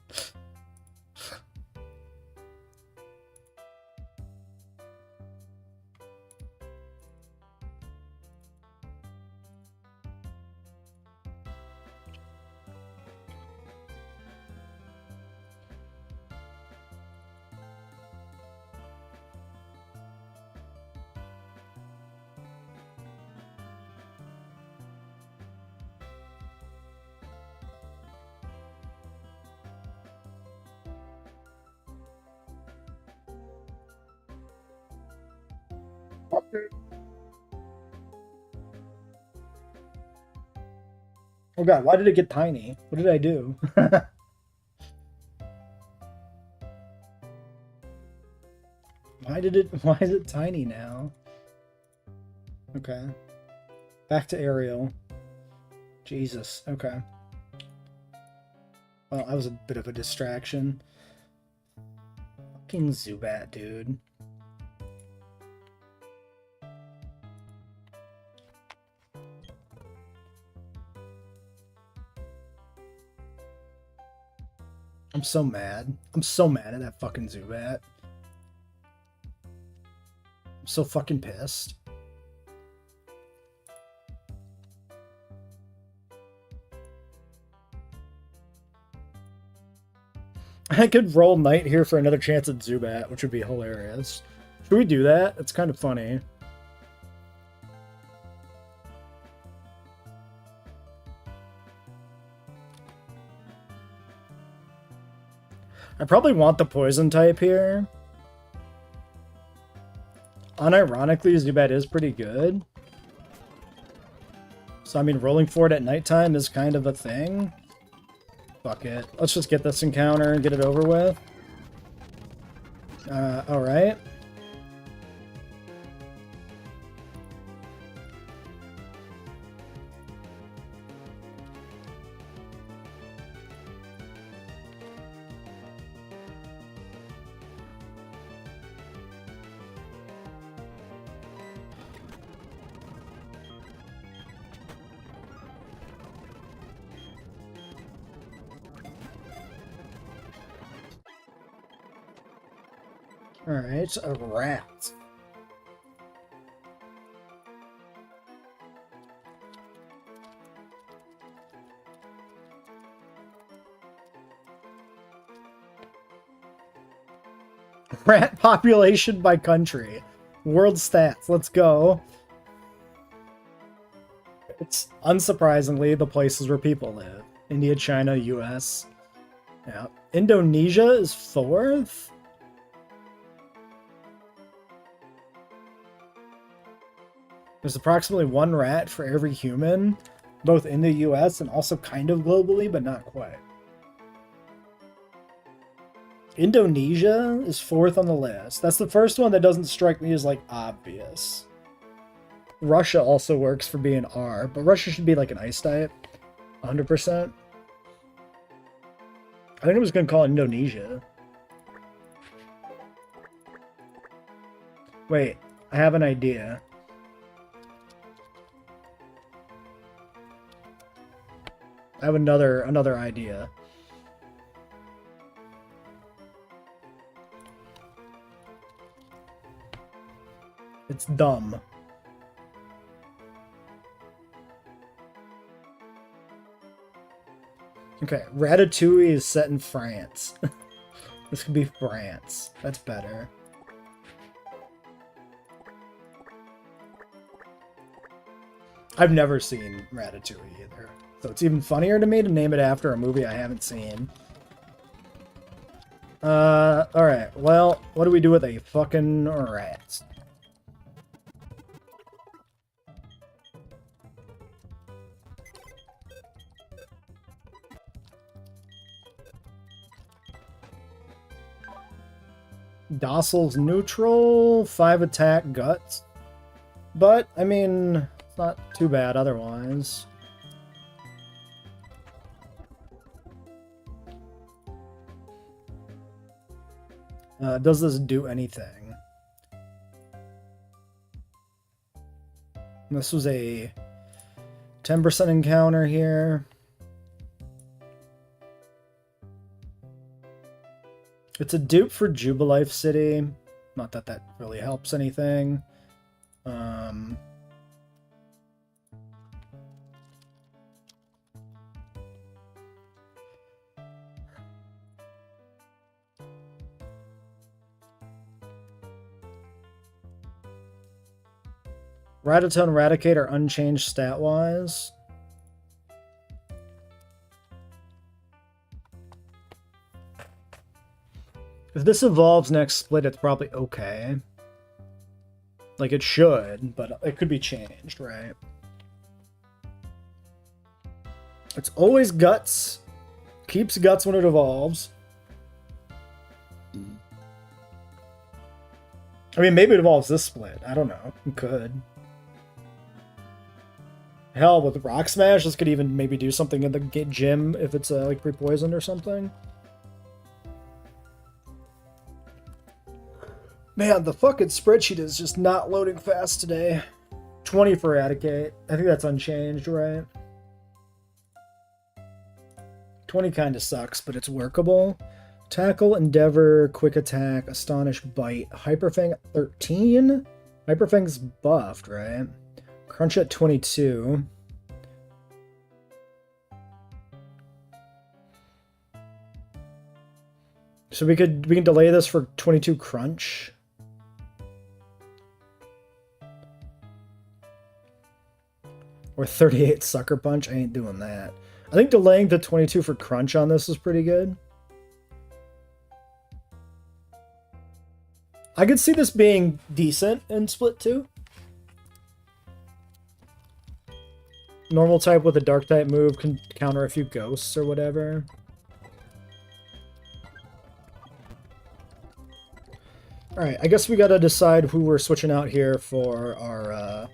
Oh god, why did it get tiny? What did I do? Why is it tiny now? Okay. Back to Ariel. Jesus, okay. Well, that was a bit of a distraction. Fucking Zubat, dude. I'm so mad. I'm so mad at that fucking Zubat. I'm so fucking pissed. I could roll Knight here for another chance at Zubat, which would be hilarious. Should we do that? It's kind of funny. I probably want the poison type here. Unironically, Zubat is pretty good. So, I mean, rolling for it at nighttime is kind of a thing. Fuck it. Let's just get this encounter and get it over with. Alright. Alright, a rat. Rat population by country. World stats, let's go. It's unsurprisingly the places where people live. India, China, US. Yeah. Indonesia is 4th? There's approximately 1 rat for every human, both in the US and also kind of globally, but not quite. Indonesia is 4th on the list. That's the first one that doesn't strike me as, like, obvious. Russia also works for being R, but Russia should be, like, an ice type. 100%. I think I was going to call it Indonesia. Wait, I have an idea. I have another idea. It's dumb. Okay, Ratatouille is set in France. This could be France. That's better. I've never seen Ratatouille either. So it's even funnier to me to name it after a movie I haven't seen. Alright. Well, what do we do with a fucking rat? Docile's neutral, 5 attack, guts. But, I mean, it's not too bad otherwise. Does this do anything? This was a 10% encounter here. It's a dupe for Jubilife City. Not that that really helps anything. Rattata and Raticate are unchanged stat-wise. If this evolves next split, it's probably okay. Like, it should, but it could be changed, right? It's always Guts. Keeps Guts when it evolves. I mean, maybe it evolves this split. I don't know. It could. Hell, with Rock Smash, this could even maybe do something in the gym if it's like pre-poisoned or something. Man, the fucking spreadsheet is just not loading fast today. 20 for Eradicate. I think that's unchanged, right? 20 kind of sucks, but it's workable. Tackle, Endeavor, Quick Attack, Astonish, Bite. Hyperfang at 13? Hyperfang's buffed, right? Crunch at 22. So we can delay this for 22 Crunch. Or 38 Sucker Punch. I ain't doing that. I think delaying to 22 for Crunch on this is pretty good. I could see this being decent in Split 2. Normal type with a Dark type move can counter a few ghosts or whatever. Alright, I guess we gotta decide who we're switching out here for our,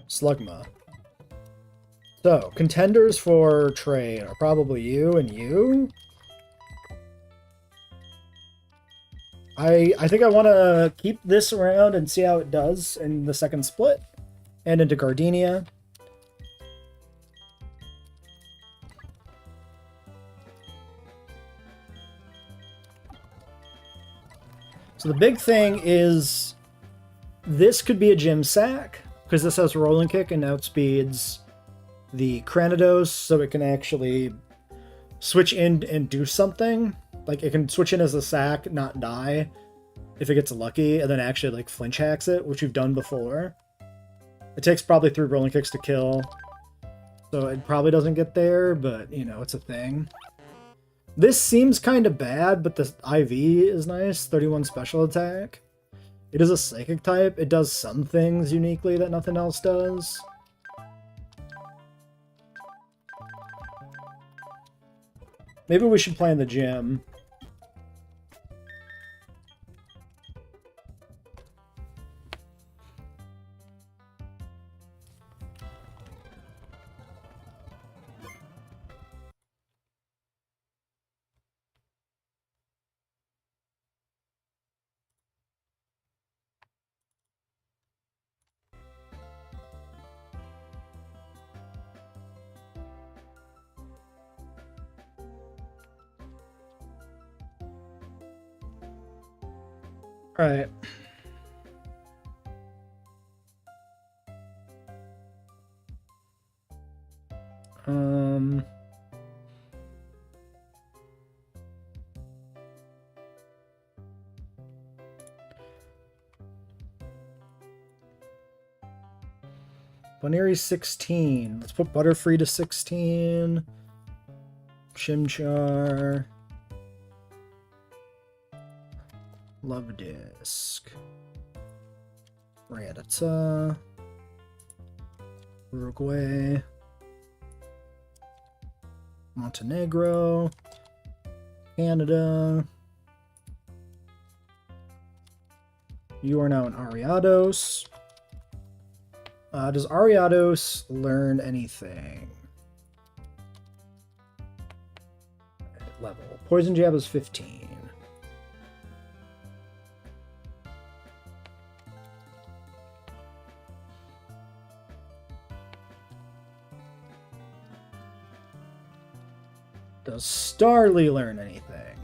Slugma. So, contenders for trade are probably you and you. I think I want to keep this around and see how it does in the second split. And into Gardenia. So the big thing is this could be a gym sack, because this has Rolling Kick and outspeeds the Cranidos, so it can actually switch in and do something. Like, it can switch in as a sack, not die, if it gets lucky, and then actually, like, flinch hacks it, which we've done before. It takes probably 3 Rolling Kicks to kill, so it probably doesn't get there, but, you know, it's a thing. This seems kind of bad, but the IV is nice. 31 special attack. It is a psychic type. It does some things uniquely that nothing else does. Maybe we should play in the gym. Right. Bunary 16. Let's put Butterfree to 16. Chimchar. Love Disc. Rattata. Uruguay. Montenegro. Canada. You are now an Ariados. Does Ariados learn anything? Level. Poison Jab is 15. Does Starly learn anything?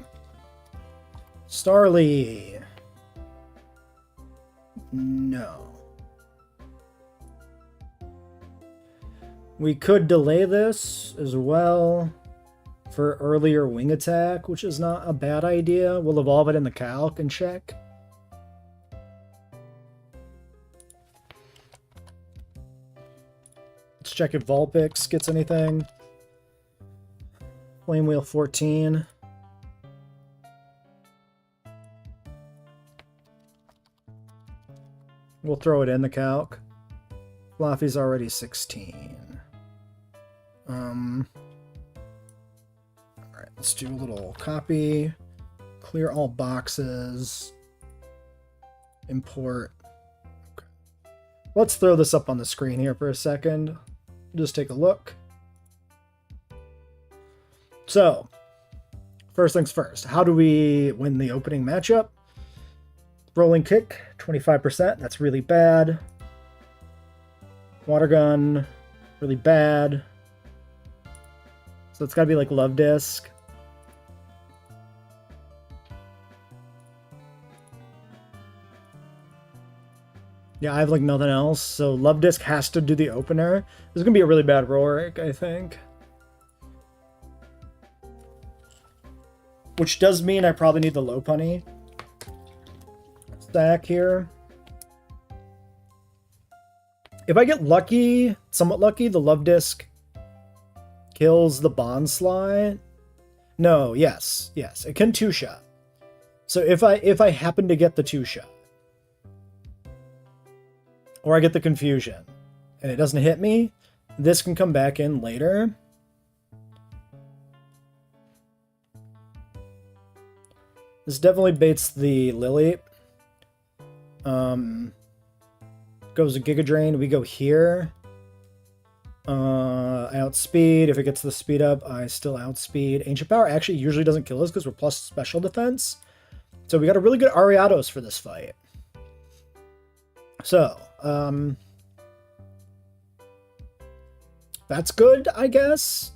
Starly. No. We could delay this as well for earlier wing attack, which is not a bad idea. We'll evolve it in the calc and check. Let's check if Vulpix gets anything. Flame Wheel 14. We'll throw it in the calc. Fluffy's already 16. Alright, let's do a little copy. Clear all boxes. Import. Okay. Let's throw this up on the screen here for a second. Just take a look. So, first things first. How do we win the opening matchup? Rolling kick, 25%. That's really bad. Water gun, really bad. So it's gotta be like Love Disc. Yeah, I have like nothing else. So Love Disc has to do the opener. This is gonna be a really bad Rorik, I think. Which does mean I probably need the Lopunny stack here. If I get lucky, somewhat lucky, the Love Disc kills the Bonsly. No, yes, it can two-shot. So if I happen to get the two-shot, or I get the confusion, and it doesn't hit me, this can come back in later. This definitely baits the Lily. Goes a Giga Drain. We go here. Outspeed. If it gets the speed up, I still outspeed. Ancient Power actually usually doesn't kill us because we're plus special defense. So we got a really good Ariados for this fight. So, that's good, I guess.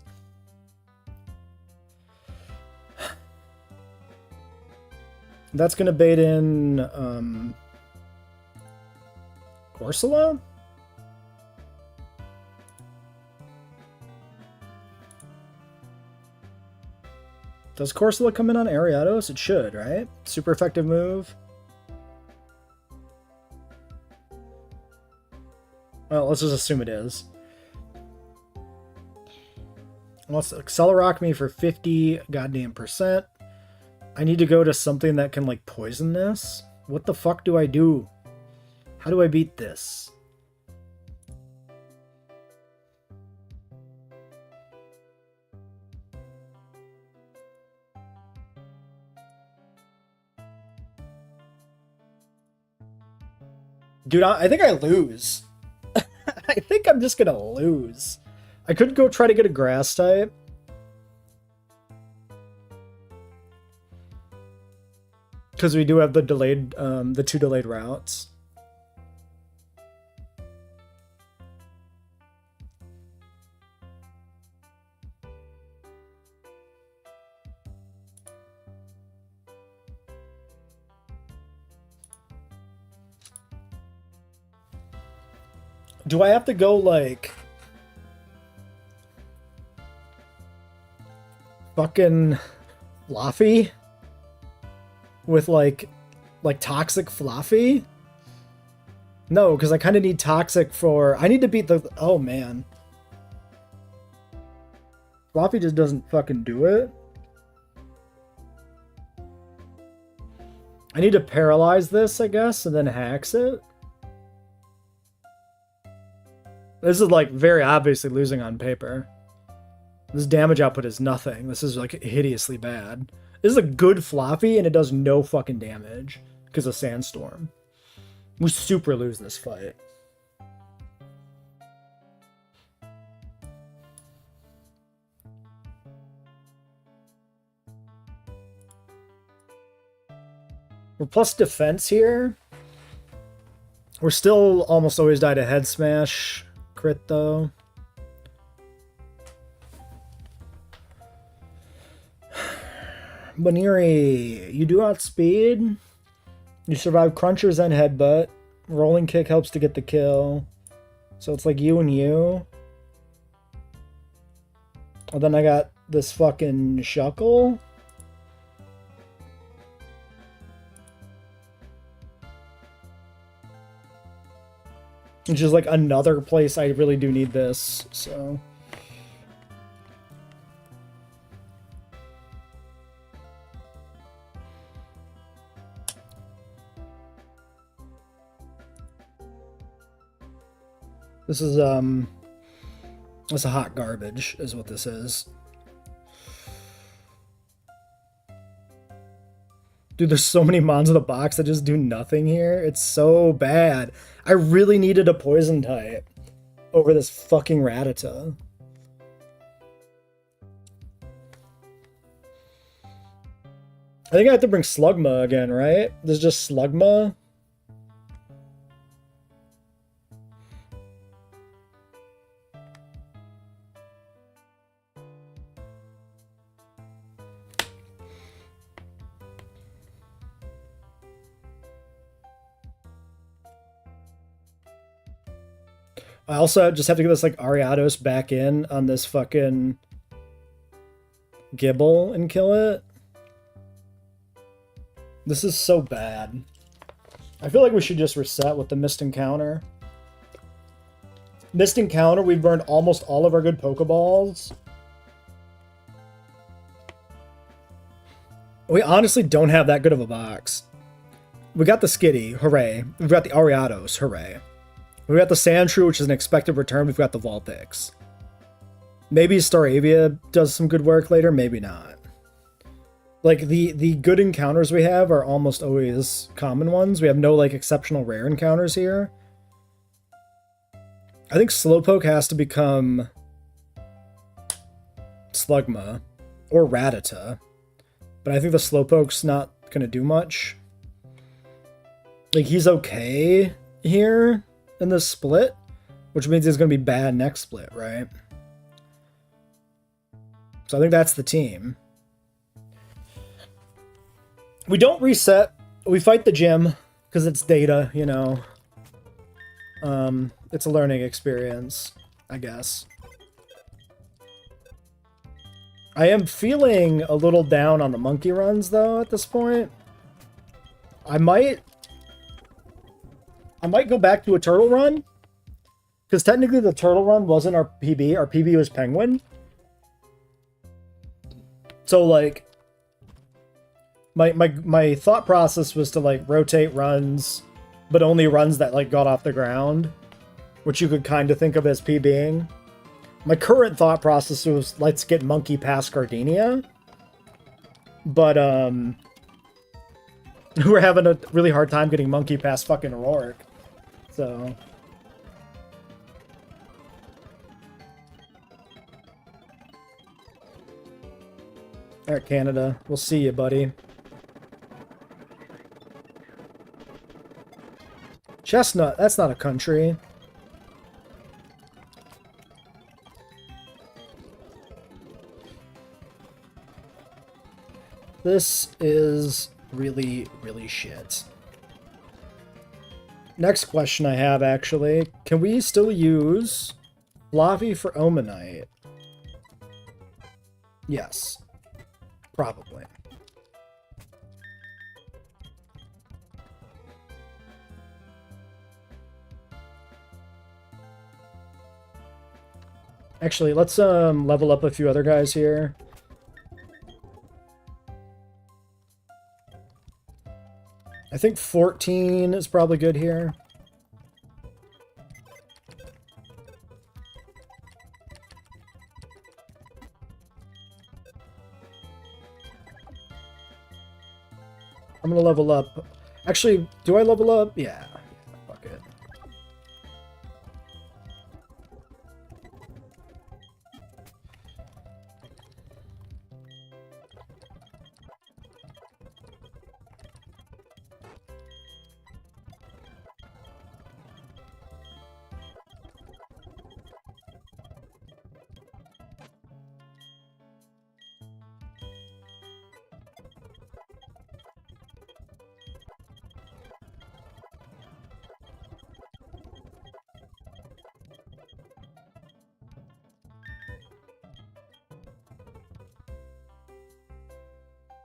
That's gonna bait in, Corsola? Does Corsola come in on Ariados? It should, right? Super effective move. Well, let's just assume it is. Let's Accelerock me for 50 goddamn %. I need to go to something that can, like, poison this. What the fuck do I do? How do I beat this? Dude, I think I lose. I think I'm just gonna lose. I could go try to get a grass type. Because we do have the delayed, the 2 delayed routes. Do I have to go, like, fucking Fluffy? With, like Toxic Fluffy? No, because I kind of need Toxic for... I need to beat the... Oh, man. Fluffy just doesn't fucking do it. I need to paralyze this, I guess, and then hacks it. This is, like, very obviously losing on paper. This damage output is nothing. This is, like, hideously bad. This is a good Floppy, and it does no fucking damage because of Sandstorm. We super lose this fight. We're plus defense here. We're still almost always die to Head Smash crit, though. Baniri, you do outspeed. You survive crunchers and headbutt. Rolling kick helps to get the kill. So it's like you and you. And then I got this fucking Shuckle. Which is like another place I really do need this, so... This is, it's a hot garbage, is what this is. Dude, there's so many mons in the box that just do nothing here. It's so bad. I really needed a poison type over this fucking Rattata. I think I have to bring Slugma again, right? There's just Slugma. I also just have to get this, like, Ariados back in on this fucking Gibble and kill it. This is so bad. I feel like we should just reset with the Mist Encounter. Mist Encounter, we've burned almost all of our good Pokeballs. We honestly don't have that good of a box. We got the Skitty, hooray. We've got the Ariados, hooray. We've got the Sandshrew, which is an expected return. We've got the Vulpix. Maybe Staravia does some good work later, maybe not. Like, the good encounters we have are almost always common ones. We have no, like, exceptional rare encounters here. I think Slowpoke has to become Slugma or Rattata. But I think the Slowpoke's not going to do much. Like, he's okay here in this split, which means he's going to be bad next split, right? So I think that's the team. We don't reset. We fight the gym because it's data, you know. It's a learning experience, I guess. I am feeling a little down on the monkey runs, though, at this point. I might go back to a turtle run. Because technically the turtle run wasn't our PB. Our PB was Penguin. So, like, my thought process was to, like, rotate runs, but only runs that, like, got off the ground, which you could kind of think of as PBing. My current thought process was, let's get Monkey past Gardenia. But, we're having a really hard time getting Monkey past fucking Rourke. So... Alright, Canada. We'll see you, buddy. Chestnut, that's not a country. This is really, really shit. Next question I have, actually. Can we still use Flavi for Omanite? Yes. Probably. Actually, let's level up a few other guys here. I think 14 is probably good here. I'm gonna level up. Actually, do I level up? Yeah. Fuck it.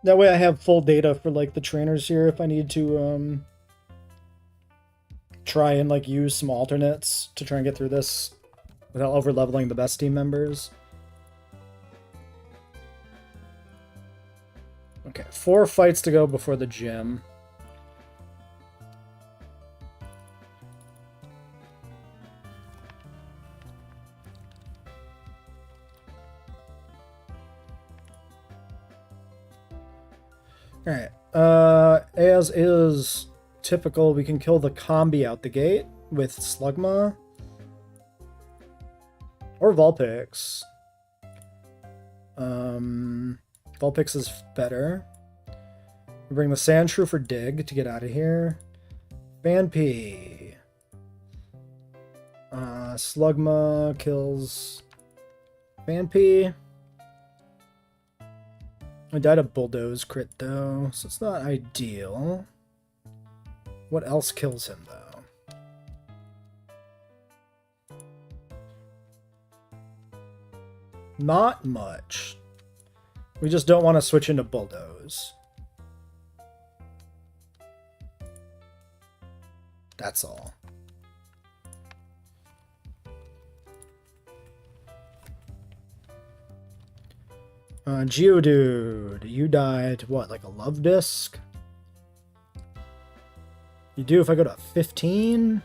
That way I have full data for like the trainers here if I need to try and like use some alternates to try and get through this without over leveling the best team members. Okay, 4 fights to go before the gym. Alright, as is typical, we can kill the combi out the gate with Slugma. Or Vulpix. Vulpix is better. We bring the Sandshrew for Dig to get out of here. Banpy. Slugma kills Banpy. I died a Bulldoze crit though, so it's not ideal. What else kills him though? Not much. We just don't want to switch into Bulldoze. That's all. Geodude, you died, what, like a love disc? You do if I go to 15?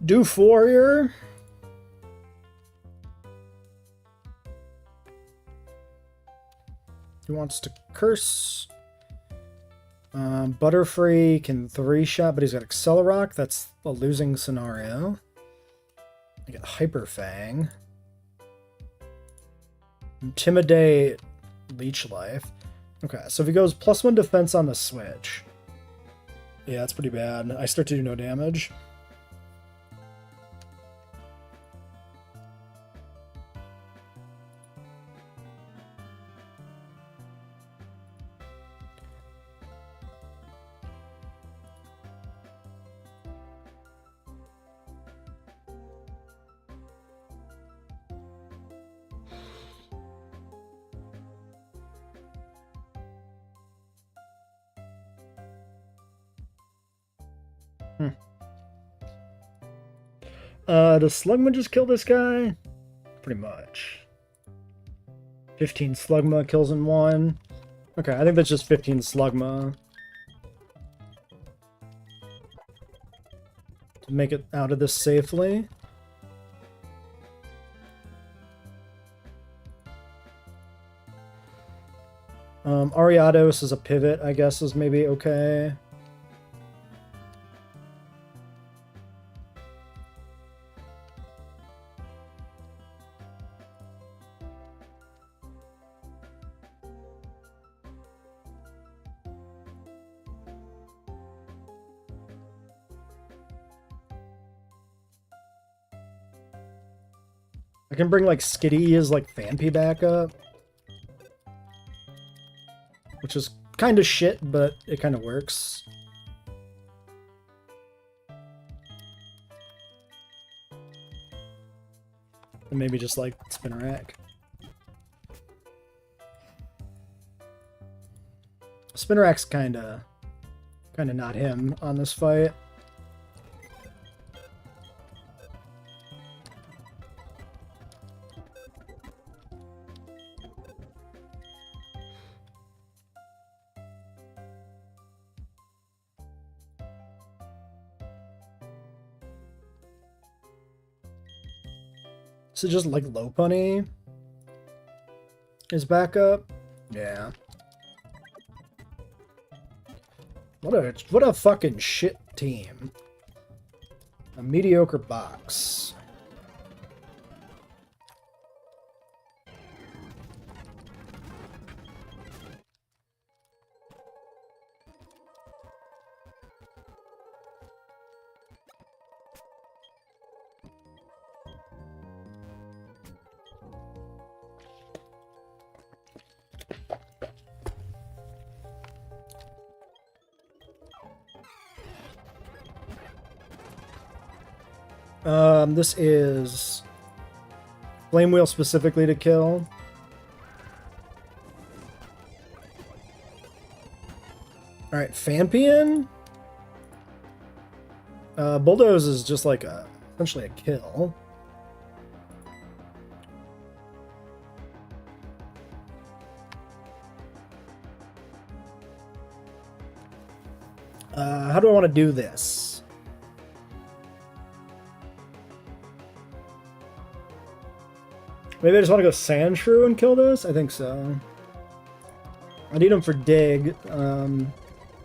Doof Warrior? He wants to curse. Butterfree can 3-shot, but he's got Accelerock. That's a losing scenario. I get Hyper Fang. Intimidate, Leech Life. Okay, so if he goes +1 defense on the switch. Yeah, that's pretty bad. I start to do no damage. Does Slugma just kill this guy? Pretty much. 15 Slugma kills in 1. Okay, I think that's just 15 Slugma. To make it out of this safely. Ariados as a pivot, I guess, is maybe okay. I can bring like Skitty as like Phanpy back up. Which is kind of shit, but it kind of works. And maybe just like Spinnerack. Spinnerack's kind of not him on this fight. So just like Lopunny is back up. Yeah. What a fucking shit team. A mediocre box. This is Flame Wheel specifically to kill. Alright, Fampion. Bulldoze is just like essentially a kill. How do I want to do this? Maybe I just want to go Sandshrew and kill this? I think so. I need him for dig.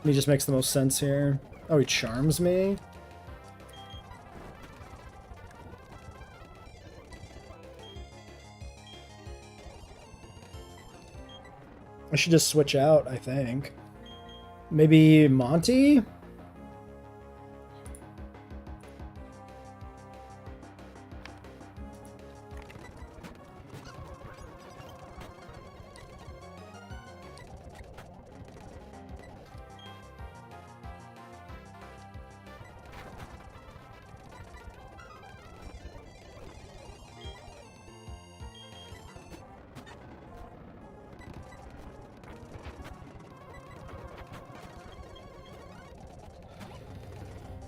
He just makes the most sense here. Oh, he charms me? I should just switch out, I think. Maybe Monty?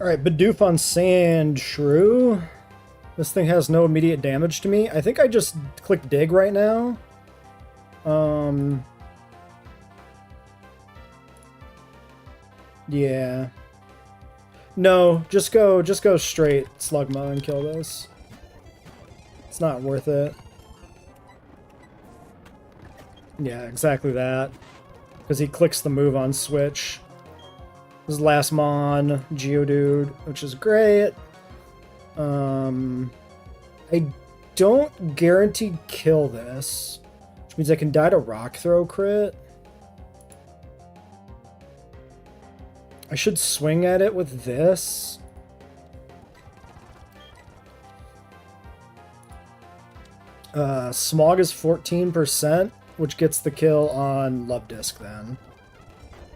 Alright, Bidoof on Sandshrew. This thing has no immediate damage to me. I think I just click dig right now. Yeah. No, just go straight Slugma and kill this. It's not worth it. Yeah, exactly that. Because he clicks the move on switch. This is last Mon, Geodude, which is great. I don't guaranteed kill this, which means I can die to Rock Throw crit. I should swing at it with this. Smog is 14%, which gets the kill on Love Disc then.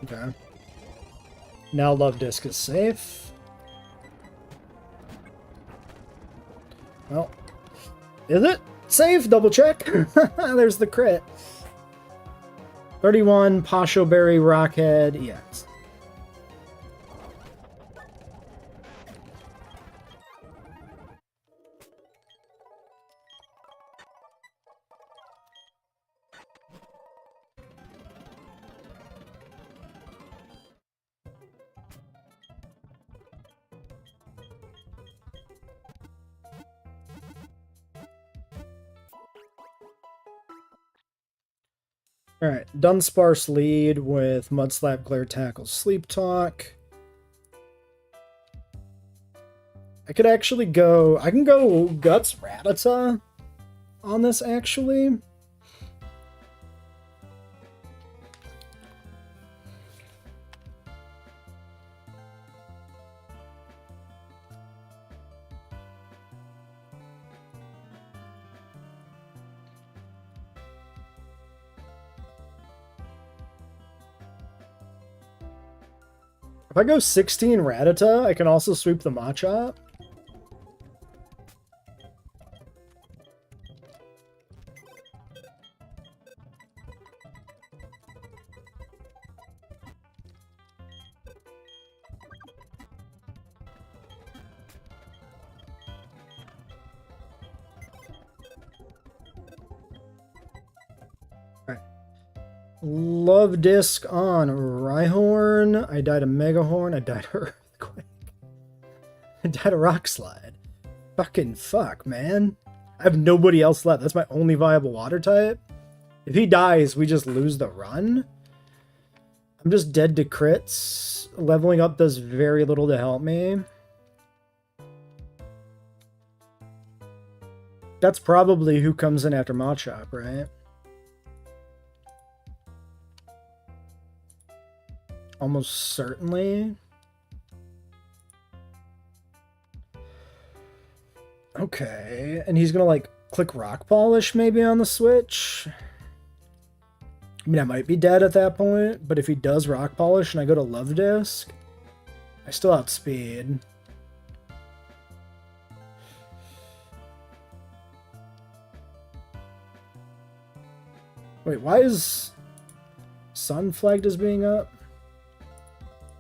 Okay. Now Love Disc is safe. Well, is it safe? Double check. There's the crit. 31, Pasho Berry, Rockhead, yes. Alright, Dunsparce lead with Mudslap, Glare Tackle, Sleep Talk. I could actually go... I can go Guts Rattata on this, actually. If I go 16 Rattata, I can also sweep the Machop. Love Disc on Rhyhorn. I died a Megahorn. I died a Earthquake. I died a Rock Slide. Fucking fuck, man. I have nobody else left. That's my only viable water type. If he dies, we just lose the run. I'm just dead to crits. Leveling up does very little to help me. That's probably who comes in after Machop, right? Almost certainly. Okay, and he's gonna like click Rock Polish maybe on the Switch. I mean, I might be dead at that point, but if he does Rock Polish and I go to Love Disc, I still outspeed. Wait, why is Sun flagged as being up?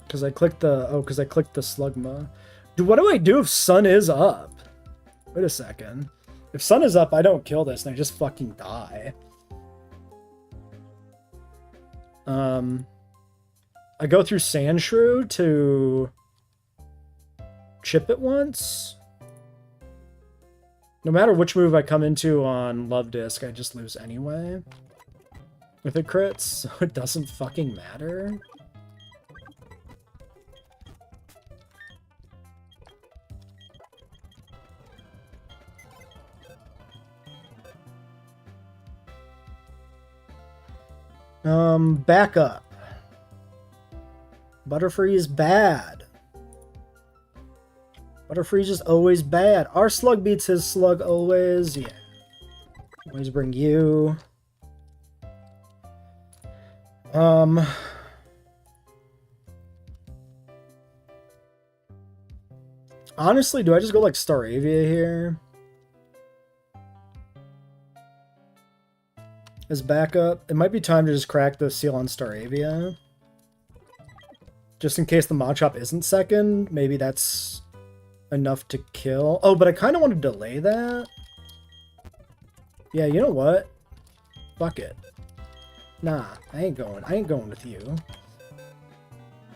Because I clicked the... Oh, because I clicked the Slugma. Dude, what do I do if Sun is up? Wait a second. If Sun is up, I don't kill this and I just fucking die. I go through Sandshrew to chip it once. No matter which move I come into on Love Disc, I just lose anyway. If it crits, so it doesn't fucking matter. Back up. Butterfree is bad. Butterfree's just always bad. Our slug beats his slug always. Yeah. Always bring you. Honestly, do I just go like Staravia here? As backup. It might be time to just crack the seal on Staravia. Just in case the Machop isn't second. Maybe that's enough to kill. Oh, but I kind of want to delay that. Yeah, you know what? Fuck it. Nah, I ain't going with you.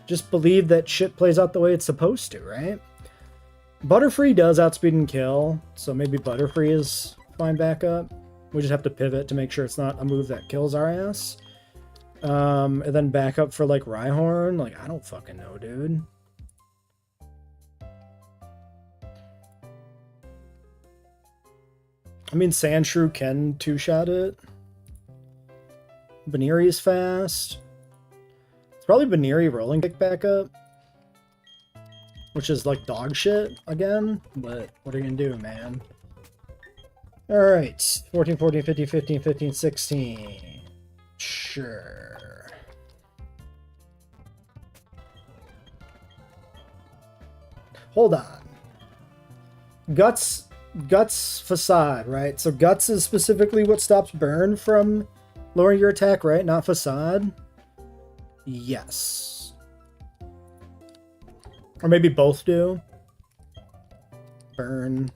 Just believe that shit plays out the way it's supposed to, right? Butterfree does outspeed and kill, so maybe Butterfree is fine backup. We just have to pivot to make sure it's not a move that kills our ass. And then backup for, like, Rhyhorn. Like, I don't fucking know, dude. I mean, Sandshrew can two-shot it. Baneri is fast. It's probably Baneri rolling kick backup. Which is, like, dog shit again. But what are you gonna do, man? Alright. 14, 14, 15, 15, 15, 16. Sure. Hold on. Guts Facade, right? So Guts is specifically what stops Burn from lowering your attack, right? Not Facade? Yes. Or maybe both do. Burn.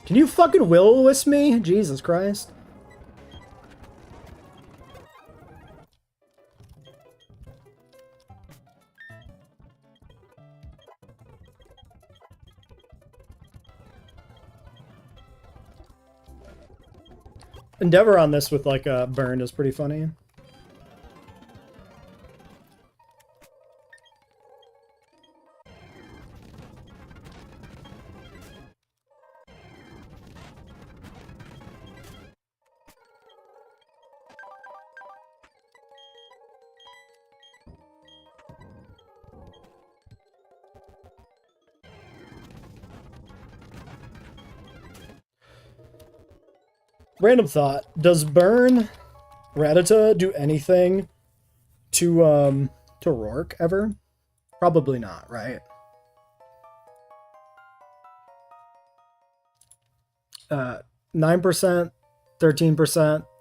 Can you fucking will-o-wisp me? Jesus Christ. Endeavor on this with, like, a burn is pretty funny. Random thought. Does Burn Rattata do anything to Rourke ever? Probably not, right? 9%, 13%,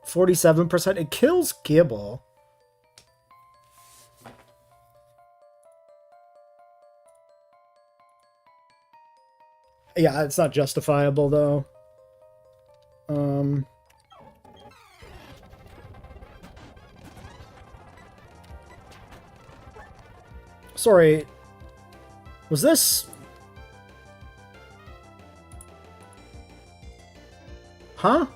47%. It kills Gible. Yeah, it's not justifiable though. Sorry. Was this... Huh?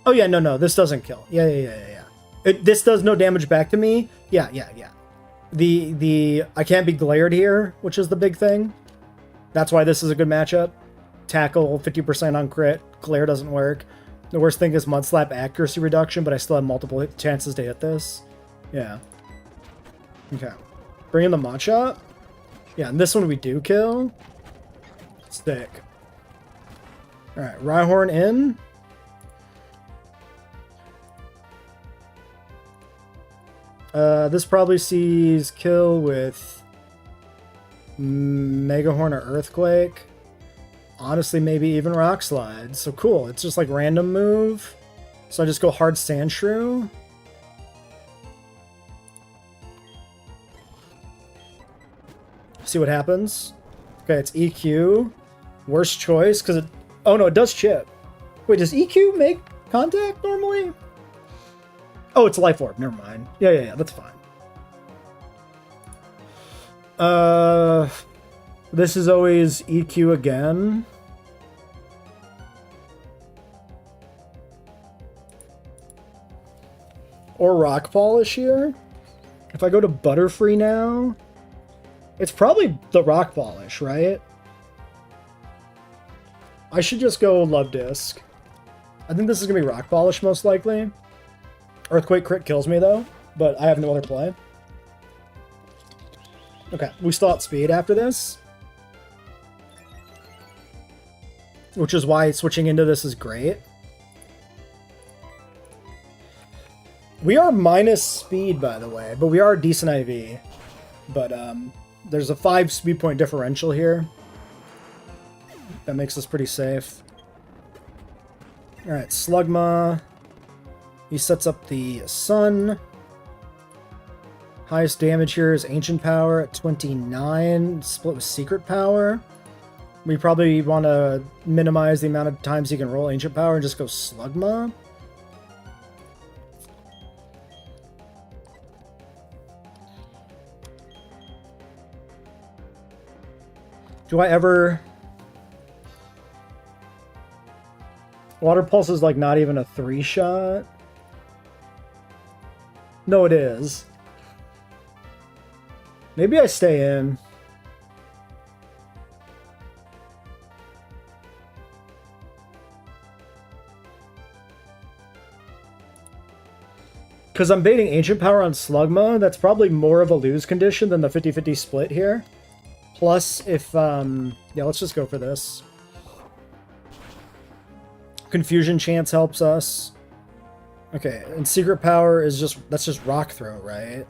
Oh yeah, no, this doesn't kill. Yeah. This does no damage back to me. Yeah. I can't be glared here, which is the big thing. That's why this is a good matchup. Tackle, 50% on crit. Glare doesn't work. The worst thing is Mudslap accuracy reduction, but I still have multiple chances to hit this. Yeah. Okay. Bring in the Machop. Yeah, and this one we do kill. Stick. Alright, Rhyhorn in. This probably sees kill with Megahorn or Earthquake. Honestly, maybe even Rock Slide. So cool. It's just like random move. So I just go hard Sandshrew. See what happens. Okay, it's EQ. Worst choice, because it... Oh no, it does chip. Wait, does EQ make contact normally? Oh, it's Life Orb. Never mind. Yeah, that's fine. This is always EQ again. Or Rock Polish here. If I go to Butterfree now, it's probably the Rock Polish, right? I should just go Love Disc. I think this is going to be Rock Polish most likely. Earthquake crit kills me though, but I have no other play. Okay, we still outspeed after this. Which is why switching into this is great. We are minus speed, by the way, but we are decent IV. But there's a 5 speed point differential here. That makes us pretty safe. Alright, Slugma. He sets up the Sun. Highest damage here is Ancient Power at 29, split with Secret Power. We probably want to minimize the amount of times you can roll Ancient Power and just go Slugma. Do I ever... Water Pulse is like not even a 3-shot? No, it is. Maybe I stay in. Because I'm baiting Ancient Power on Slugma, that's probably more of a lose condition than the 50-50 split here. Plus, if, yeah, let's just go for this. Confusion Chance helps us. Okay, and Secret Power is just, that's just Rock Throw, right?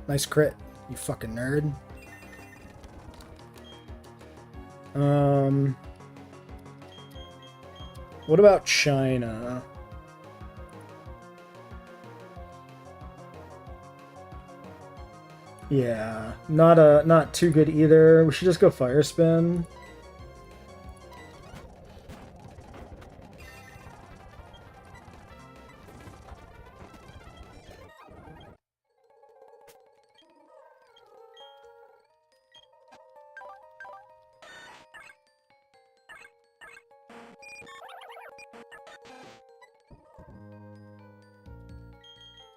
Nice crit, you fucking nerd. What about China? Yeah, not too good either. We should just go Fire Spin.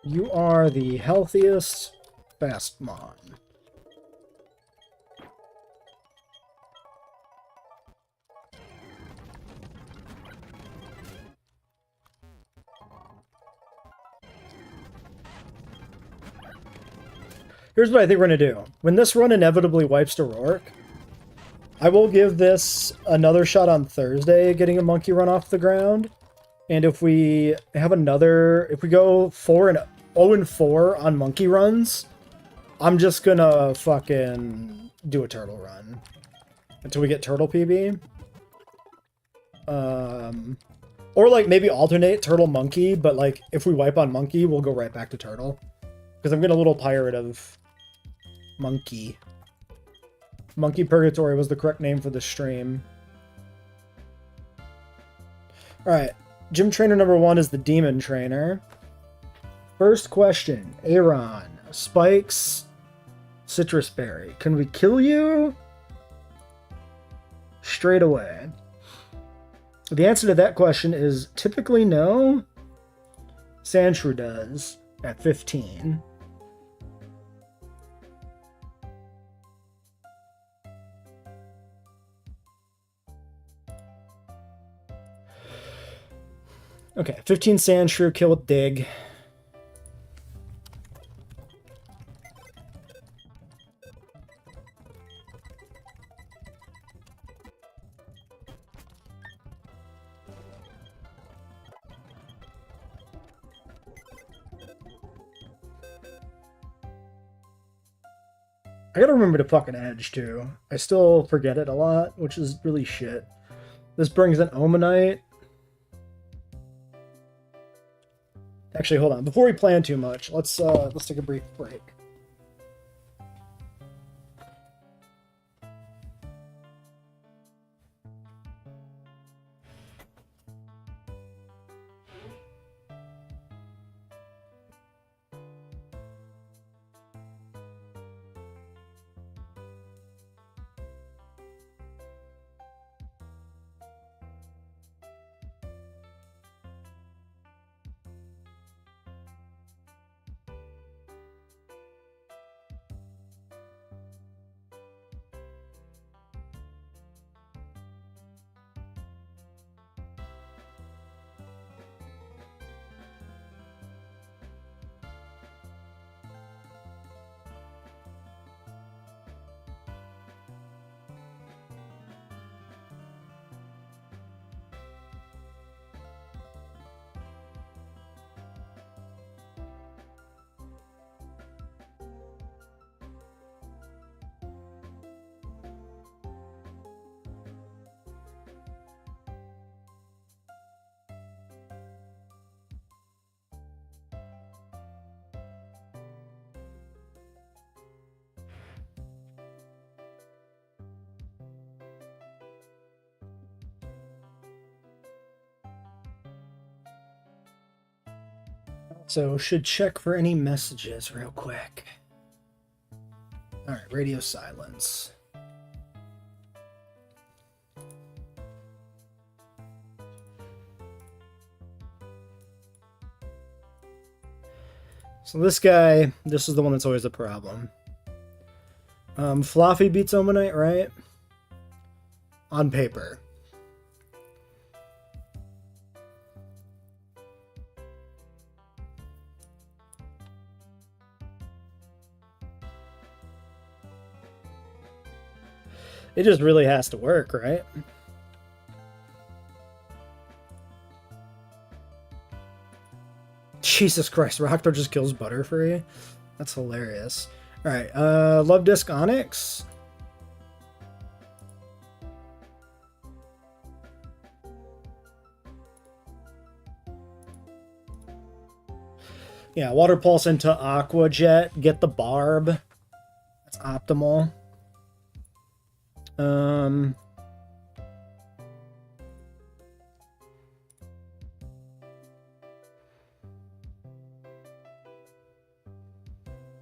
You are the healthiest Fastmon. Here's what I think we're going to do. When this run inevitably wipes to Rourke, I will give this another shot on Thursday, getting a Monkey run off the ground. And if we have another, if we go 0-4 on Monkey runs, I'm just gonna fucking do a turtle run until we get turtle PB. Or like maybe alternate turtle monkey, but like if we wipe on monkey, we'll go right back to turtle. Because I'm getting a little pirate of monkey. Monkey Purgatory was the correct name for the stream. Alright, gym trainer number 1 is the demon trainer. First question, Aaron, Spikes, Citrus Berry. Can we kill you? Straight away. The answer to that question is typically no. Sandshrew does at 15. Okay, 15 Sandshrew, kill with Dig. I gotta remember to fucking edge, too. I still forget it a lot, which is really shit. This brings an Omanite. Actually, hold on. Before we plan too much, let's take a brief break. So, should check for any messages real quick. Alright, radio silence. So this guy, this is the one that's always a problem. Floppy beats Omanite, right? On paper. It just really has to work, right? Jesus Christ, Rockthor just kills Butterfree? That's hilarious. Alright, Love Disc Onyx. Yeah, Water Pulse into Aqua Jet. Get the Barb. That's optimal.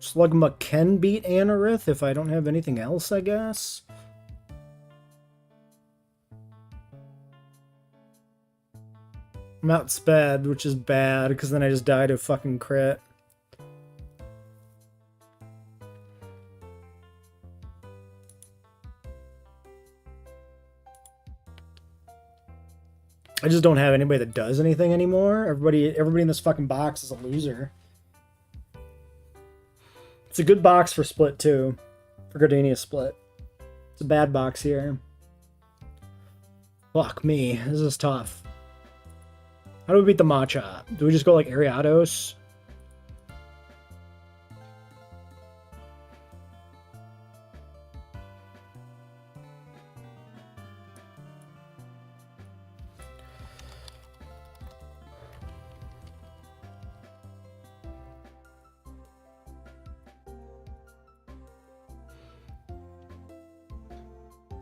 Slugma can beat Anorith if I don't have anything else, I guess. I'm outsped, which is bad, because then I just died of fucking crit. I just don't have anybody that does anything anymore. Everybody in this fucking box is a loser. It's a good box for split too. For Gardenia split. It's a bad box here. Fuck me. This is tough. How do we beat the Machop? Do we just go like Ariados?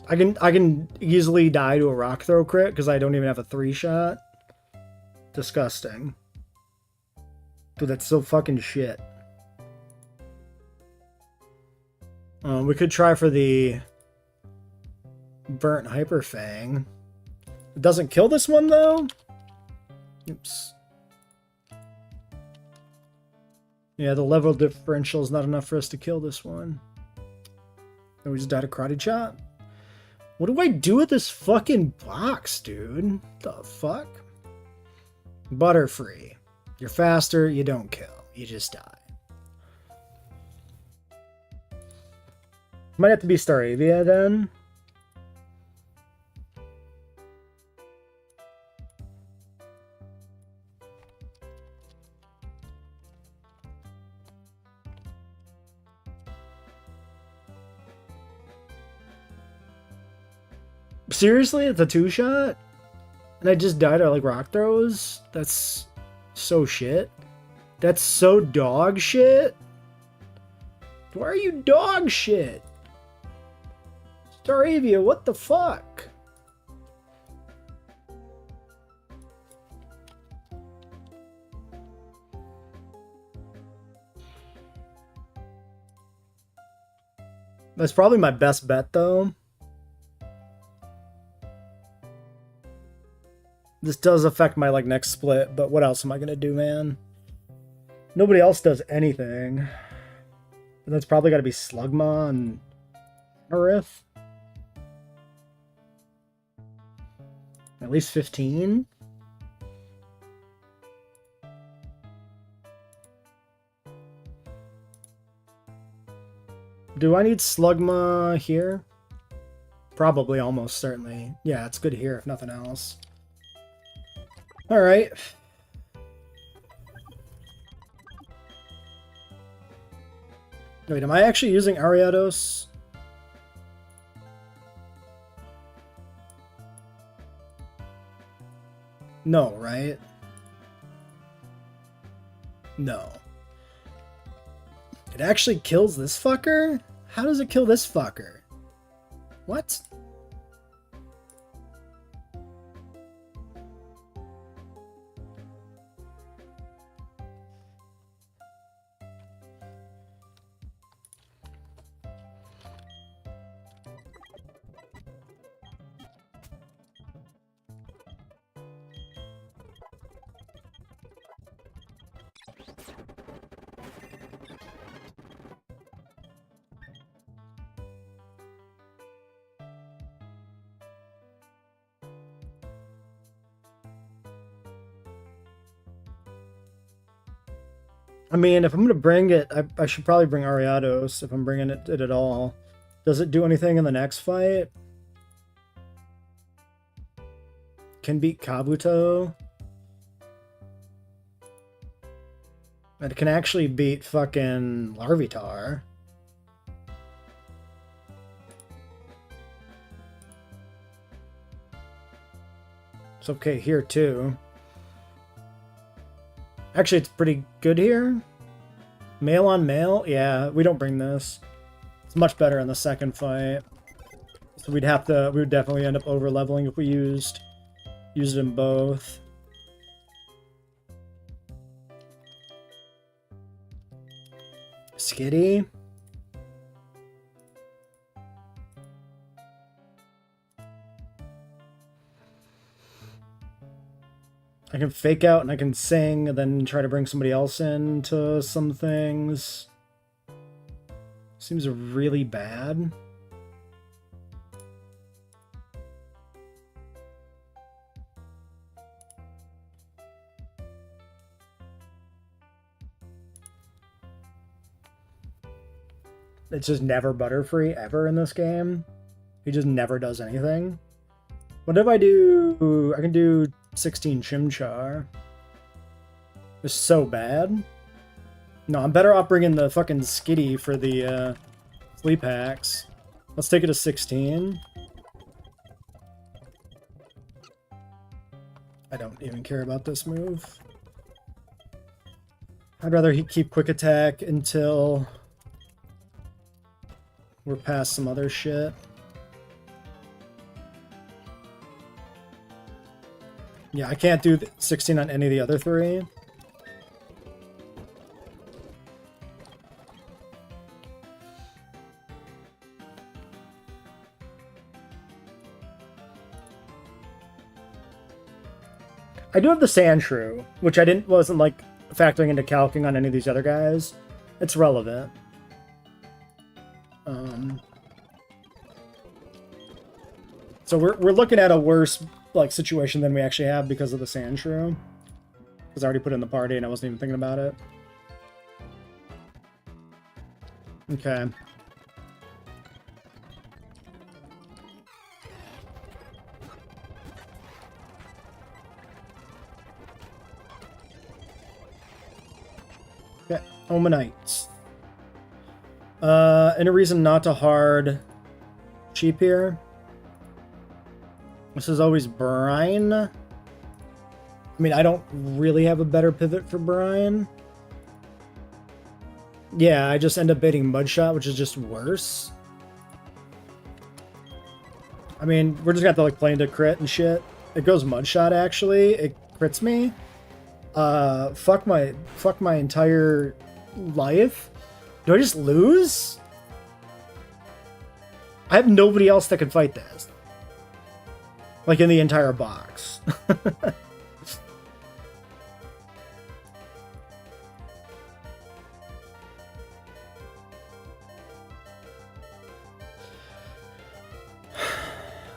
I can easily die to a Rock Throw crit because I don't even have a 3-shot. Disgusting. Dude, that's so fucking shit. We could try for the Burnt Hyper Fang. It doesn't kill this one though? Oops. Yeah, the level differential is not enough for us to kill this one. Oh, we just died a Karate Chop? What do I do with this fucking box, dude? The fuck? Butterfree. You're faster, you don't kill. You just die. Might have to be Staravia then. Seriously? It's a 2-shot? And I just died at like rock throws? That's so shit. That's so dog shit. Why are you dog shit? Staravia, what the fuck? That's probably my best bet, though. This does affect my, like, next split, but what else am I gonna do, man? Nobody else does anything. And that's probably gotta be Slugma and Arith. At least 15? Do I need Slugma here? Probably, almost certainly. Yeah, it's good here, if nothing else. Alright. Wait, am I actually using Ariados? No, right? No. It actually kills this fucker? How does it kill this fucker? What? I mean, if I'm going to bring it, I should probably bring Ariados if I'm bringing it at all. Does it do anything in the next fight? Can beat Kabuto. And it can actually beat fucking Larvitar. It's okay here too. Actually, it's pretty good here. Male on male? Yeah, we don't bring this. It's much better in the second fight. So we would definitely end up over leveling if we used them both. Skitty. I can fake out and I can sing and then try to bring somebody else in to some things. Seems really bad. It's just never Butterfree ever in this game. He just never does anything. What if I do... I can do 16 Chimchar. It's so bad. No, I'm better off bringing the fucking Skitty for the sleep hacks. Let's take it to 16. I don't even care about this move. I'd rather he keep quick attack until we're past some other shit. Yeah, I can't do 16 on any of the other three. I do have the Sandshrew, which wasn't like factoring into calcing on any of these other guys. It's relevant. So we're looking at a worse like situation than we actually have because of the Sandshrew. Because I already put it in the party and I wasn't even thinking about it. Okay. Okay, Omanites. Any reason not to hard cheap here? This is always Brine. I mean, I don't really have a better pivot for Brine. Yeah, I just end up baiting Mudshot, which is just worse. I mean, we're just gonna have to like play into crit and shit. It goes Mudshot actually. It crits me. Fuck my entire life. Do I just lose? I have nobody else that can fight this. Like in the entire box.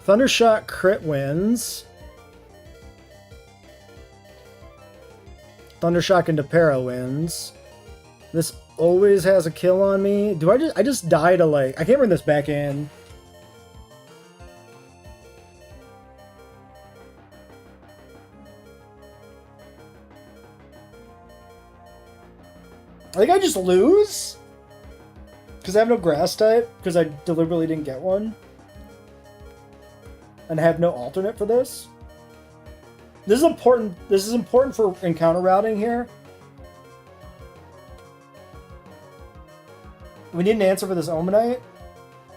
Thundershot crit wins. Thundershock into Para wins. This always has a kill on me. Do I just die to like... I can't bring this back in. I think I just lose? Because I have no grass type? Because I deliberately didn't get one? And have no alternate for this? This is important. This is important for encounter routing here. We need an answer for this Omanite,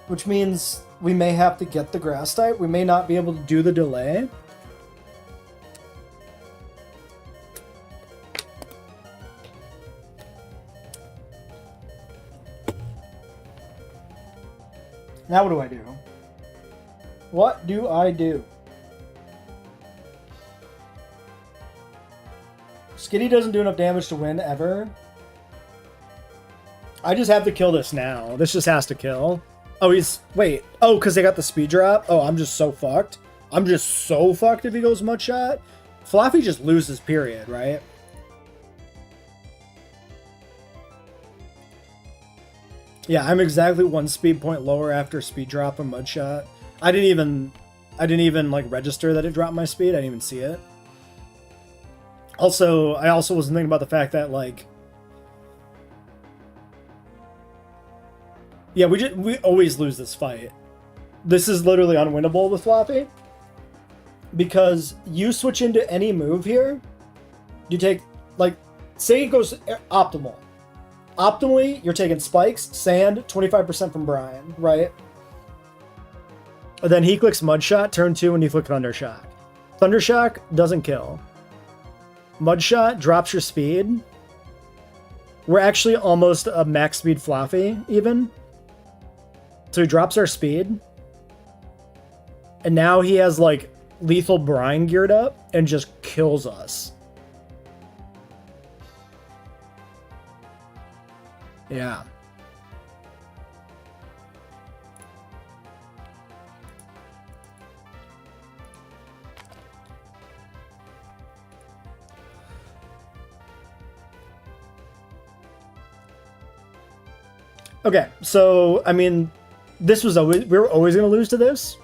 which means we may have to get the grass type. We may not be able to do the delay. Now what do I do? What do I do? Skitty doesn't do enough damage to win, ever. I just have to kill this now. This just has to kill. Oh, he's... Wait. Oh, because they got the speed drop? Oh, I'm just so fucked. I'm just so fucked if he goes Mudshot. Fluffy just loses, period, right? Yeah, I'm exactly 1 speed point lower after speed drop and Mudshot. I didn't even like register that it dropped my speed. I didn't even see it. Also, I also was thinking about the fact that like, yeah, we always lose this fight. This is literally unwinnable with Floppy because you switch into any move here. You take like, say it goes optimal. Optimally, you're taking spikes, sand, 25% from Brian, right? And then he clicks Mudshot, turn 2, and you click Thundershock. Thundershock doesn't kill. Mudshot drops your speed. We're actually almost a max speed Fluffy, even. So he drops our speed. And now he has, like, lethal brine geared up and just kills us. Yeah. Okay, so, I mean, this was always, we were always going to lose to this.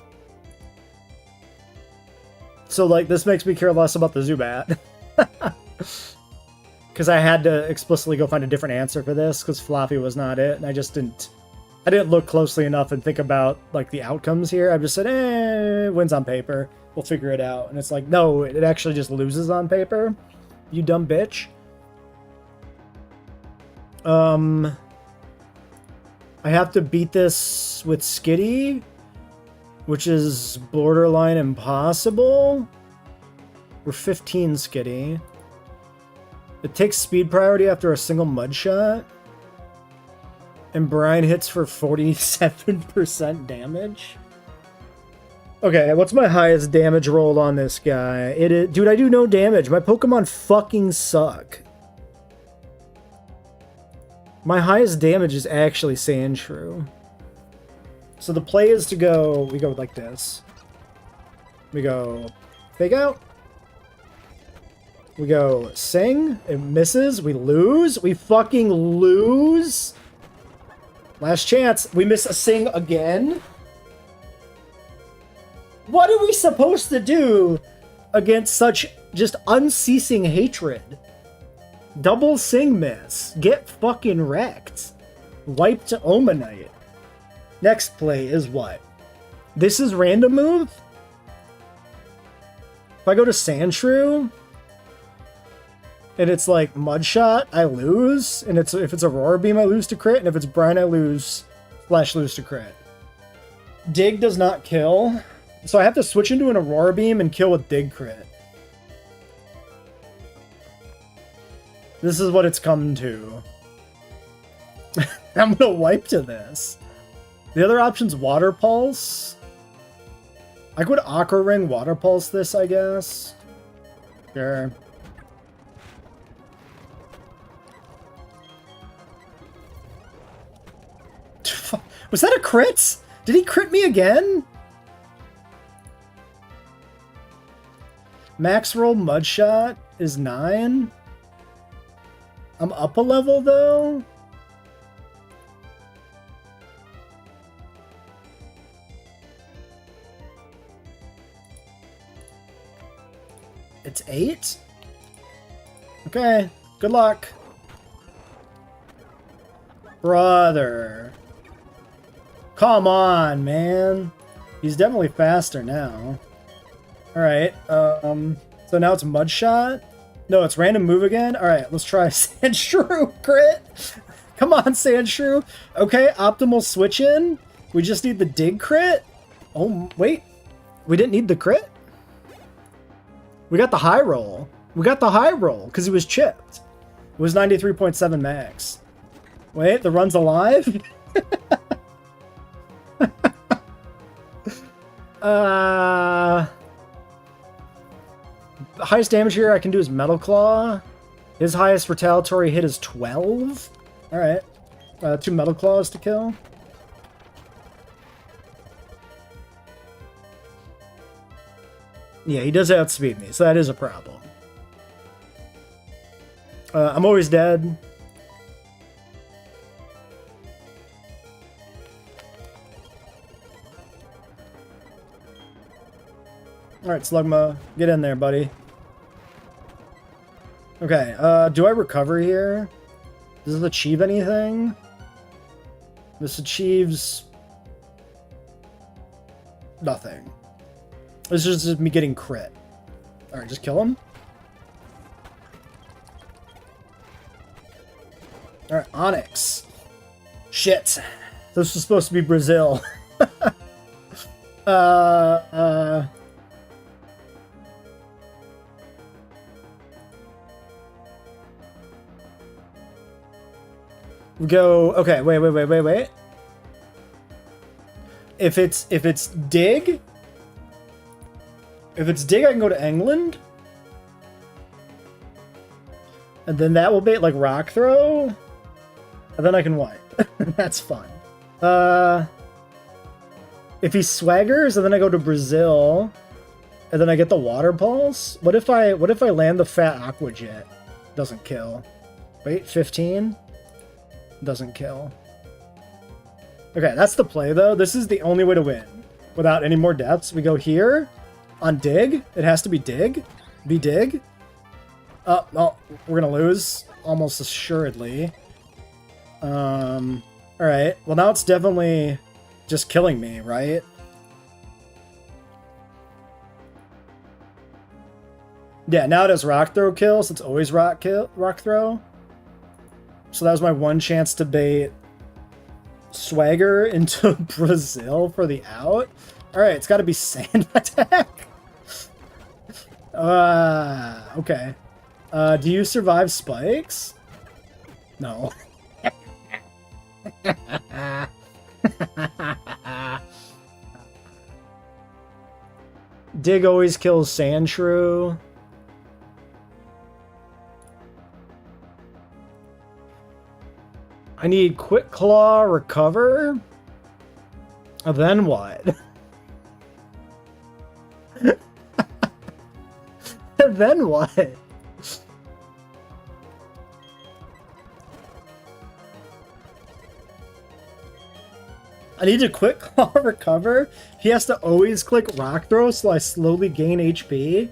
So, like, this makes me care less about the Zubat. Because I had to explicitly go find a different answer for this, because Floppy was not it, and I didn't look closely enough and think about, like, the outcomes here. I just said, wins on paper. We'll figure it out. And it's like, no, it actually just loses on paper. You dumb bitch. I have to beat this with Skitty, which is borderline impossible. We're 15 Skitty. It takes speed priority after a single Mudshot. And Brian hits for 47% damage. Okay, what's my highest damage roll on this guy? It is, dude, I do no damage. My Pokemon fucking suck. My highest damage is actually Sandshrew. So the play is to go... We go like this. We go... Fake out. We go Sing. It misses. We lose. We fucking lose. Last chance. We miss a Sing again. What are we supposed to do against such just unceasing hatred? Double Sing miss. Get fucking wrecked. Wipe to Omanite. Next play is what? This is random move? If I go to Sandshrew, and it's like Mud Shot, I lose. And if it's Aurora Beam, I lose to crit. And if it's Brine, I lose to crit. Dig does not kill. So I have to switch into an Aurora Beam and kill with Dig crit. This is what it's come to. I'm gonna wipe to this. The other option's Water Pulse. I could Aqua Ring Water Pulse this, I guess. Sure. Was that a crit? Did he crit me again? Max roll Mudshot is 9. I'm up a level though. It's 8? Okay, good luck. Brother. Come on, man. He's definitely faster now. Alright, so now it's Mudshot? No, it's random move again? Alright, let's try Sandshrew crit. Come on, Sandshrew. Okay, optimal switch in. We just need the dig crit. Oh, wait. We didn't need the crit? We got the high roll. We got the high roll because he was chipped. It was 93.7 max. Wait, the run's alive? The highest damage here I can do is Metal Claw. His highest retaliatory hit is 12. Alright. 2 Metal Claws to kill. Yeah, he does outspeed me, so that is a problem. I'm always dead. Alright, Slugma, get in there, buddy. Okay, do I recover here? Does this achieve anything? This achieves nothing. This is just me getting crit. Alright, just kill him. Alright, Onyx. Shit. This was supposed to be Brazil. We go, okay, wait. If it's dig, I can go to England. And then that will bait like Rock Throw. And then I can wipe. That's fun. If he swaggers and then I go to Brazil and then I get the Water Pulse, what if I land the Fat Aqua Jet? Doesn't kill. Wait, 15? Doesn't kill. Okay, that's the play though. This is the only way to win. Without any more deaths. We go here on dig. It has to be dig. Be dig. Well, we're gonna lose. Almost assuredly. Alright. Well, now it's definitely just killing me, right? Yeah, now it has Rock Throw kill, so it's always Rock Throw. So that was my one chance to bait Swagger into Brazil for the out. Alright, it's gotta be Sand Attack. Okay. Do you survive spikes? No. Dig always kills Sandshrew. I need Quick Claw recover. Then what? Then what? I need to Quick Claw recover. He has to always click Rock Throw, so I slowly gain HP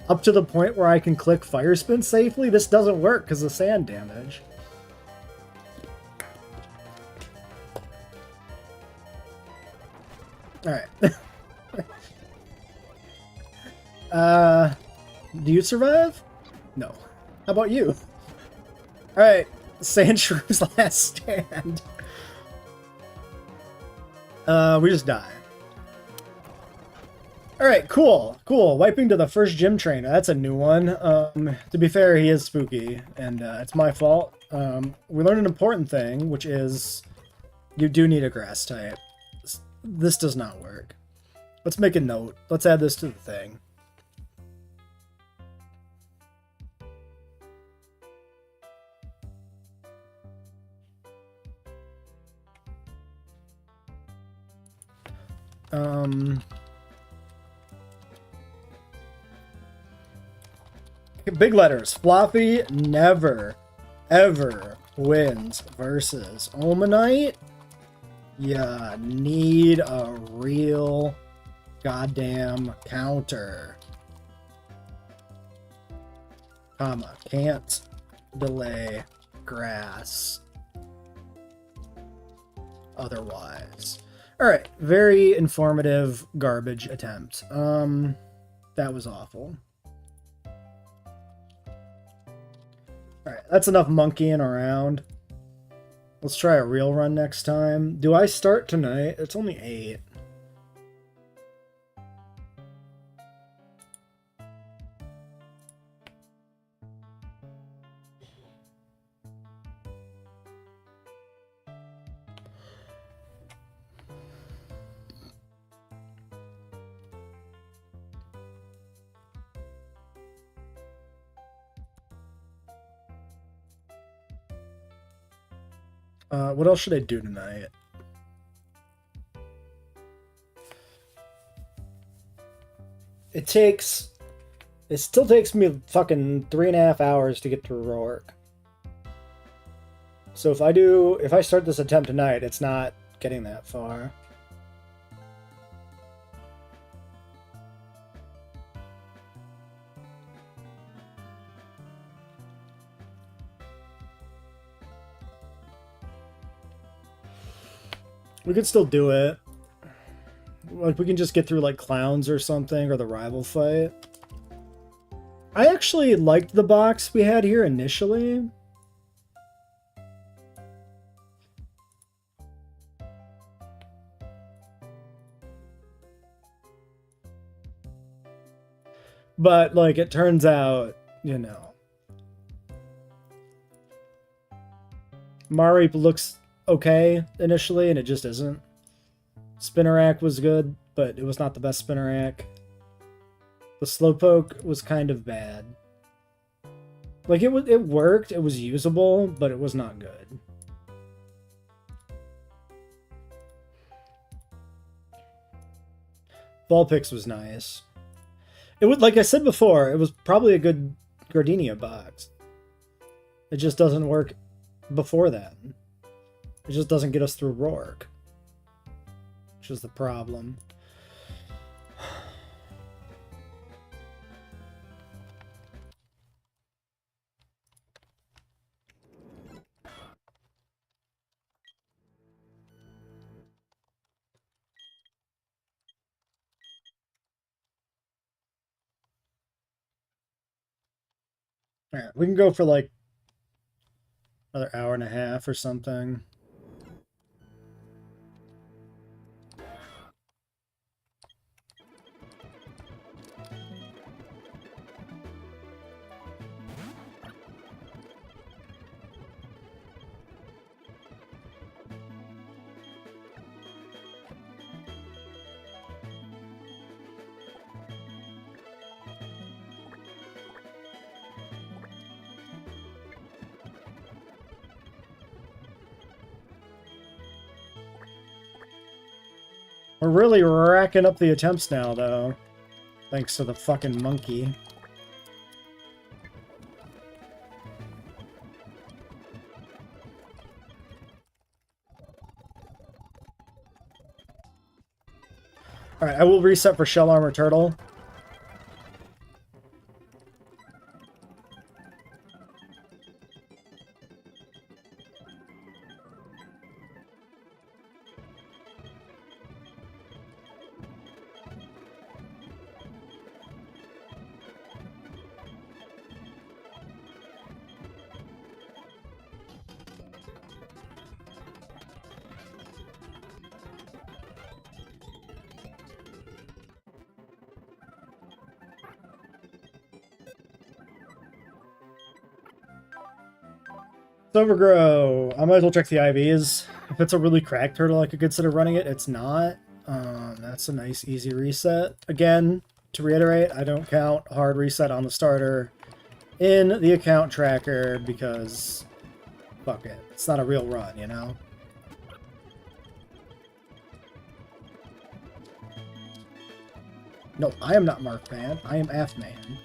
up to the point where I can click Fire Spin safely. This doesn't work because of sand damage. Alright. Do you survive? No. How about you? Alright, Sandshrews last stand. We just die. Alright, cool. Cool. Wiping to the first gym trainer. That's a new one. To be fair, he is spooky, and it's my fault. We learned an important thing, which is you do need a grass type. This does not work. Let's make a note. Let's add this to the thing. Big letters. Floppy never, ever wins versus Omanite. You need a real goddamn counter. Comma. Can't delay grass otherwise. Alright. Very informative garbage attempt. That was awful. Alright, that's enough monkeying around. Let's try a real run next time. Do I start tonight? It's only 8. What else should I do tonight? It still takes me fucking 3.5 hours to get to Rourke. So if I start this attempt tonight, it's not getting that far. We could still do it. Like, we can just get through, like, clowns or something, or the rival fight. I actually liked the box we had here initially. But, like, it turns out, you know, Mareep looks okay initially, and it just isn't. Spinnerack was good, but it was not the best Spinnerack. The Slowpoke was kind of bad. Like, it worked, it was usable, but it was not good. Vulpix was nice. It would, like I said before, it was probably a good Gardenia box. It just doesn't work before that. It just doesn't get us through Rourke, which is the problem. Alright, we can go for like another hour and a half or something. We're really racking up the attempts now, though. Thanks to the fucking monkey. Alright, I will reset for Shell Armor Turtle. Overgrow. I might as well check the IVs. If it's a really cracked turtle, I could consider running it. It's not. That's a nice, easy reset. Again, to reiterate, I don't count hard reset on the starter in the account tracker because fuck it. It's not a real run, you know? No, I am not Mark Man. I am Af Man.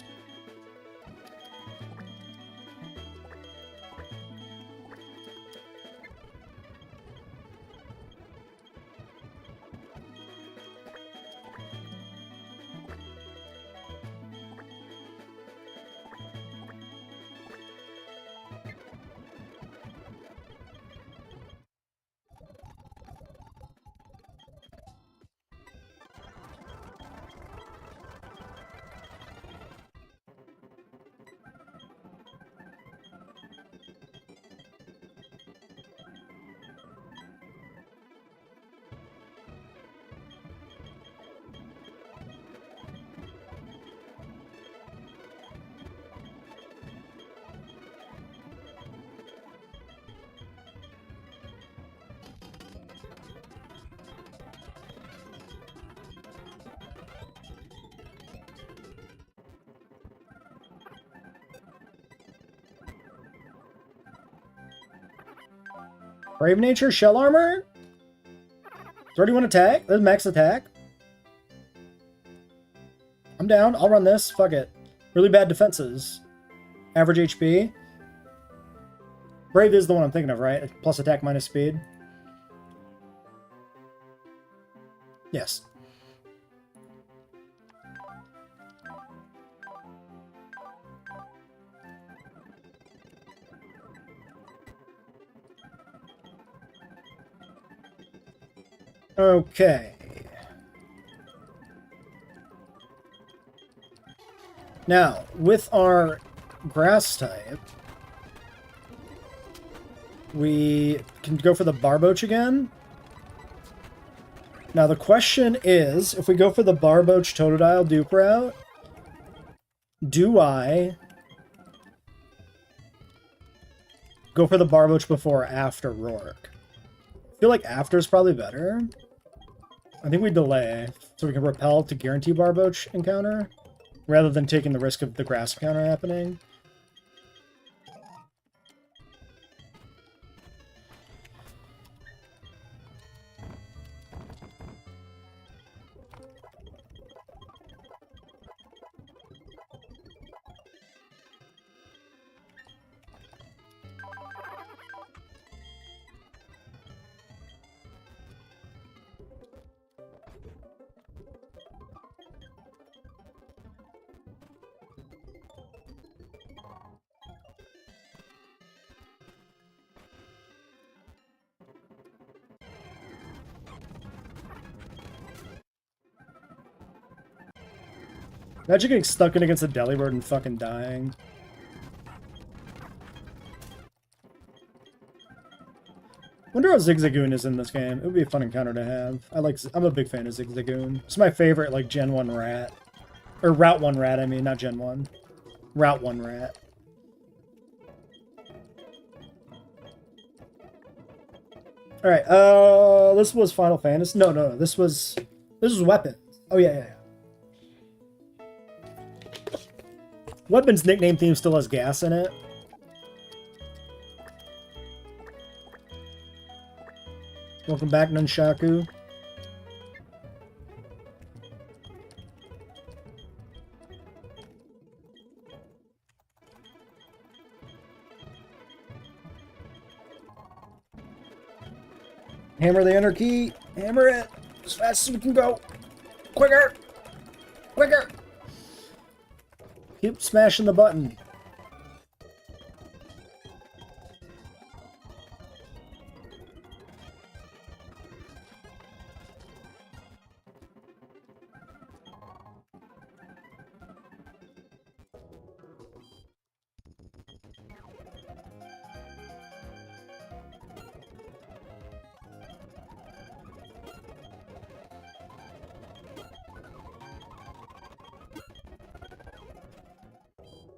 Brave Nature, Shell Armor? 31 attack? That's max attack? I'm down. I'll run this. Fuck it. Really bad defenses. Average HP. Brave is the one I'm thinking of, right? Plus attack minus speed. Yes. Okay. Now, with our grass type, we can go for the Barboach again. Now, the question is, if we go for the Barboach Totodile dupe route, do I go for the Barboach before or after Rourke? I feel like after is probably better. I think we delay, so we can repel to guarantee Barboach encounter, rather than taking the risk of the grass encounter happening. Imagine getting stuck in against a Delibird and fucking dying. Wonder how Zigzagoon is in this game. It would be a fun encounter to have. I'm a big fan of Zigzagoon. It's my favorite, like, Gen 1 rat. Or Route 1 rat, I mean, not Gen 1. Route 1 rat. Alright, this was Final Fantasy. No, this was Weapons. Oh, yeah. Weapons nickname theme still has gas in it. Welcome back, Nunchaku. Hammer the enter key. Hammer it as fast as we can go. Quicker! Quicker! Keep smashing the button.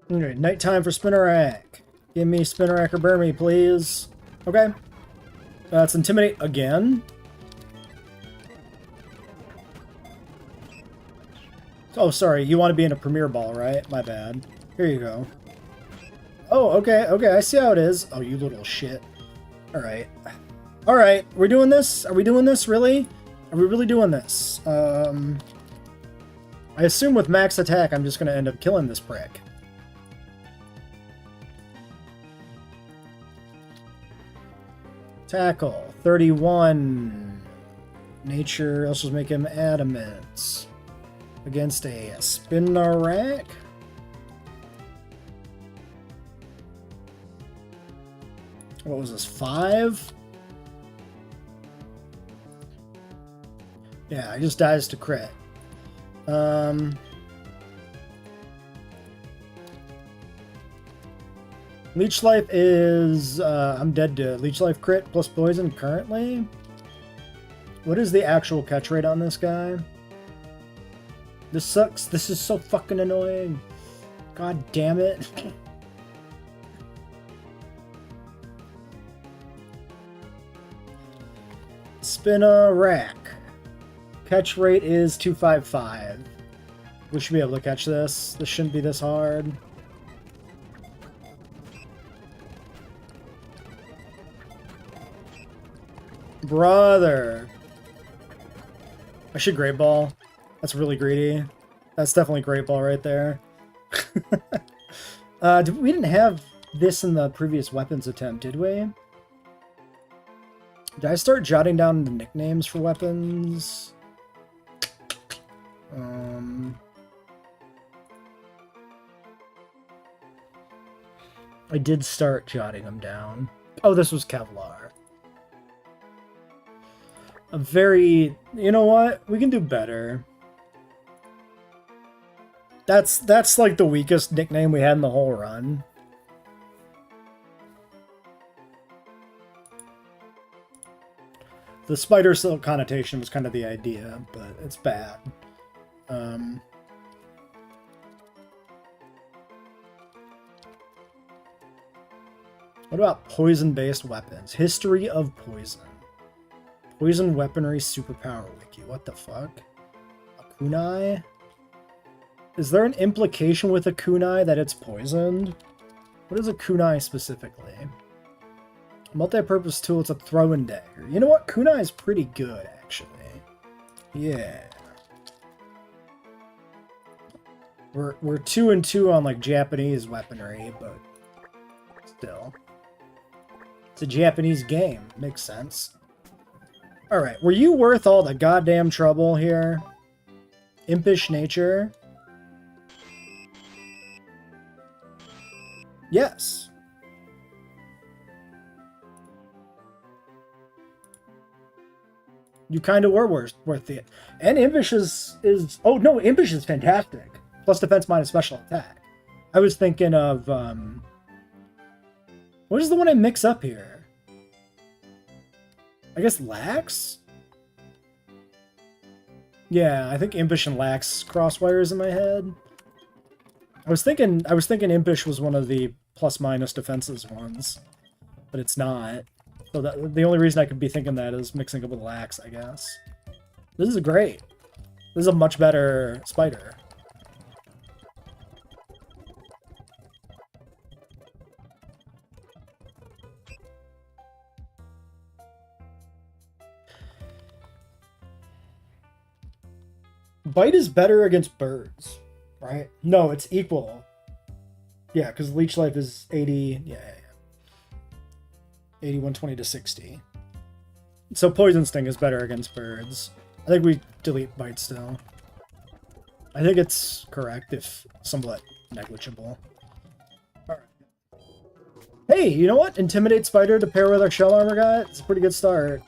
Alright, nighttime for Spinnerack. Give me Spinneracker Burmy, please. Okay. Let's Intimidate again. Oh, sorry. You want to be in a Premier Ball, right? My bad. Here you go. Oh, okay. Okay, I see how it is. Oh, you little shit. Alright. Alright, we're doing this? Are we doing this, really? Are we really doing this? I assume with max attack, I'm just going to end up killing this prick. Tackle, 31. Nature, let's just make him adamant. Against a Spinnerack. What was this, 5? Yeah, he just dies to crit. Leech Life is... I'm dead to Leech Life crit plus poison currently. What is the actual catch rate on this guy? This sucks. This is so fucking annoying. God damn it. Spinnerack. Catch rate is 255. We should be able to catch this. This shouldn't be this hard. Brother. I should Great Ball. That's really greedy. That's definitely Great Ball right there. We didn't have this in the previous weapons attempt, did we? Did I start jotting down the nicknames for weapons? I did start jotting them down. Oh, this was Kevlar. A very... You know what? We can do better. That's like the weakest nickname we had in the whole run. The spider silk connotation was kind of the idea, but it's bad. What about poison-based weapons? History of poison. Poison weaponry superpower wiki. What the fuck? A kunai? Is there an implication with a kunai that it's poisoned? What is a kunai specifically? Multi-purpose tool, it's a throwing dagger. You know what? Kunai is pretty good, actually. Yeah. We're 2 and 2 on like Japanese weaponry, but still. It's a Japanese game. Makes sense. Alright, were you worth all the goddamn trouble here? Impish nature? Yes. You kind of were worth it. And Impish is... Oh, no, Impish is fantastic. Plus defense minus special attack. I was thinking of... What is the one I mix up here? I guess Lax? Yeah, I think Impish and Lax crosswires in my head. I was thinking Impish was one of the plus-minus defenses ones, but it's not. So the only reason I could be thinking that is mixing it with Lax, I guess. This is great. This is a much better spider. Bite is better against birds, right? No, it's equal. Yeah, because Leech Life is 80... Yeah. 80, 120 to 60. So Poison Sting is better against birds. I think we delete Bite still. I think it's correct, if somewhat negligible. Alright. Hey, you know what? Intimidate Spider to pair with our Shell Armor guy? It's a pretty good start.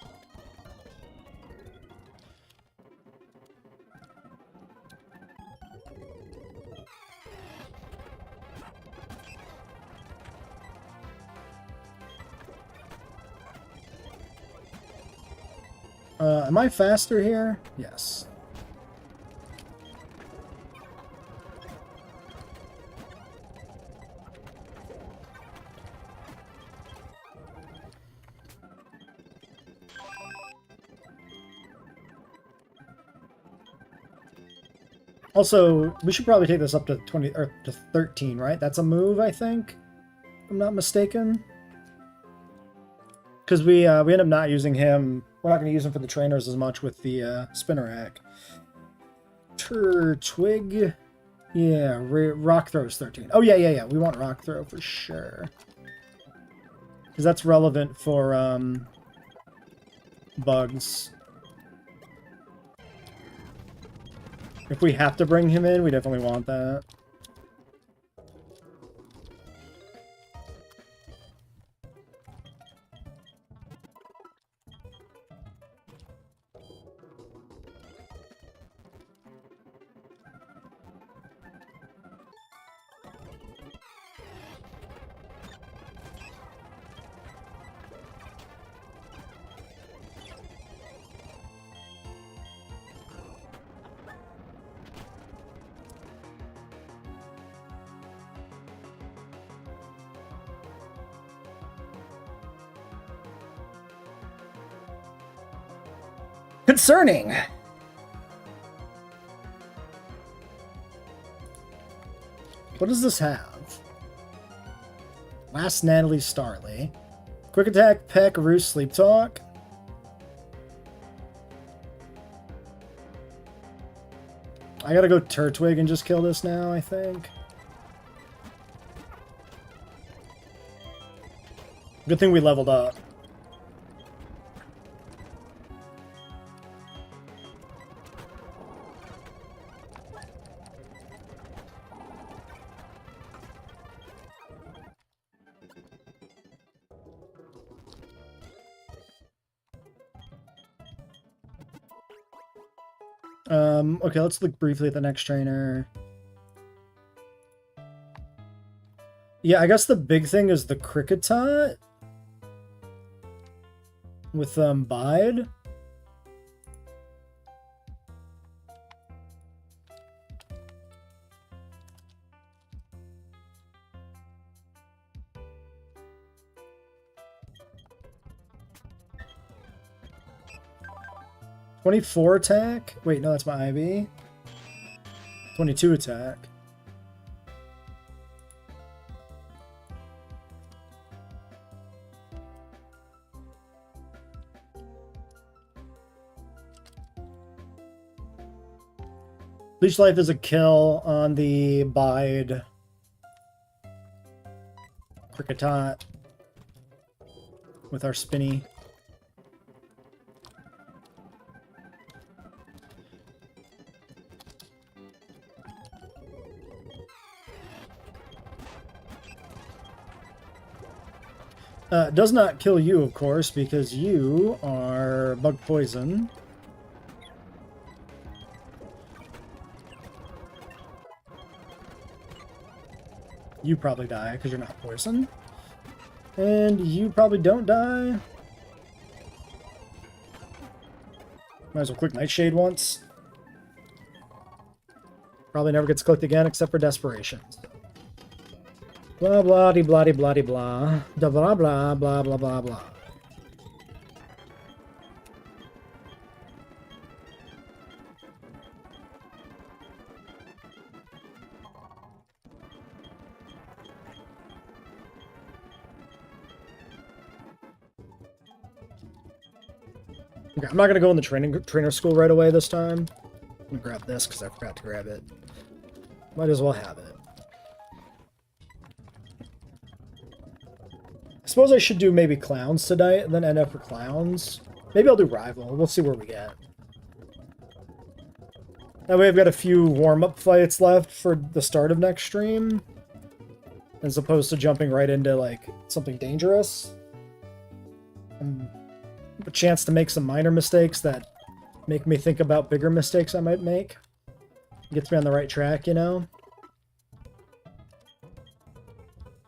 Am I faster here? Yes. Also, we should probably take this up to 20 or to 13, right? That's a move, I think. If I'm not mistaken. Because we end up not using him. We're not going to use him for the trainers as much with the spinner rack. Twig. Yeah, rock throw is 13. Oh yeah. We want rock throw for sure. Because that's relevant for bugs. If we have to bring him in, we definitely want that. Concerning. What does this have? Last Natalie Starley. Quick attack, peck, roost, sleep talk. I gotta go Turtwig and just kill this now, I think. Good thing we leveled up. Okay, let's look briefly at the next trainer. Yeah, I guess the big thing is the Kricketot with Bide. $24 attack? Wait, no, that's my IV. 22 attack. Leech Life is a kill on the Bide Kricketot with our Spinny. Does not kill you, of course, because you are bug poison. You probably die because you're not poison. And you probably don't die. Might as well click Nightshade once. Probably never gets clicked again except for Desperation. Blah blah de blah de blah de blah. Da blah blah blah blah blah blah. Okay, I'm not gonna go in the trainer school right away this time. I'm gonna grab this because I forgot to grab it. Might as well have it. I suppose I should do maybe Clowns tonight, and then end up for Clowns. Maybe I'll do Rival. We'll see where we get. That way I've got a few warm-up fights left for the start of next stream, as opposed to jumping right into, like, something dangerous. A chance to make some minor mistakes that make me think about bigger mistakes I might make. Gets me on the right track, you know?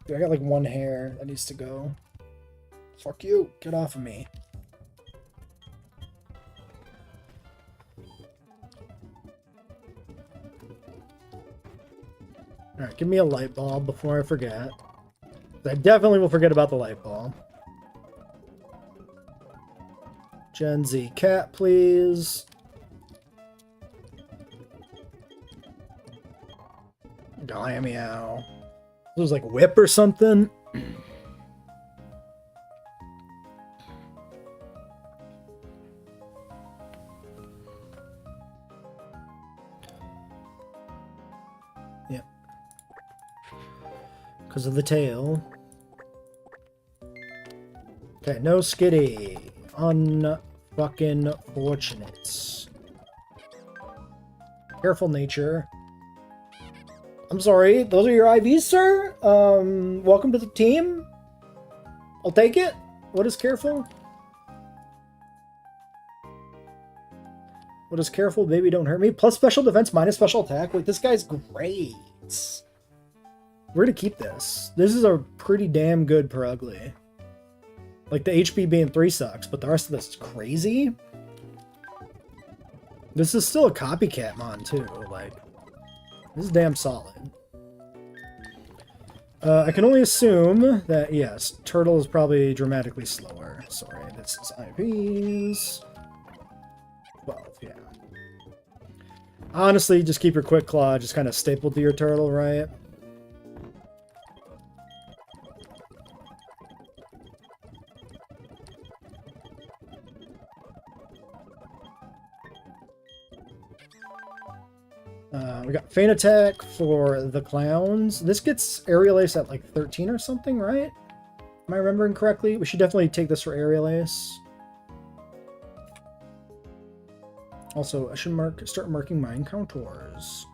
Dude, I got like one hair that needs to go. Fuck you. Get off of me. Alright, give me a light bulb before I forget. I definitely will forget about the light bulb. Gen Z cat, please. Glammeow. It was like whip or something. Yep. Because of the tail. Okay, no Skitty. Unfucking fortunate. Careful nature. I'm sorry, those are your IVs, sir? Welcome to the team. I'll take it. What is careful? What is careful? Baby, don't hurt me. Plus special defense, minus special attack. Wait, this guy's great. We're gonna keep this. This is a pretty damn good Purugly. Like, the HP being 3 sucks, but the rest of this is crazy. This is still a copycat mon, too. Like, this is damn solid. I can only assume that, yes, Turtle is probably dramatically slower. Sorry, this is IVs. 12, yeah. Honestly, just keep your Quick Claw just kind of stapled to your Turtle, right? We got Feint Attack for the clowns. This gets Aerial Ace at like 13 or something, right? Am I remembering correctly? We should definitely take this for Aerial Ace. Also, I should start marking my encounters.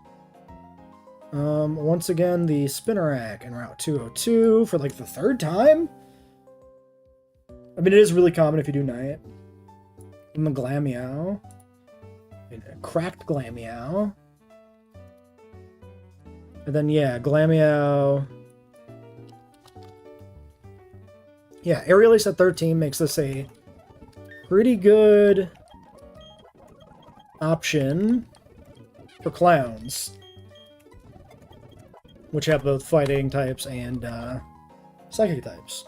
Once again, the Spinnerack in Route 202 for like the 3rd time? I mean, it is really common if you do Night. And the Glammeow. Cracked Glammeow. And then, yeah, Glammeow. Yeah, Aerial Ace at 13 makes this a pretty good option for clowns, which have both fighting types and psychic types.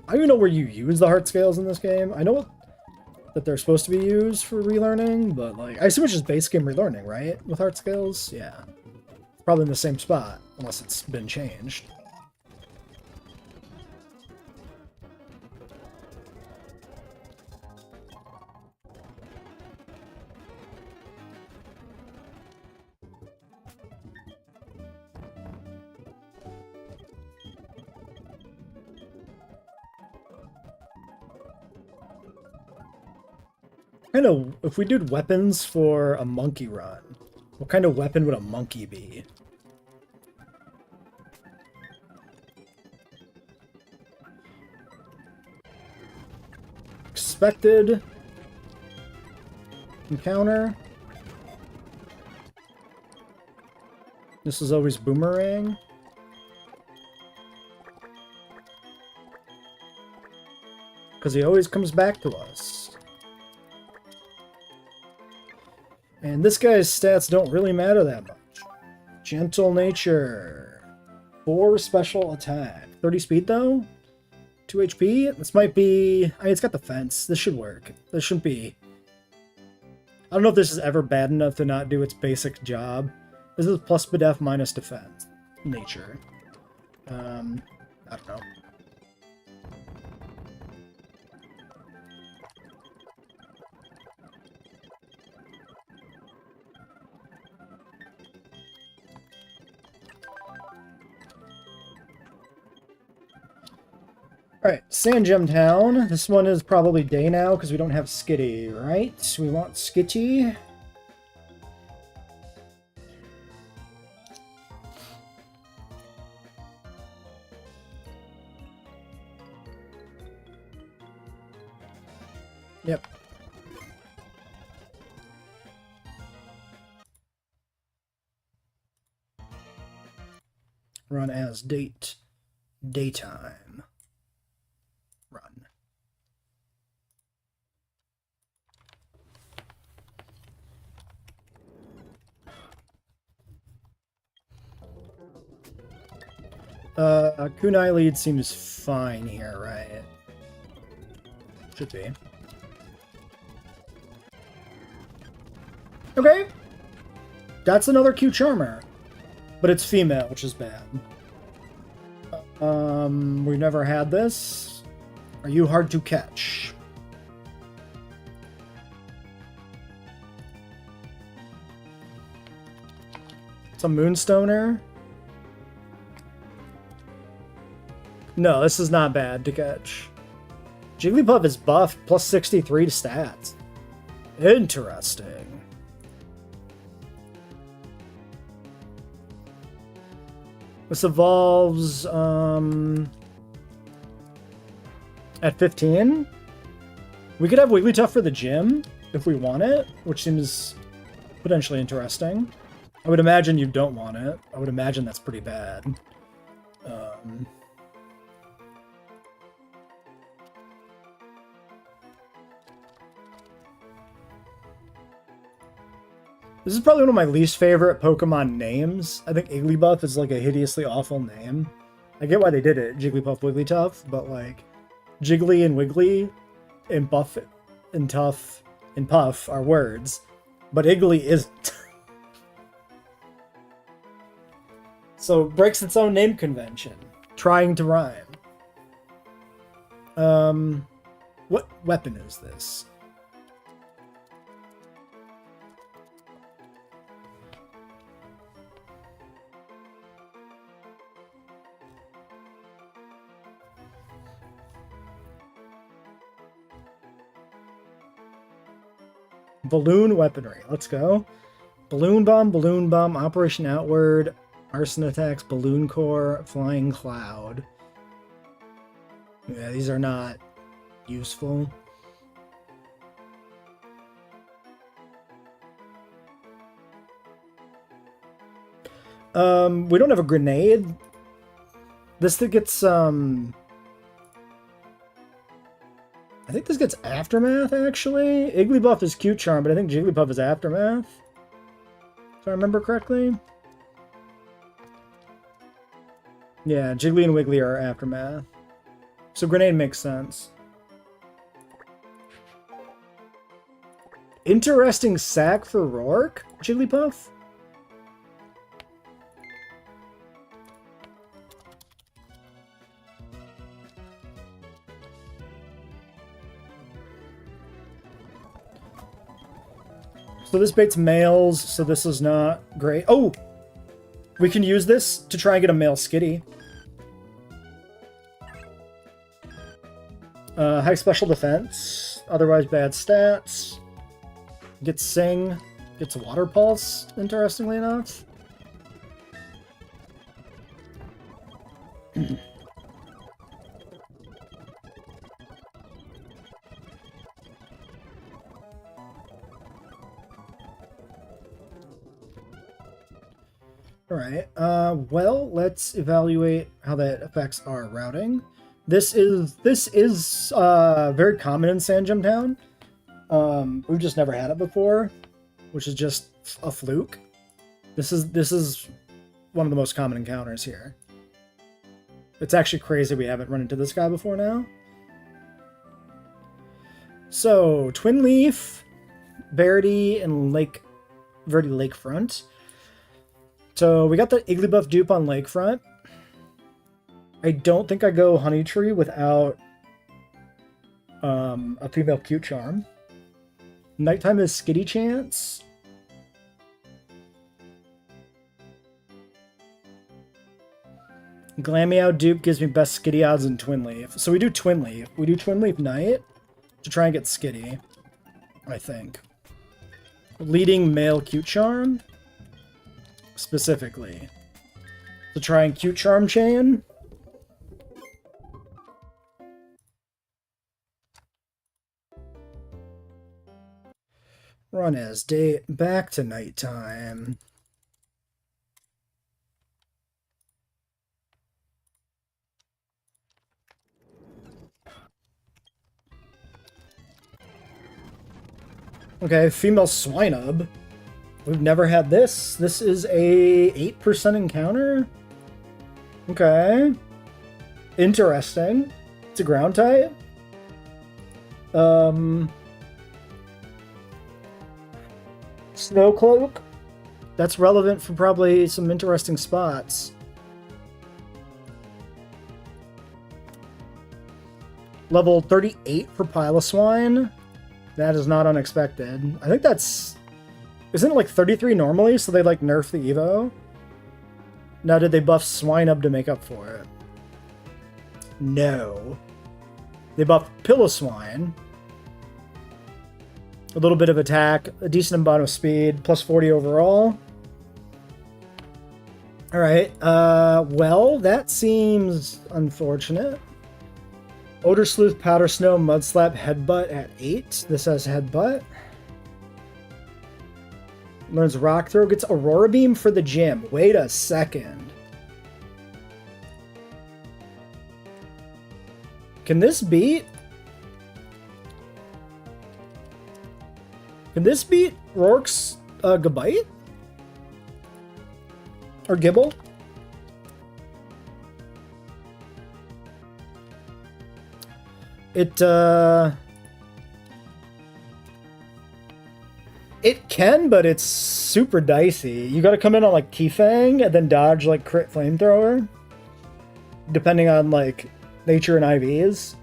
I don't even know where you use the heart scales in this game. I know that they're supposed to be used for relearning, but like, I assume it's just base game relearning, right? With heart scales? Yeah. Probably in the same spot, unless it's been changed. I know, if we did weapons for a monkey run, what kind of weapon would a monkey be? Expected encounter. This is always Boomerang. Because he always comes back to us. And this guy's stats don't really matter that much. Gentle nature. 4 special attack. 30 speed though? 2 HP? This might be... I mean, it's got the fence. This should work. This shouldn't be... I don't know if this is ever bad enough to not do its basic job. This is plus BDF minus defense. Nature. I don't know. Alright, Sand Gem Town. This one is probably day now because we don't have Skitty, right? We want Skitty. Yep. Run as daytime. Run. Kunai lead seems fine here, right? Should be. Okay. That's another cute charmer. But it's female, which is bad. We've never had this. Are you hard to catch? It's a Moonstoner. No, this is not bad to catch. Jigglypuff is buff, plus 63 to stats. Interesting. This evolves at 15. We could have Wigglytuff for the gym if we want it, which seems potentially interesting. I would imagine you don't want it. I would imagine that's pretty bad. This is probably one of my least favorite Pokemon names. I think Igglybuff is like a hideously awful name. I get why they did it, Jigglypuff, Wigglytuff, but like Jiggly and Wiggly and Buff and Tough and Puff are words, but Iggly isn't. So it breaks its own name convention, trying to rhyme. What weapon is this? Balloon weaponry. Let's go. Balloon Bomb, Operation Outward, Arson Attacks, Balloon Core, Flying Cloud. Yeah, these are not useful. We don't have a grenade. This thing gets, I think this gets Aftermath, actually. Igglybuff is Cute Charm, but I think Jigglypuff is Aftermath. If I remember correctly. Yeah, Jiggly and Wiggly are Aftermath. So Grenade makes sense. Interesting sack for Rourke, Jigglypuff? So this baits males, so this is not great. Oh! We can use this to try and get a male Skitty. High special defense, otherwise bad stats. Gets Sing, gets Water Pulse, interestingly enough. Alright, well, let's evaluate how that affects our routing. This is very common in Sand Town. We've just never had it before, which is just a fluke. This is one of the most common encounters here. It's actually crazy we haven't run into this guy before now. So, Twin Leaf, Verity, and Verity Lakefront. So we got the Igglybuff dupe on Lakefront. I don't think I go Honeytree without a female Cute Charm. Nighttime is Skitty Chance. Glameow dupe gives me best Skitty odds in Twin Leaf. So we do Twin Leaf. We do Twin Leaf Night to try and get Skitty, I think. Leading male Cute Charm. Specifically. To try and Cute Charm chain. Run as day back to nighttime. Okay, female Swinub. We've never had this. This is a 8% encounter. Okay. Interesting. It's a ground type. Snow Cloak. That's relevant for probably some interesting spots. Level 38 for Piloswine. That is not unexpected. I think that's... Isn't it like 33 normally, so they like nerf the Evo? Now, did they buff Swine up to make up for it? No. They buffed Piloswine. A little bit of attack, a decent amount of speed, plus 40 overall. Alright, well, that seems unfortunate. Odor Sleuth, Powder Snow, Mud Slap, Headbutt at 8. This has Headbutt. Learns Rock Throw, gets Aurora Beam for the gym. Wait a second. Can this beat? Can this beat Rourke's Gabite? Or Gibble? It can, but it's super dicey. You gotta come in on like Keyfang and then dodge like crit flamethrower. Depending on like nature and IVs.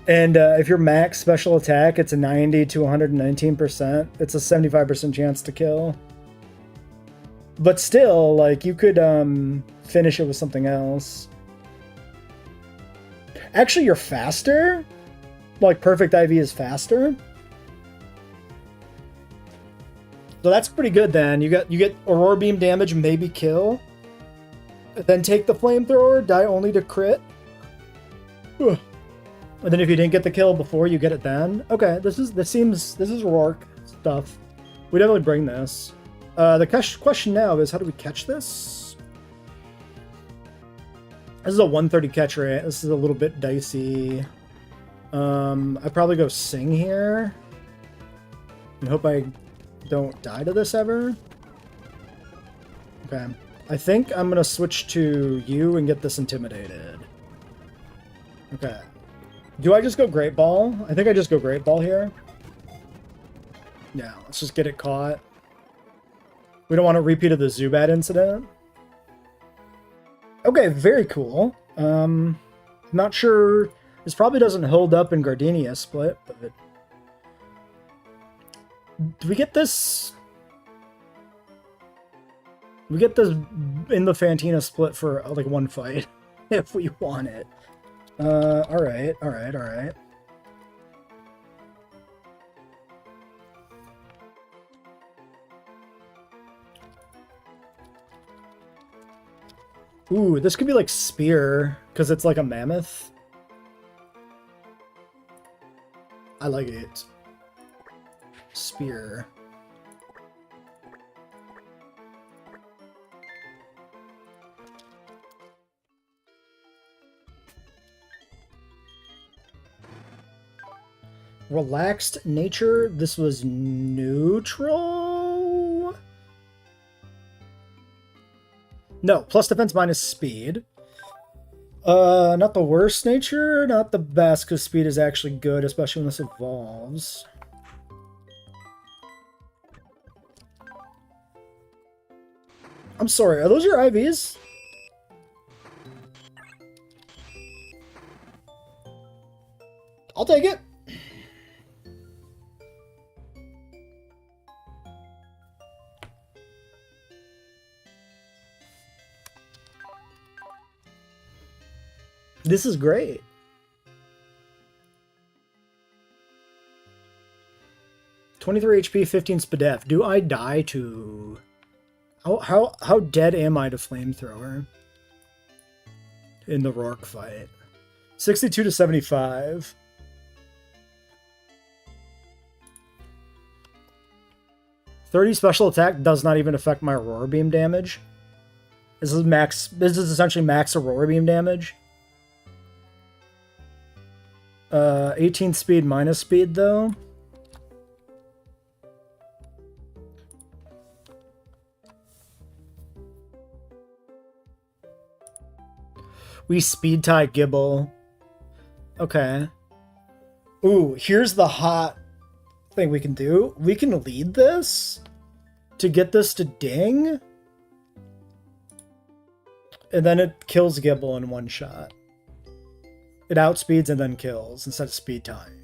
And if you're max special attack, it's a 90 to 119%. It's a 75% chance to kill. But still, like, you could finish it with something else. Actually, you're faster. Like, Perfect IV is faster. So that's pretty good then. You get Aurora Beam damage, maybe kill. Then take the flamethrower, die only to crit. And then if you didn't get the kill before, you get it then. Okay, this is Rourke stuff. We definitely bring this. The question now is, how do we catch this? This is a 130 catch rate. This is a little bit dicey. I'd probably go Sing here. And hope I don't die to this ever. Okay. I think I'm gonna switch to you and get this intimidated. Okay. Do I just go Great Ball? I think I just go Great Ball here. Yeah, let's just get it caught. We don't want a repeat of the Zubat incident. Okay, very cool. Not sure... This probably doesn't hold up in Gardenia split, but... Do we get this... We get this in the Fantina split for, like, one fight. If we want it. Alright. Ooh, this could be like Spear, because it's like a mammoth. I like it. Spear. Relaxed nature. This was neutral? No, plus defense minus speed. Not the worst nature, not the best, because speed is actually good, especially when this evolves. I'm sorry, are those your IVs? I'll take it. This is great. $23 HP, 15 Spadef. Do I die to... How dead am I to Flamethrower? In the Rourke fight. 62 to 75. $30 special attack does not even affect my Aurora Beam damage. This is essentially max Aurora Beam damage. 18 speed minus speed, though. We speed tie Gibble. Okay. Ooh, here's the hot thing we can do. We can lead this. to get this to ding. And then it kills Gibble in one shot. It outspeeds and then kills instead of speed time.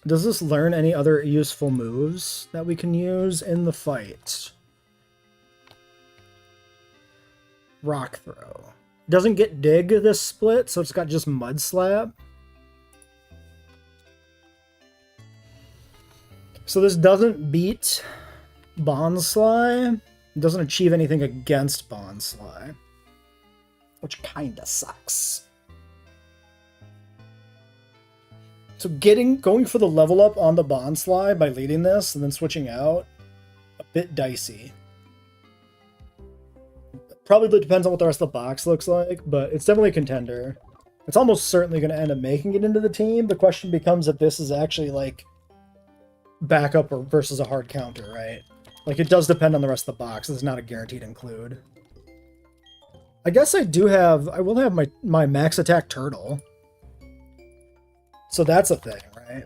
Does this learn any other useful moves that we can use in the fight? Rock Throw. Doesn't get Dig this split, so it's got just Mud Slap. So this doesn't beat Bonsly. It doesn't achieve anything against Bonsly, which kinda sucks. So going for the level up on the Bonsly by leading this and then switching out, a bit dicey. Probably depends on what the rest of the box looks like, but it's definitely a contender. It's almost certainly going to end up making it into the team. The question becomes if this is actually like backup or versus a hard counter, right? Like it does depend on the rest of the box. It's not a guaranteed include. I guess I will have my max attack turtle. So that's a thing, right?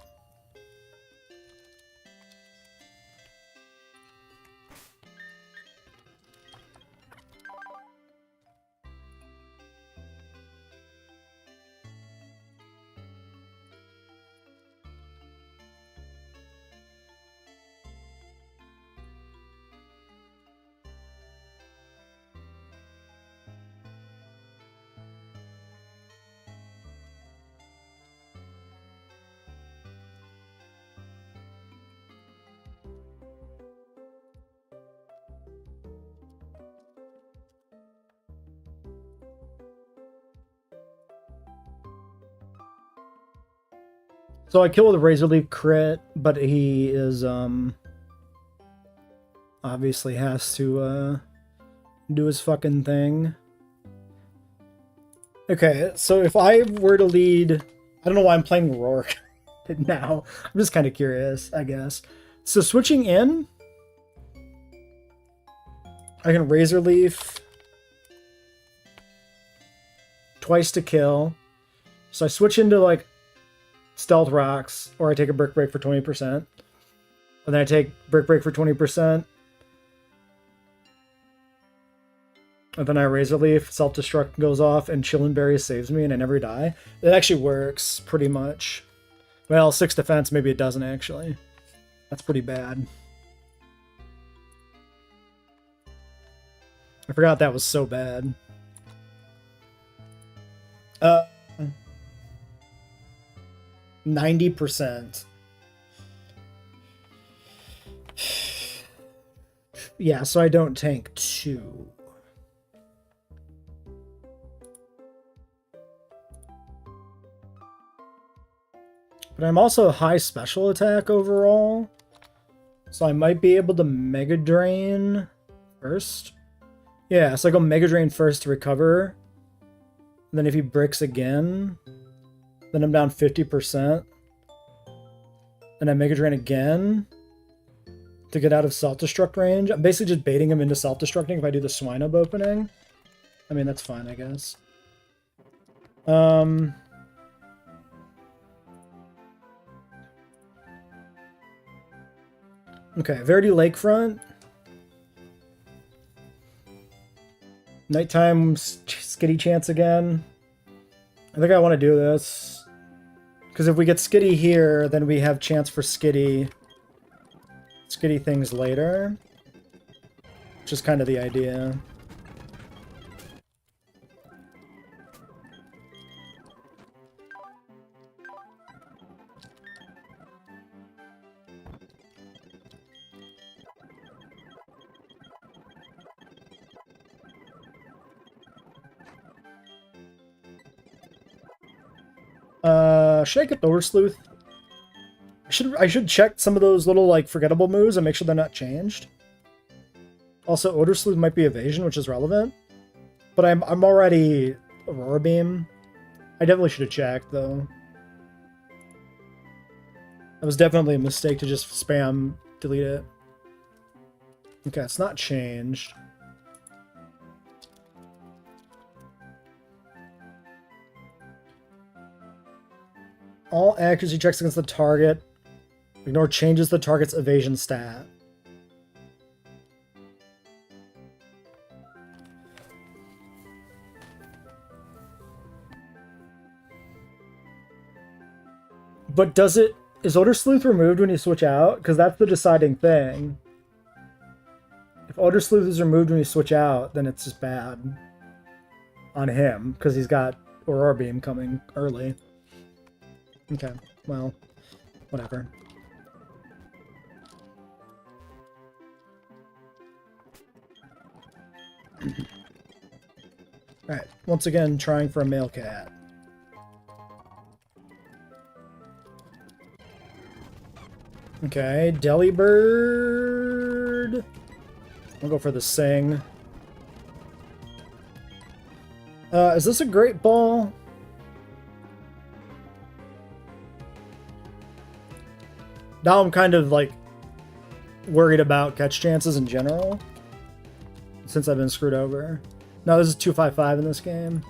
So I kill with a Razor Leaf crit, but he is, obviously has to, do his fucking thing. Okay, so if I were to lead... I don't know why I'm playing Rourke now. I'm just kind of curious, I guess. So switching in, I can Razor Leaf twice to kill. So I switch into, like, Stealth Rocks, or I take a Brick Break for 20%. And then I take Brick Break for 20%. And then I Razor Leaf, Self-Destruct goes off, and Chillin' Berry saves me, and I never die. It actually works, pretty much. Well, 6 defense, maybe it doesn't, actually. That's pretty bad. I forgot that was so bad. 90%. Yeah, so I don't tank 2. But I'm also high special attack overall. So I might be able to Mega Drain first. Yeah, so I go Mega Drain first to recover. And then if he bricks again, then I'm down 50%. And I Mega Drain again to get out of Self-Destruct range. I'm basically just baiting him into Self-Destructing if I do the Swinub opening. I mean, that's fine, I guess. Okay, Verity Lakefront. Nighttime Skitty chance again. I think I want to do this. Because if we get Skitty here, then we have chance for Skitty things later. Which is kind of the idea. Should I get the Odor Sleuth? I should check some of those little, like, forgettable moves and make sure they're not changed. Also, Odor Sleuth might be evasion, which is relevant. But I'm already Aurora Beam. I definitely should have checked, though. That was definitely a mistake to just spam delete it. Okay, it's not changed. All accuracy checks against the target. Ignore changes the target's evasion stat. But does it... Is Odor Sleuth removed when you switch out? Because that's the deciding thing. If Odor Sleuth is removed when you switch out, then it's just bad on him, because he's got Aurora Beam coming early. Okay, well, whatever. Alright, once again, trying for a male cat. Okay, Delibird. I'll go for the Sing. Is this a Great Ball? Now I'm kind of, like, worried about catch chances in general, since I've been screwed over. No, this is 255 in this game.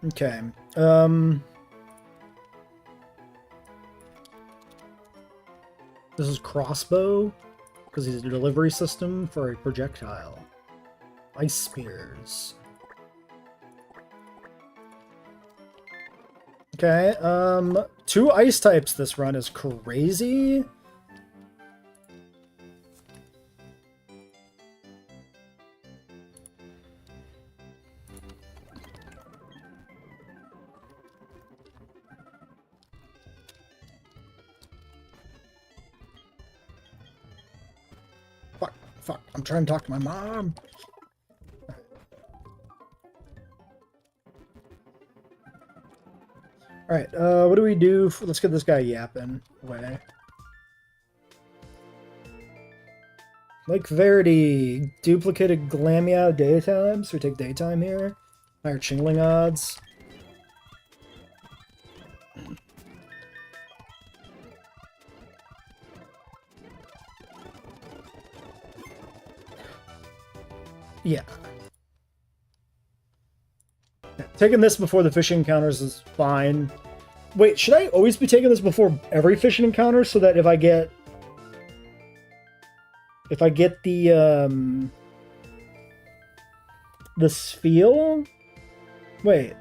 Okay. This is Crossbow, because he's a delivery system for a projectile. Ice Spears. Okay, 2 ice types this run is crazy. Fuck, I'm trying to talk to my mom. Alright, what do we do? Let's get this guy yapping away. Like Verity, duplicated Glamia daytime, so we take daytime here. Higher Chingling odds. Yeah. Taking this before the fishing encounters is fine. Wait, should I always be taking this before every fishing encounter so that if I get the Spheal? Wait.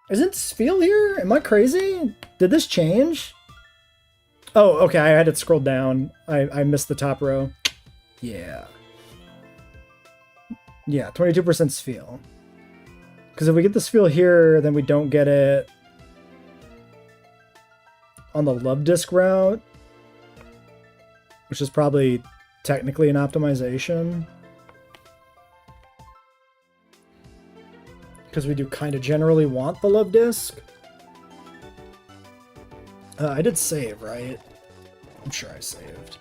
Isn't Spheal here? Am I crazy? Did this change? Oh, okay, I had it scrolled down. I missed the top row. Yeah. Yeah, 22% Spheal. Because if we get the Spheal here, then we don't get it on the Love Disc route, which is probably technically an optimization. Because we do kind of generally want the Love Disc. I did save, right? I'm sure I saved.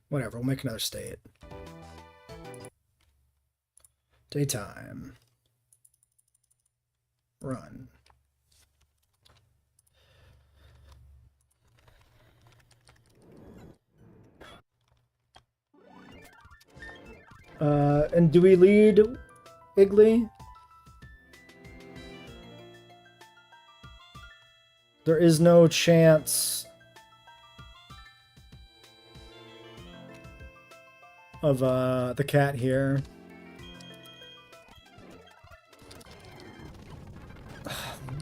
Whatever, we'll make another state. Daytime. Run. And do we lead Iggly? There is no chance of the cat here.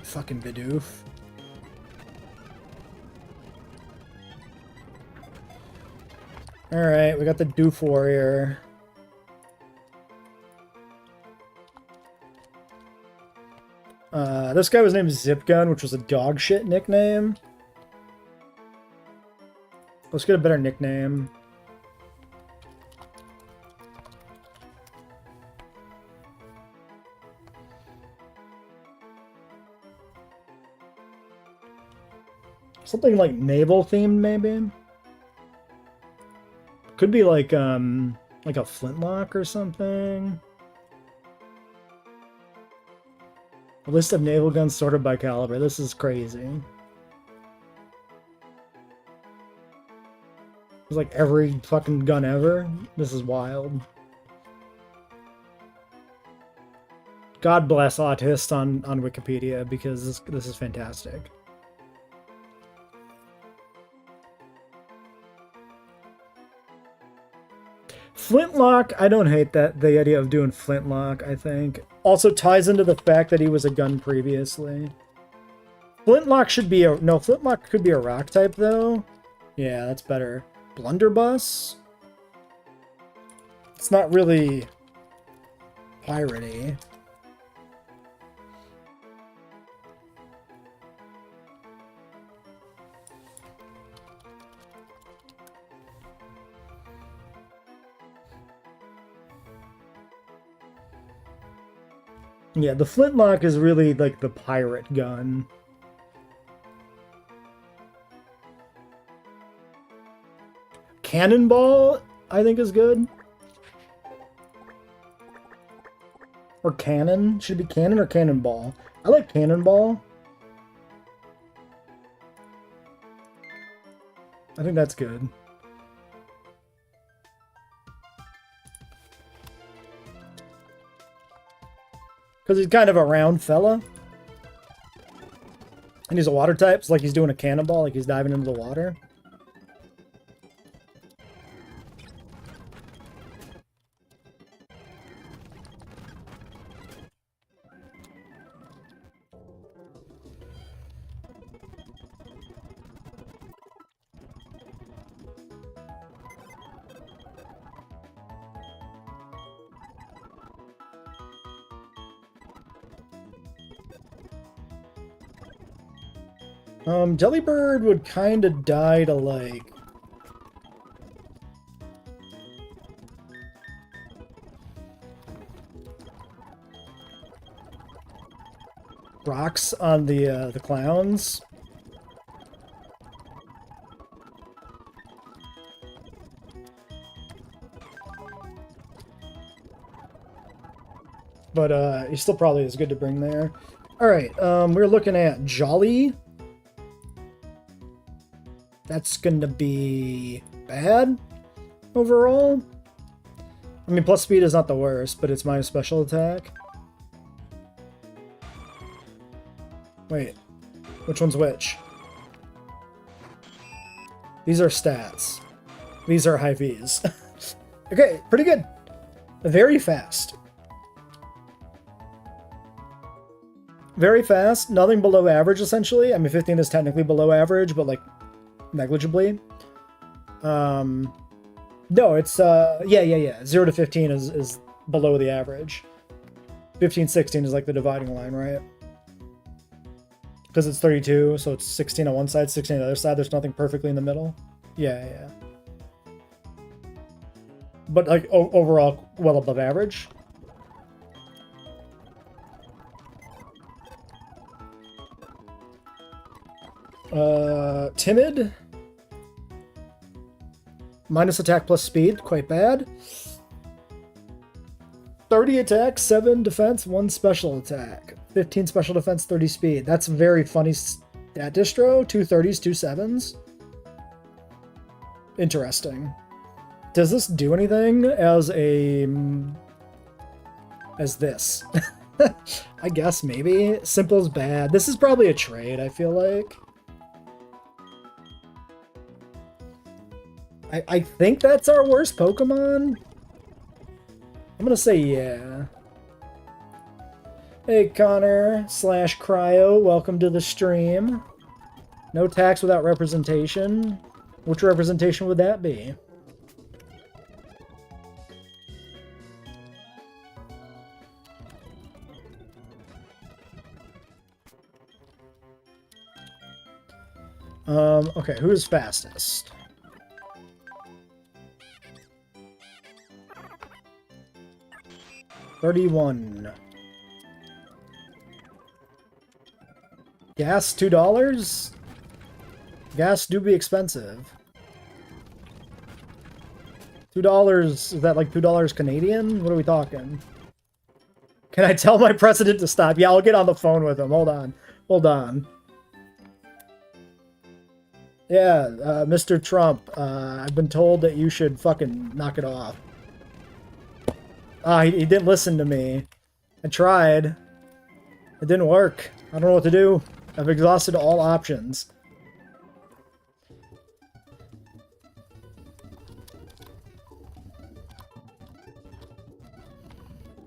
Fucking Bidoof. Alright, we got the Doof Warrior. This guy was named Zipgun, which was a dog shit nickname. Let's get a better nickname. Something like naval themed, maybe? Could be like a flintlock or something. A list of naval guns sorted by caliber. This is crazy. It's like every fucking gun ever. This is wild. God bless autists on Wikipedia, because this is fantastic. Flintlock, I don't hate the idea of doing Flintlock, I think. Also ties into the fact that he was a gun previously. Flintlock should be a... No, Flintlock could be a rock type, though. Yeah, that's better. Blunderbuss? It's not really piratey. Yeah, the Flintlock is really like the pirate gun. Cannonball, I think, is good. Or cannon. Should it be cannon or cannonball? I like cannonball. I think that's good. Because he's kind of a round fella. And he's a water type, so like he's doing a cannonball, like he's diving into the water. Delibird would kind of die to, like... rocks on the clowns. But, he still probably is good to bring there. Alright, we're looking at Jolly. That's gonna be bad overall. I mean, plus speed is not the worst, but it's minus special attack. Wait, which one's which? These are stats. These are high Vs. Okay, pretty good. Very fast. Very fast, nothing below average, essentially. I mean, 15 is technically below average, but, like, negligibly. No, it's, yeah. 0 to 15 is below the average. 15, 16 is, like, the dividing line, right? Because it's 32, so it's 16 on one side, 16 on the other side. There's nothing perfectly in the middle. Yeah. But, like, overall, well above average. Timid. Minus attack plus speed, quite bad. 30 attack, 7 defense, 1 special attack. 15 special defense, 30 speed. That's a very funny stat distro. 2 30s, 2 7s. Interesting. Does this do anything as this? I guess maybe. Simple's bad. This is probably a trade, I feel like. I think that's our worst Pokemon. I'm gonna say yeah. Hey Connor / Cryo, welcome to the stream. No tax without representation. Which representation would that be? Okay, who's fastest? $31. Gas, $2? Gas do be expensive. $2, is that like $2 Canadian? What are we talking? Can I tell my president to stop? Yeah, I'll get on the phone with him. Hold on. Yeah, Mr. Trump, I've been told that you should fucking knock it off. Ah, he didn't listen to me. I tried. It didn't work. I don't know what to do. I've exhausted all options.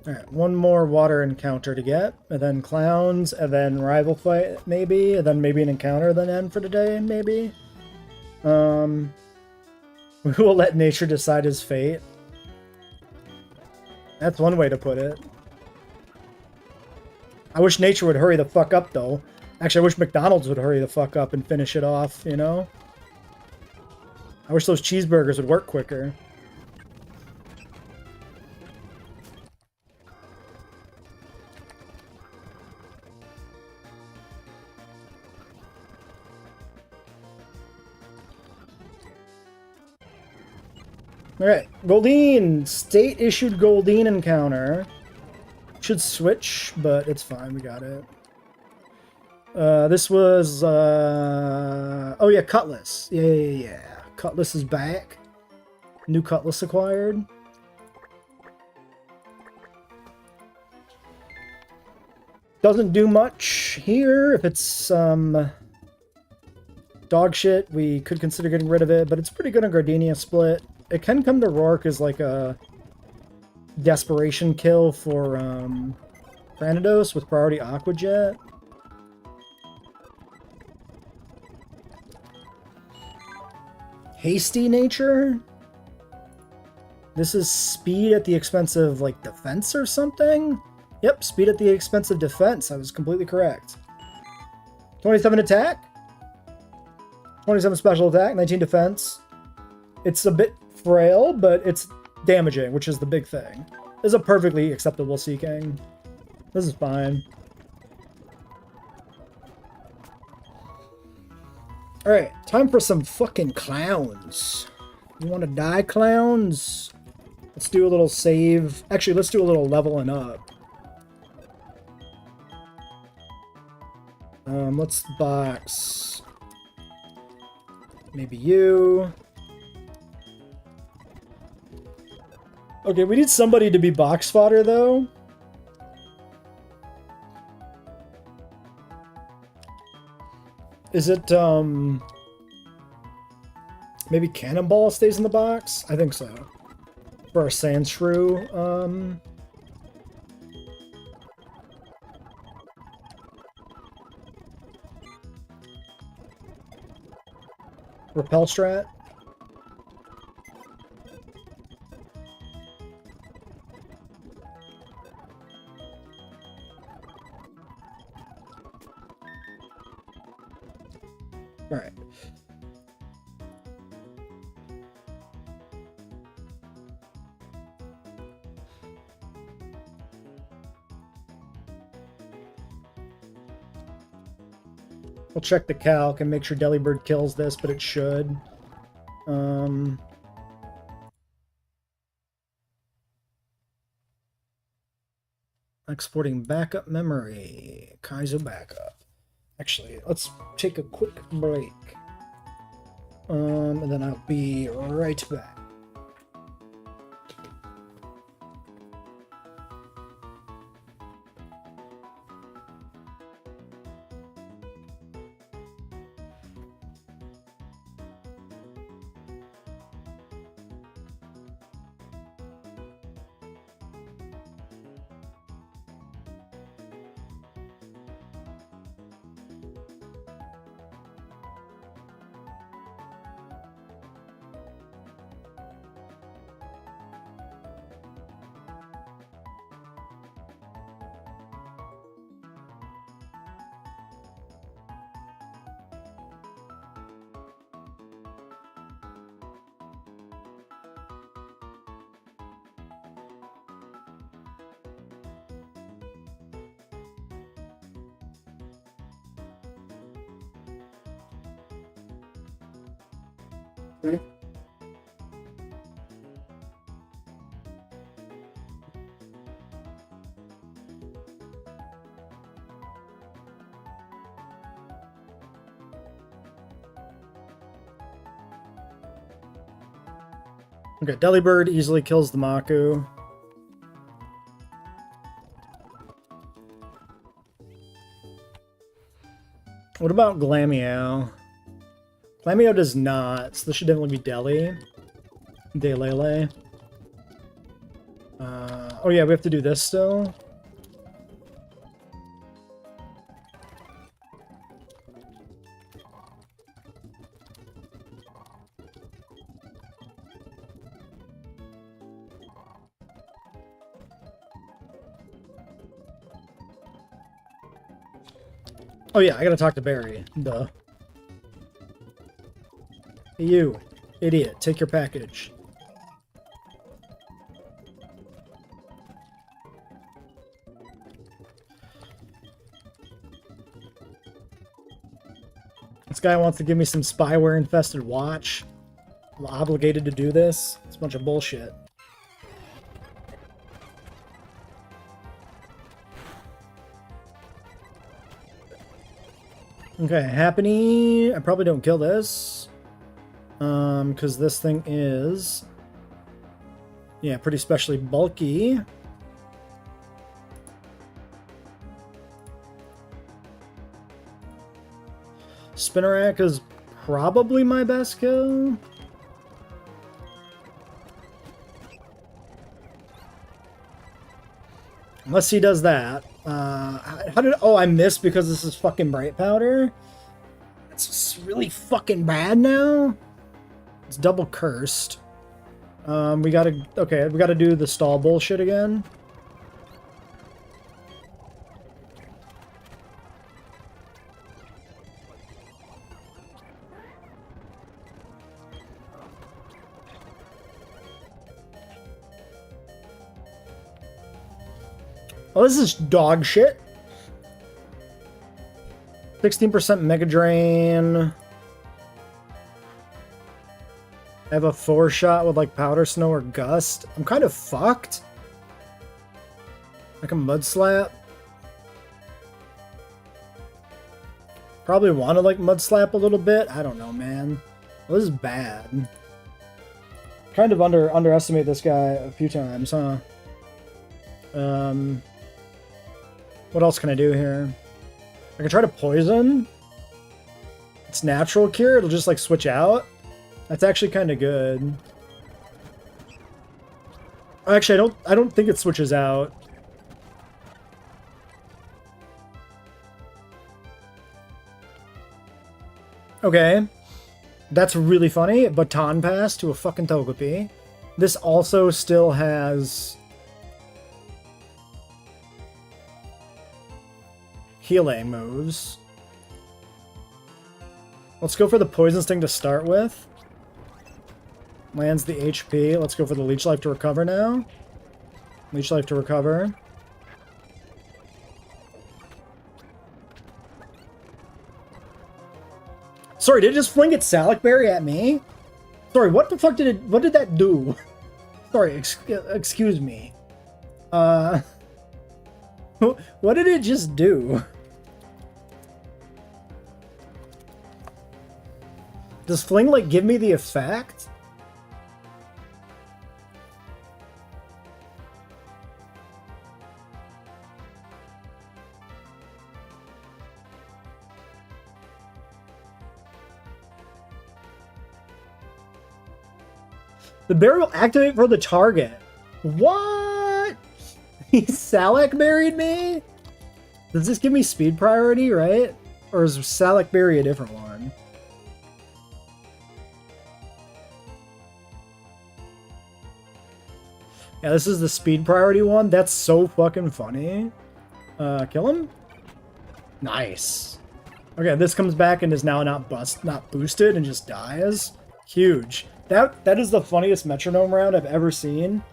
Alright, one more water encounter to get, and then clowns, and then rival fight, maybe, and then maybe an encounter, then end for today, maybe. We will let nature decide his fate. That's one way to put it. I wish nature would hurry the fuck up, though. Actually, I wish McDonald's would hurry the fuck up and finish it off, you know? I wish those cheeseburgers would work quicker. Alright, Goldeen! State-issued Goldeen encounter. Should switch, but it's fine, we got it. This was, oh yeah, Cutlass. Yeah. Cutlass is back. New Cutlass acquired. Doesn't do much here. If it's, dog shit, we could consider getting rid of it, but it's pretty good on Gardenia Split. It can come to Rourke as like a desperation kill for Granados with priority Aqua Jet. Hasty nature? This is speed at the expense of like defense or something? Yep, speed at the expense of defense. I was completely correct. 27 attack, 27 special attack, 19 defense. It's a bit frail, but it's damaging, which is the big thing. This is a perfectly acceptable Seeking. This is fine. Alright, time for some fucking clowns. You want to die, clowns? Let's do a little save. Actually, let's do a little leveling up. Let's box. Maybe you. Okay, we need somebody to be box fodder, though. Is it, maybe Cannonball stays in the box? I think so. For our Sand Shrew, Repel Strat? Alright. We'll check the calc and make sure Delibird kills this, but it should. Exporting backup memory. Kaizo backup. Actually, let's take a quick break. And then I'll be right back. Okay, Delibird easily kills the Maku. What about Glameow? Glameow does not, so this should definitely be Deli. Delele. Oh yeah, we have to do this still. Oh yeah, I gotta talk to Barry. Duh. You, idiot, take your package. This guy wants to give me some spyware-infested watch. I'm obligated to do this. It's a bunch of bullshit. Okay, Happiny. I probably don't kill this. Because this thing is... yeah, pretty specially bulky. Spinarak is probably my best kill. Unless he does that. How did... oh, I missed because this is fucking Bright Powder? It's really fucking bad now? It's double cursed. We gotta... okay, we gotta do the stall bullshit again. Oh, this is dog shit. 16% Mega Drain. I have a 4-shot with like Powder Snow or Gust. I'm kind of fucked. I can Mud Slap. Probably want to like Mud Slap a little bit. I don't know, man. Well, this is bad. Kind of underestimate this guy a few times, huh? What else can I do here? I can try to poison. It's natural cure. It'll just like switch out. That's actually kind of good. Actually, I don't think it switches out. Okay. That's really funny. Baton Pass to a fucking Togepi. This also still has healing moves. Let's go for the Poison Sting to start with. Lands the HP. Let's go for the Leech Life to recover now. Leech Life to recover. Sorry, did it just fling its Salac Berry at me? Sorry, what the fuck did it... what did that do? Sorry, excuse me. What did it just do? Does Fling, like, give me the effect? The berry will activate for the target. What? He Salac Berried me? Does this give me speed priority, right? Or is Salac Berry a different one? Yeah, this is the speed priority one. That's so fucking funny. Kill him? Nice. Okay, this comes back and is now not boosted and just dies. Huge. That is the funniest metronome round I've ever seen.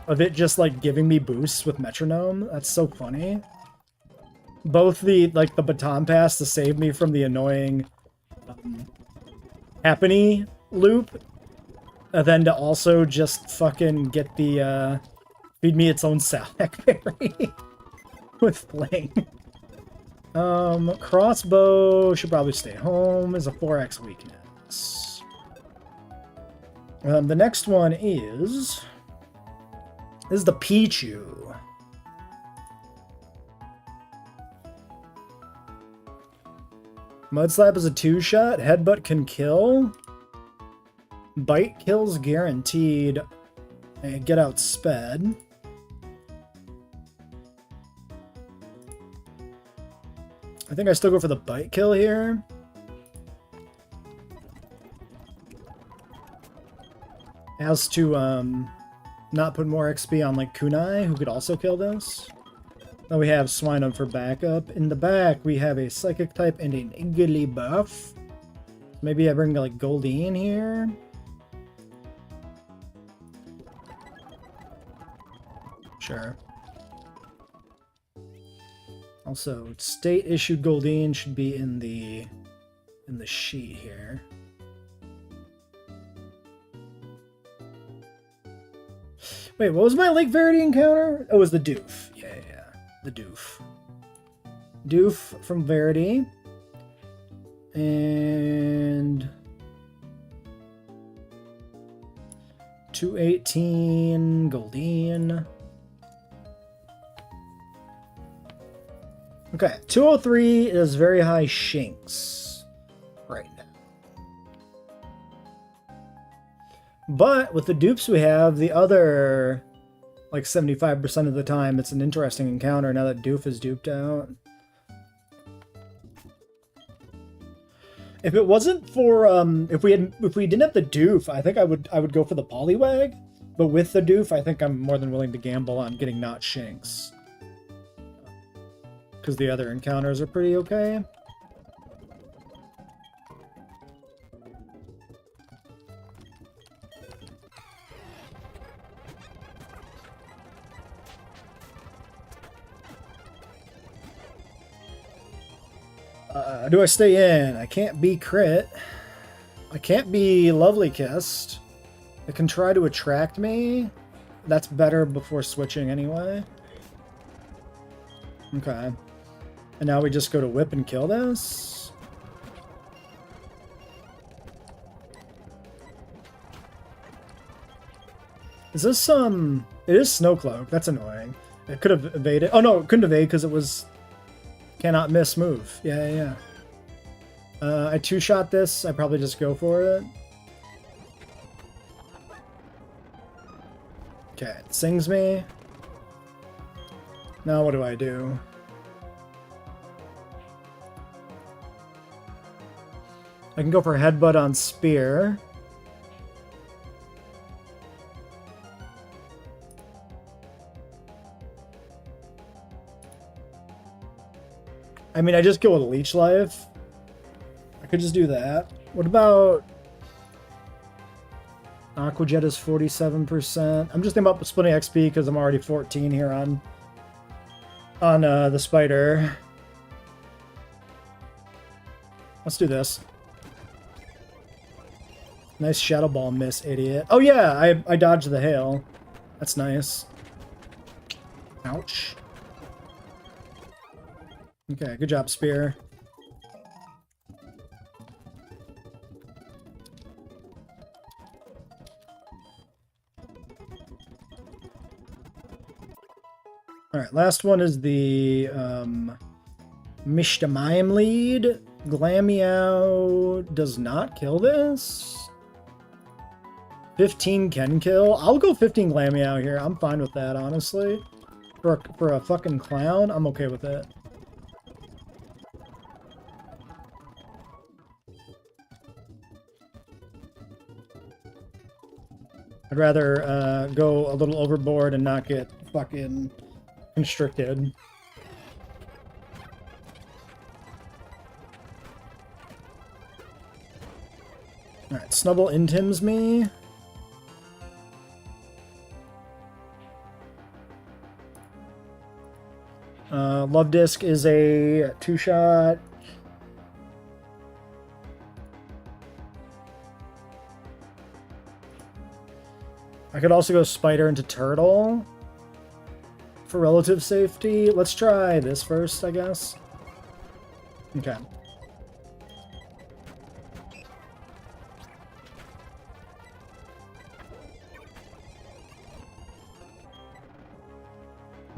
Of it just like giving me boosts with metronome. That's so funny. Both the baton pass to save me from the annoying Happiny loop. And then to also just fucking get the feed me its own Salac Berry with Fling. Crossbow should probably stay home. Is a 4x weakness. The next one is... This is the Pichu. Mud Slap is a 2-shot. Headbutt can kill. Bite kills guaranteed. And get out sped. I think I still go for the bite kill here. As to not put more XP on like Kunai, who could also kill this. Then we have Swinub for backup. In the back, we have a Psychic type and an Iggly buff. Maybe I bring like Goldeen here. Sure. Also, state-issued Goldeen should be in the sheet here. Wait, what was my Lake Verity encounter? Oh, it was the Doof. Yeah. The Doof. Doof from Verity. And... 218 Goldeen. Okay, 203 is very high Shinx right now. But with the dupes we have, the other, like 75% of the time, it's an interesting encounter now that Doof is duped out. If it wasn't for, if we didn't have the Doof, I think I would go for the Poliwag. But with the Doof, I think I'm more than willing to gamble on getting not Shinx. Because the other encounters are pretty okay. Do I stay in? I can't be crit. I can't be lovely kissed. It can try to attract me. That's better before switching anyway. Okay. And now we just go to whip and kill this? Is this, it is Snowcloak. That's annoying. It could have evaded. Oh no, it couldn't evade because it was cannot miss move. Yeah. I two-shot this. I probably just go for it. Okay, it sings me. Now what do I do? I can go for headbutt on spear. I mean, I just go with leech life. I could just do that. What about Aqua Jet is 47%. I'm just thinking about splitting XP because I'm already 14 here on the spider. Let's do this. Nice Shadow Ball miss, idiot. Oh yeah, I dodged the hail. That's nice. Ouch. Okay, good job, Spear. Alright, last one is the Mishtamayim lead. Glameow does not kill this. 15 can kill. I'll go 15 Glameow here. I'm fine with that, honestly. For a fucking clown, I'm okay with it. I'd rather go a little overboard and not get fucking constricted. Alright, Snubble intims me. Love Disc is a 2-shot. I could also go Spider into Turtle for relative safety. Let's try this first, I guess. Okay.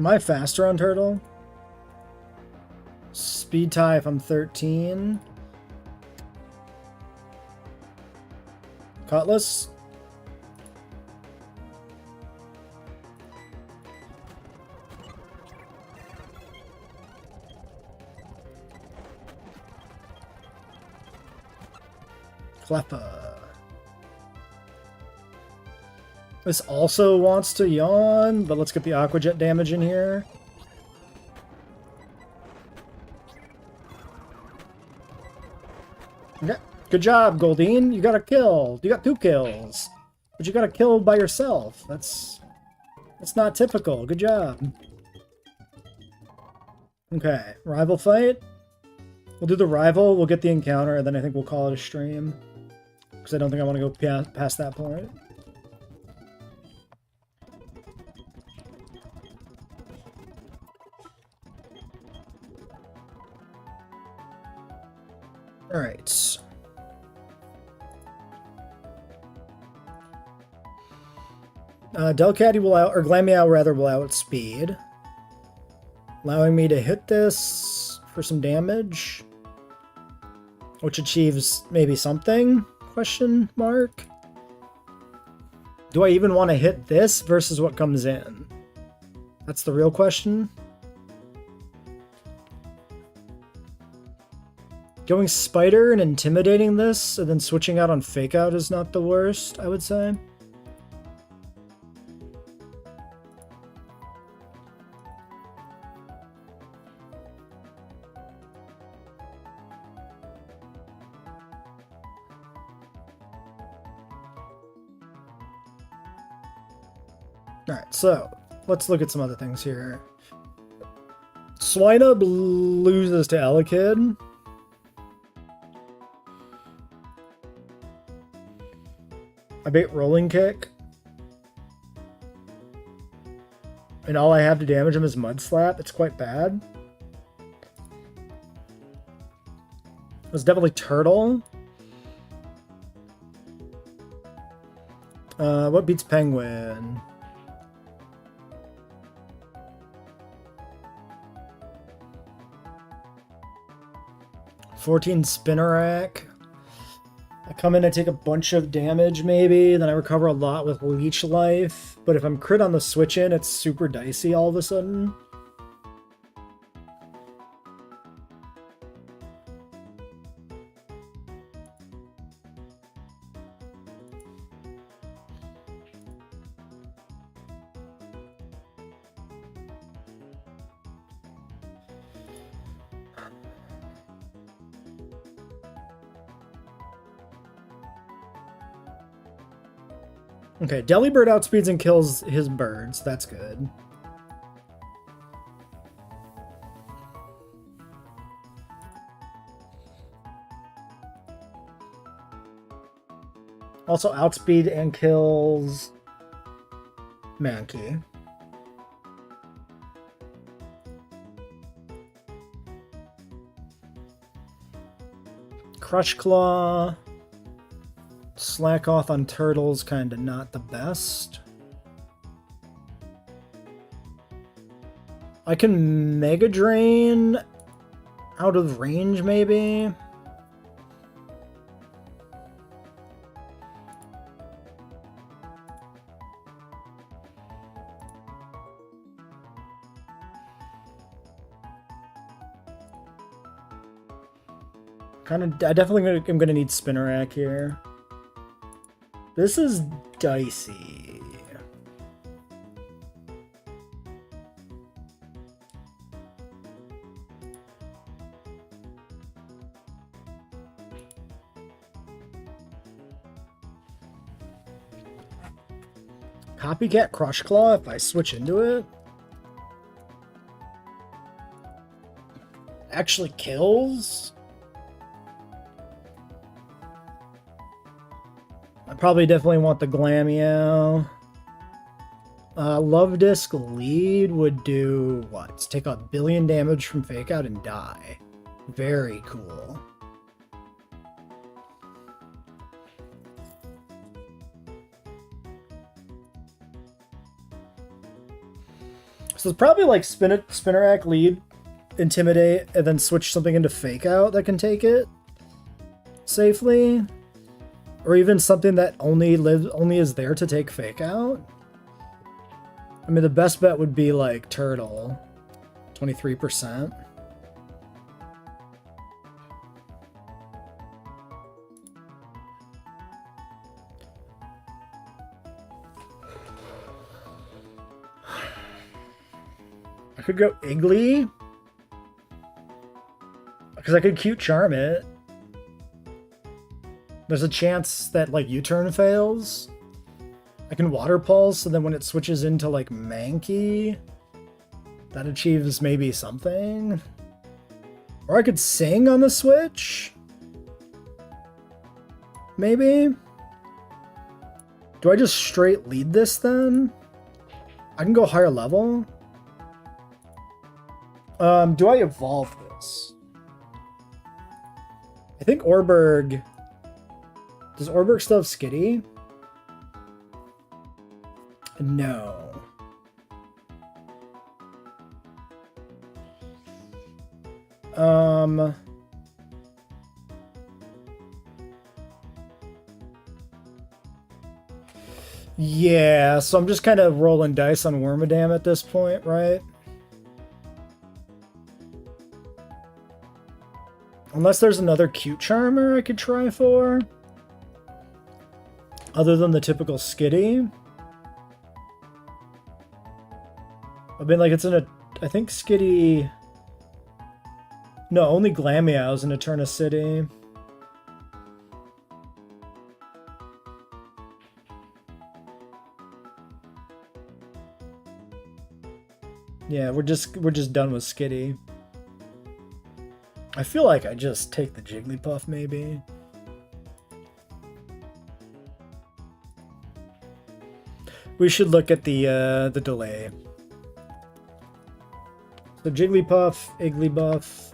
Am I faster on Turtle? Speed tie if I'm 13. Cutlass? Kleppa. This also wants to yawn, but let's get the Aqua Jet damage in here. Okay. Good job, Goldine. You got a kill. You got 2 kills. But you got a kill by yourself. That's not typical. Good job. Okay. Rival fight. We'll do the rival. We'll get the encounter, and then I think we'll call it a stream. Because I don't think I want to go past that point. Alright. Delcatty will out, or Glameow rather, will outspeed. Allowing me to hit this for some damage. Which achieves maybe something? Question mark? Do I even want to hit this versus what comes in? That's the real question. Going Spider and intimidating this, and then switching out on Fake Out is not the worst, I would say. Alright, so let's look at some other things here. Swinub loses to Elekid. I bait Rolling Kick. And all I have to damage him is Mud Slap. It's quite bad. It was definitely Turtle. What beats Penguin? $14 Spinnerack. I come in, I take a bunch of damage maybe, then I recover a lot with Leech Life. But if I'm crit on the switch in, it's super dicey all of a sudden. Okay, Delibird outspeeds and kills his birds. That's good. Also outspeed and kills Mankey. Crush Claw. Slack off on Turtles, kinda not the best. I can Mega Drain out of range, maybe? I definitely am gonna need Spinnerack here. This is dicey. Copycat Crush Claw if I switch into it. Actually kills? I probably definitely want the Glameow. Love Disc Lead would do what? Take a billion damage from Fake Out and die. Very cool. So it's probably like Spinnerack, lead, intimidate, and then switch something into fake out that can take it safely. Or even something that only is there to take fake out. I mean, the best bet would be like Turtle, 23%. I could go Iggly, because I could cute charm it. There's a chance that like U-turn fails. I can Water Pulse, and then when it switches into like MUNKY, that achieves maybe something. Or I could Sing on the switch. Maybe. Do I just straight lead this then? I can go higher level. Do I evolve this? I think Orberg... Does Orberg still have Skitty? No. Yeah, so I'm just kind of rolling dice on Wormadam at this point, right? Unless there's another cute charmer I could try for. Other than the typical Skitty. I mean, like, it's in a... I think Skitty... No, only Glameow's in Eterna City. Yeah, we're just done with Skitty. I feel like I just take the Jigglypuff, maybe. We should look at the delay. So Jigglypuff, Igglybuff.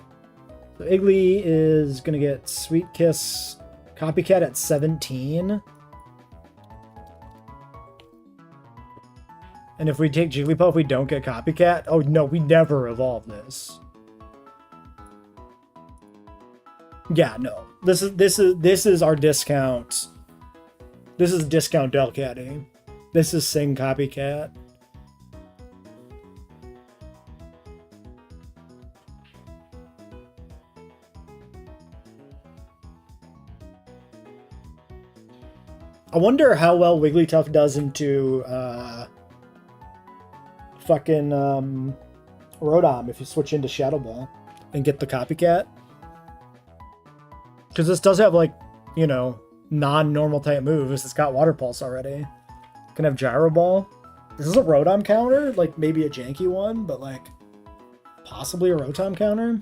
So Iggly is gonna get Sweet Kiss, Copycat at 17. And if we take Jigglypuff, we don't get Copycat. Oh no, we never evolve this. Yeah, no. This is our discount. This is discount Delcatty. This is Sing Copycat. I wonder how well Wigglytuff does into fucking Rotom if you switch into Shadow Ball and get the Copycat. Because this does have, like, you know, non-normal type moves. It's got Water Pulse already. Can have Gyro Ball. This is a Rotom counter, like maybe a janky one, but like possibly a Rotom counter.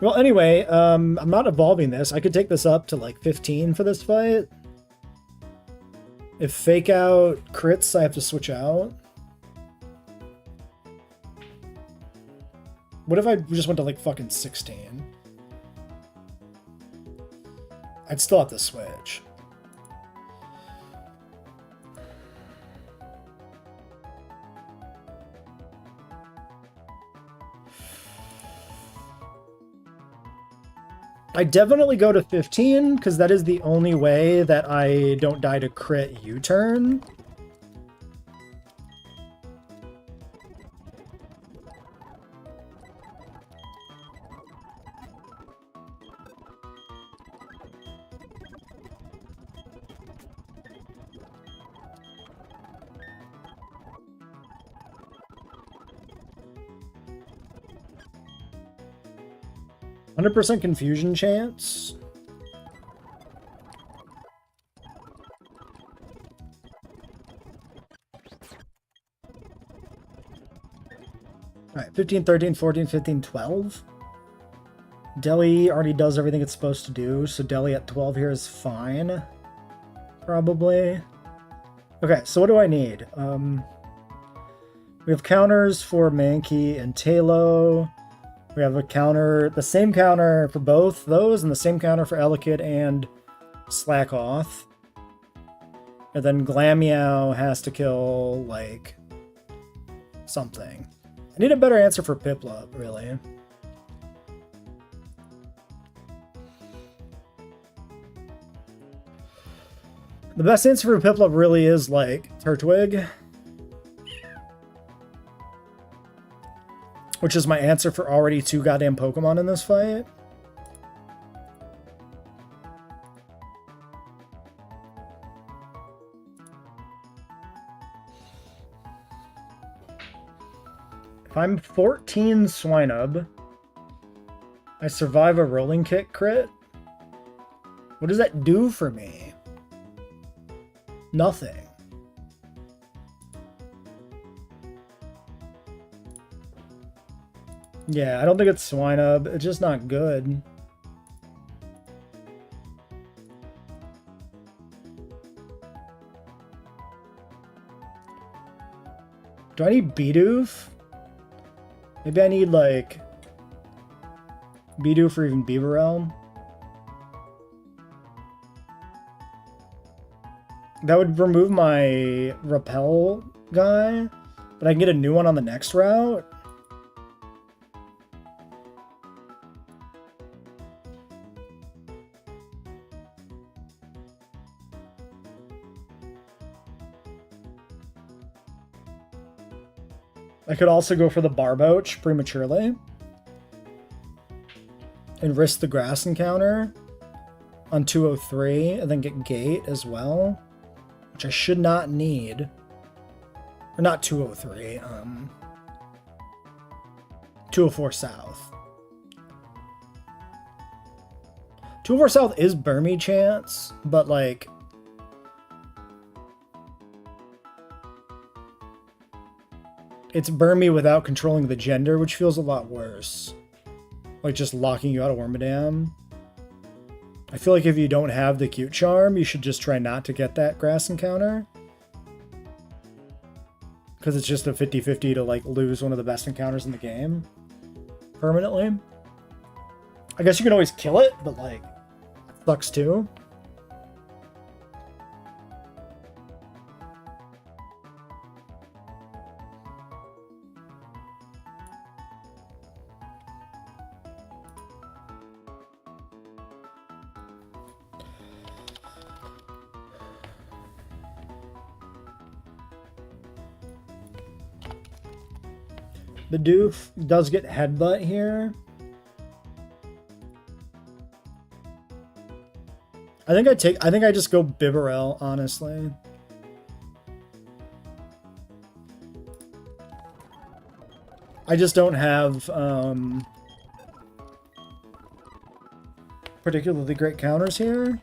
Well, anyway, I'm not evolving this. I could take this up to like 15 for this fight. If Fake Out crits, I have to switch out. What if I just went to like fucking 16? I'd still have to switch. I definitely go to 15, because that is the only way that I don't die to crit U-turn. %, confusion chance. Alright, 15, 13, 14, 15, 12. Deli already does everything it's supposed to do, so Deli at 12 here is fine. Probably. Okay, so what do I need? We have counters for Mankey and Talo. We have a counter, the same counter for both those, and the same counter for Elekid and Slackoth. And then Glameow has to kill, like, something. I need a better answer for Piplup, really. The best answer for Piplup really is, like, Turtwig. Which is my answer for already 2 goddamn Pokemon in this fight. If I'm 14 Swinub, I survive a Rolling Kick crit. What does that do for me? Nothing. Yeah, I don't think it's Swinub. It's just not good. Do I need Bidoof? Maybe I need, like, Bidoof or even Beaverelm. That would remove my Repel guy, but I can get a new one on the next route. I could also go for the Barboach prematurely and risk the grass encounter on 203 and then get Gate as well, which I should not need. Or not 203, 204 South. 204 South is Burmy chance, but like it's Burmy without controlling the gender, which feels a lot worse. Like just locking you out of Wormadam. I feel like if you don't have the cute charm, you should just try not to get that grass encounter. Because it's just a 50-50 to like lose one of the best encounters in the game. Permanently. I guess you can always kill it, but like, it sucks too. The Doof does get Headbutt here. I think I just go Bibarel, honestly. I just don't have particularly great counters here.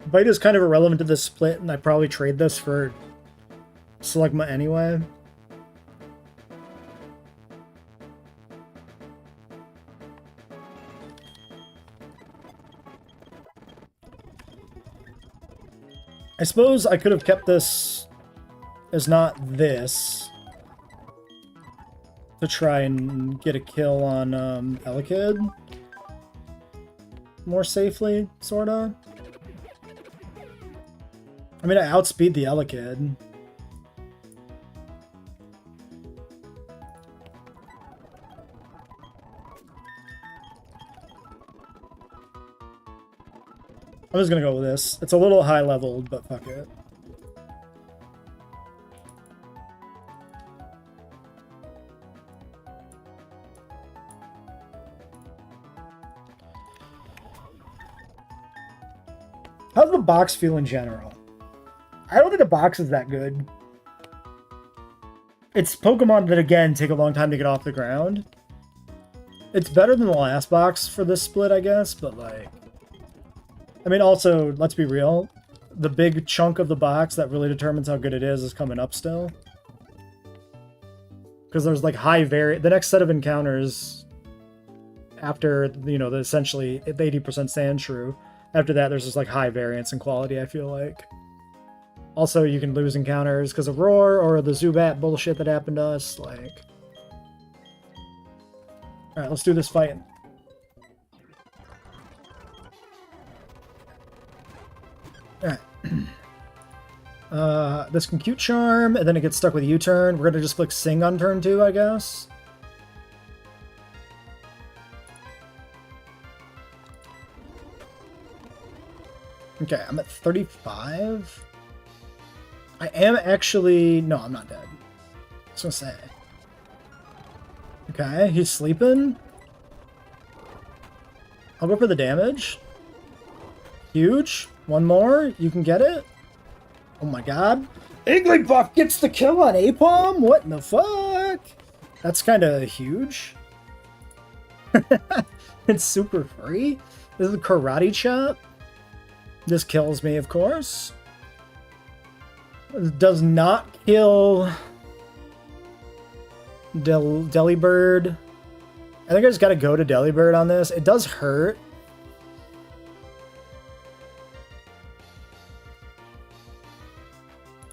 Bite is kind of irrelevant to this split, and I probably trade this for Slugma anyway. I suppose I could have kept this as not this to try and get a kill on Elekid more safely, sorta. I mean, I outspeed the Elekid. I'm just gonna go with this. It's a little high leveled, but fuck it. How's the box feel in general? I don't think the box is that good. It's Pokemon that, again, take a long time to get off the ground. It's better than the last box for this split, I guess, but, like... I mean, also, let's be real. the big chunk of the box that really determines how good it is coming up still. Because there's like the next set of encounters after, you know, the essentially 80% sand shrew. After that, there's just like high variance in quality, I feel like. Also, you can lose encounters because of Roar or the Zubat bullshit that happened to us. Like, alright, let's do this fight. Alright. This can Cute Charm, and then it gets stuck with U-turn. We're gonna just click Sing on turn 2, I guess. Okay, I'm at 35. I am actually... No, I'm not dead. I was gonna say. Okay, he's sleeping. I'll go for the damage. Huge. One more. You can get it. Oh my god. Igglybuff gets the kill on Apom? What in the fuck? That's kind of huge. It's super free. This is a Karate Chop. This kills me, of course. It does not kill Delibird. I think I just gotta go to Delibird on this. It does hurt.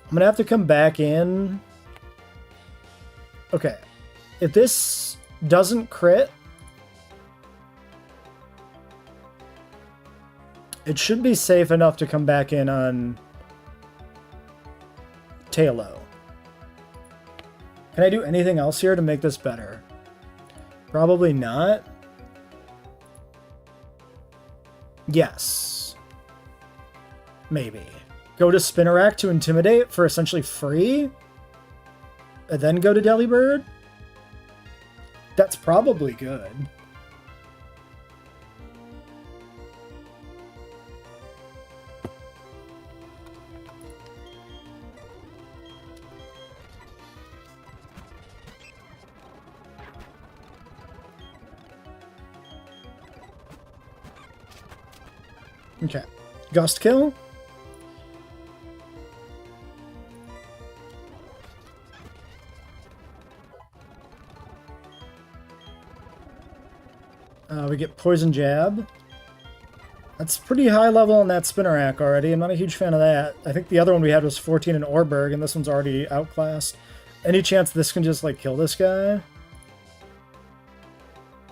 I'm gonna have to come back in. Okay. If this doesn't crit, it should be safe enough to come back in on Tailo. Can I do anything else here to make this better? Probably not. Yes. Maybe. Go to Spinarak to Intimidate for essentially free? And then go to Delibird? That's probably good. Okay. Gust kill? We get Poison Jab. That's pretty high level on that Spinarak already. I'm not a huge fan of that. I think the other one we had was 14 in Orberg, and this one's already outclassed. Any chance this can just, like, kill this guy?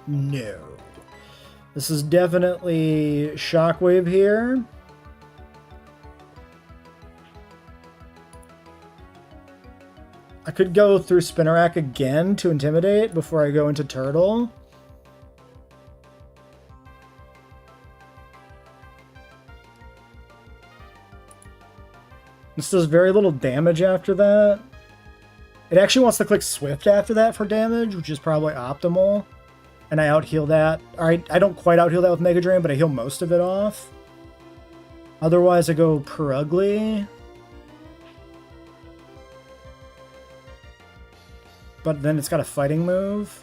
No. This is definitely Shockwave here. I could go through Spinarak again to Intimidate before I go into Turtle. This does very little damage after that. It actually wants to click Swift after that for damage, which is probably optimal. And I out-heal that. Alright, I don't quite out-heal that with Mega Drain, but I heal most of it off. Otherwise, I go Purugly. But then it's got a fighting move.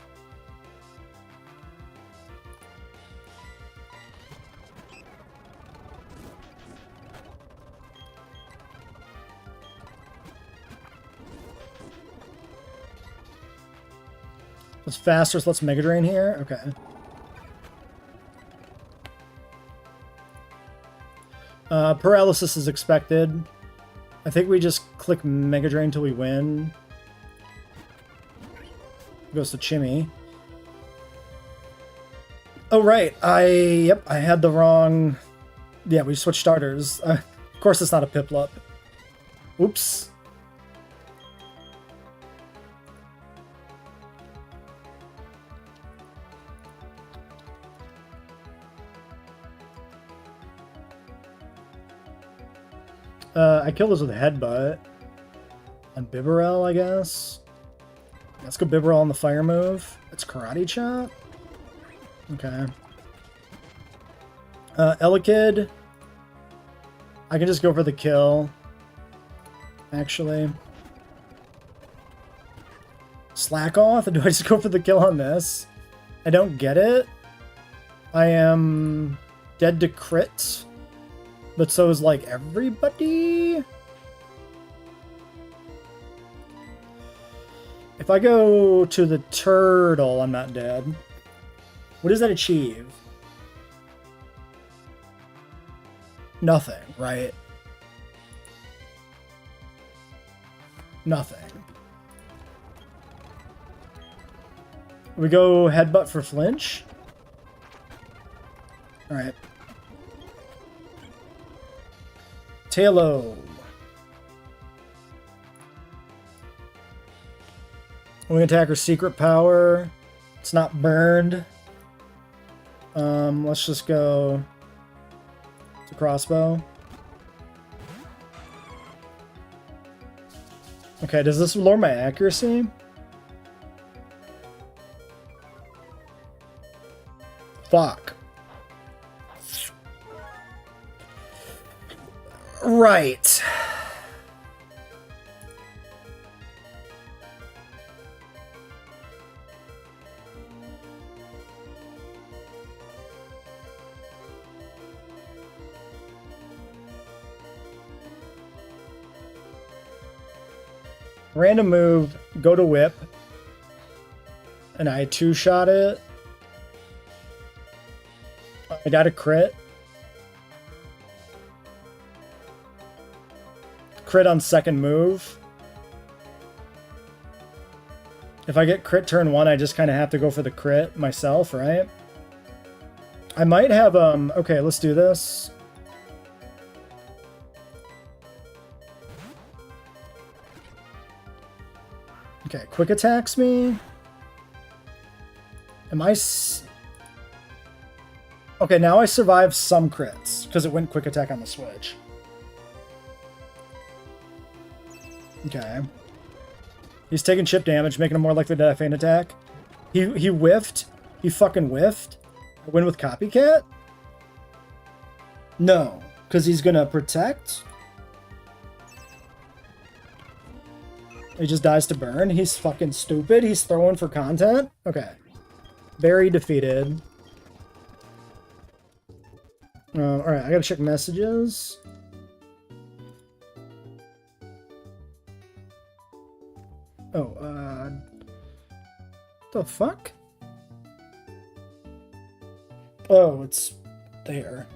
It's faster, so let's Mega Drain here. Okay. Paralysis is expected. I think we just click Mega Drain until we win. Goes to Chimmy. Oh, right. I had the wrong... Yeah, we switched starters. Of course it's not a Piplup. Oops. I killed this with a Headbutt. On Bibarel, I guess. Let's go Bibarel on the fire move. It's Karate Chop. Okay. Elekid. I can just go for the kill. Actually. Slack off? Do I just go for the kill on this? I don't get it. I am dead to crit. But so is, like, everybody? If I go to the turtle, I'm not dead. What does that achieve? Nothing, right? Nothing. We go headbutt for flinch? Alright. Tailo. Wing attacker secret power. It's not burned. Let's just go to crossbow. Okay, does this lower my accuracy? Fuck. Right. Random move, go to whip, and I two-shot it. I got a crit. Crit on second move. If I get crit turn 1, I just kind of have to go for the crit myself, right? I might have, okay, let's do this. Okay, quick attacks me. Am I... Okay, now I survived some crits, because it went quick attack on the switch. Okay. He's taking chip damage, making him more likely to feint attack. He whiffed. He fucking whiffed. I win with Copycat? No, because he's gonna protect. He just dies to burn. He's fucking stupid. He's throwing for content. Okay. Very defeated. Alright, I gotta check messages. Oh, the fuck? Oh, it's there.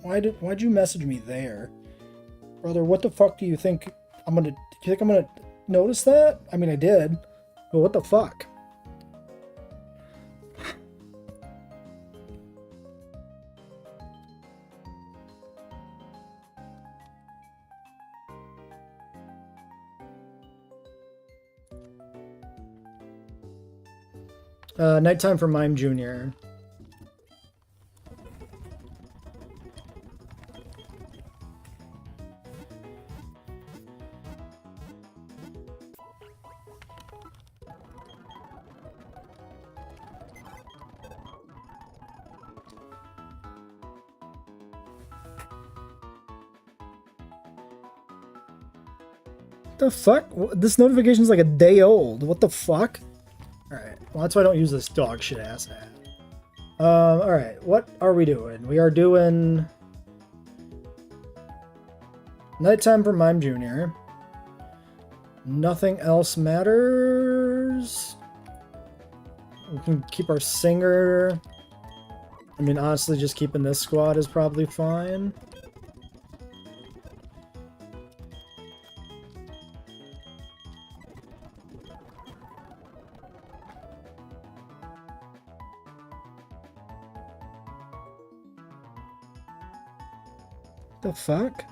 Why'd you message me there? Brother, what the fuck do you think I'm gonna... Do you think I'm gonna notice that? I mean, I did. But what the fuck? Nighttime for Mime Jr. The fuck? This notification's like a day old. What the fuck? Alright, well that's why I don't use this dog shit ass app. Alright, what are we doing? We are doing... Nighttime for Mime Jr. Nothing else matters. We can keep our singer. I mean, honestly, just keeping this squad is probably fine. The fuck?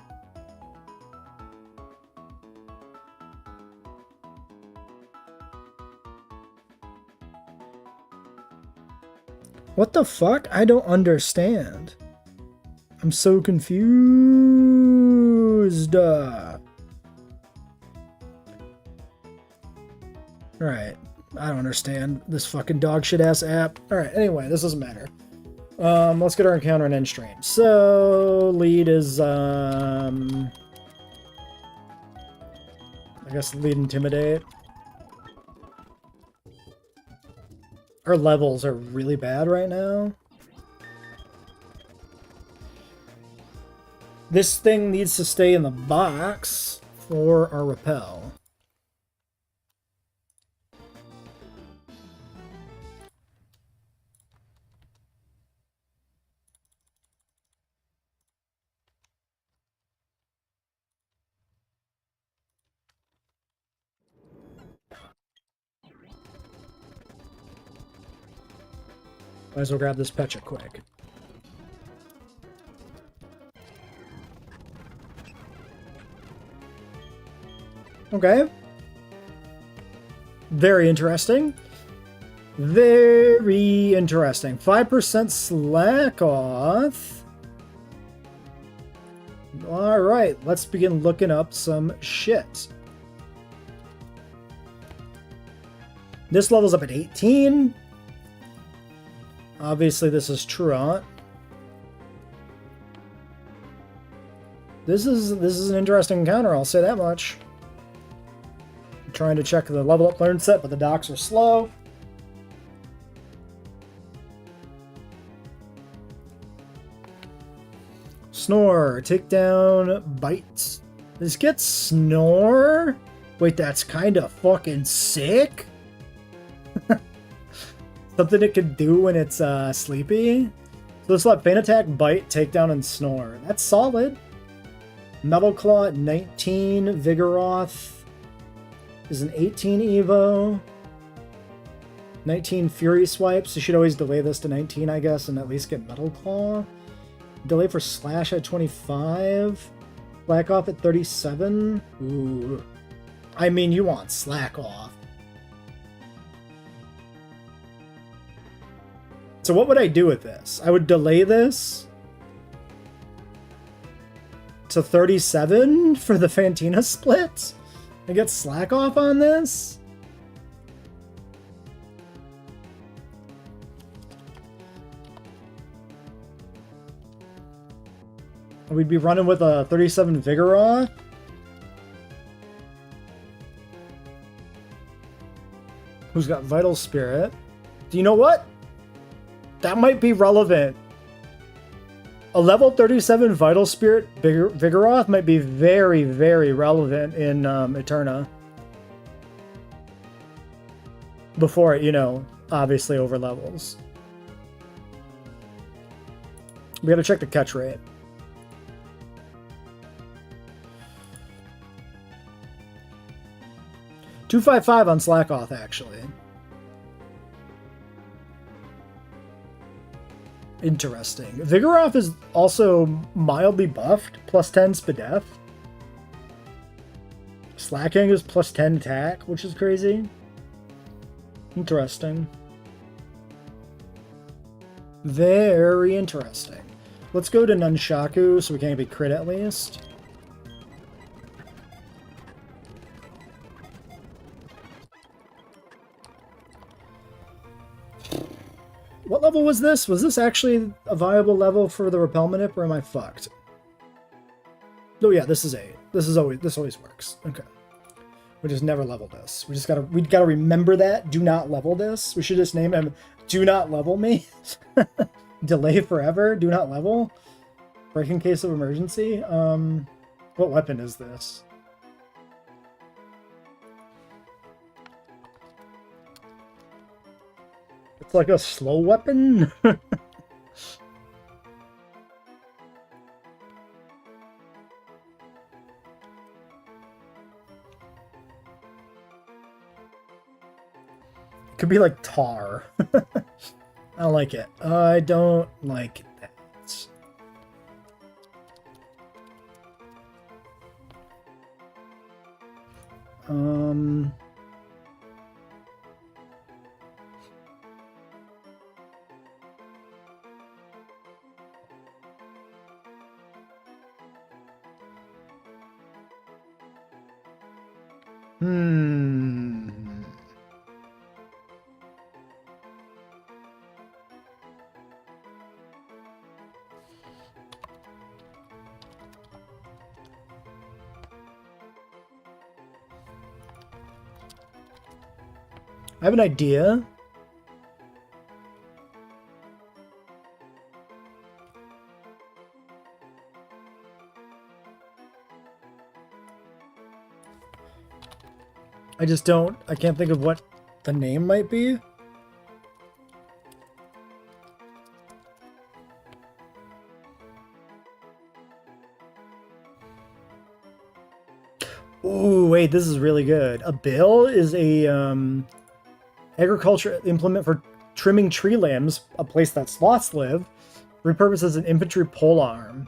What the fuck? I don't understand. I'm so confused. Alright. I don't understand this fucking dog shit ass app. Alright, anyway, this doesn't matter. Let's get our encounter and end stream. So, lead is, I guess lead intimidate. Our levels are really bad right now. This thing needs to stay in the box for our repel. Might as well grab this Pecha quick. Okay. Very interesting. Very interesting. 5% slack off. Alright, let's begin looking up some shit. This level's up at 18. Obviously, this is Truant. This is an interesting encounter, I'll say that much. I'm trying to check the level up learn set, but the docs are slow. Snore, take down, bite. This gets Snore? Wait, that's kind of fucking sick. Something it can do when it's sleepy. So let's let Feint Attack, Bite, Takedown, and Snore. That's solid. Metal Claw at 19. Vigoroth is an 18 Evo. 19 Fury Swipes. You should always delay this to 19, I guess, and at least get Metal Claw. Delay for Slash at 25. Slack Off at 37. Ooh. I mean, you want Slack Off. So what would I do with this? I would delay this to 37 for the Fantina split? I get Slack Off on this? We'd be running with a 37 Vigoroth. Who's got Vital Spirit. Do you know what? That might be relevant. A level 37 Vital Spirit Vigoroth might be very, very relevant in Eterna. Before it, you know, obviously over levels. We gotta check the catch rate. $255 on Slack Off, actually. Interesting. Vigoroth is also mildly buffed, plus 10 Spadef. Slacking is plus 10 attack, which is crazy. Interesting. Very interesting. Let's go to Nunchaku so we can be crit at least. What level was this? Was this actually a viable level for the Repel Manip, or am I fucked? Oh yeah, this is 8. This always works. Okay. We just never leveled this. We gotta remember that. Do not level this. We should just name him Do Not Level Me. Delay forever. Do not level. Break in case of emergency. What weapon is this? It's like a slow weapon. Could be like tar. I don't like it. I don't like that. I have an idea. I can't think of what the name might be. Ooh, wait, this is really good. A bill is a agriculture implement for trimming tree limbs, a place that sloths live. Repurposed as an infantry pole arm.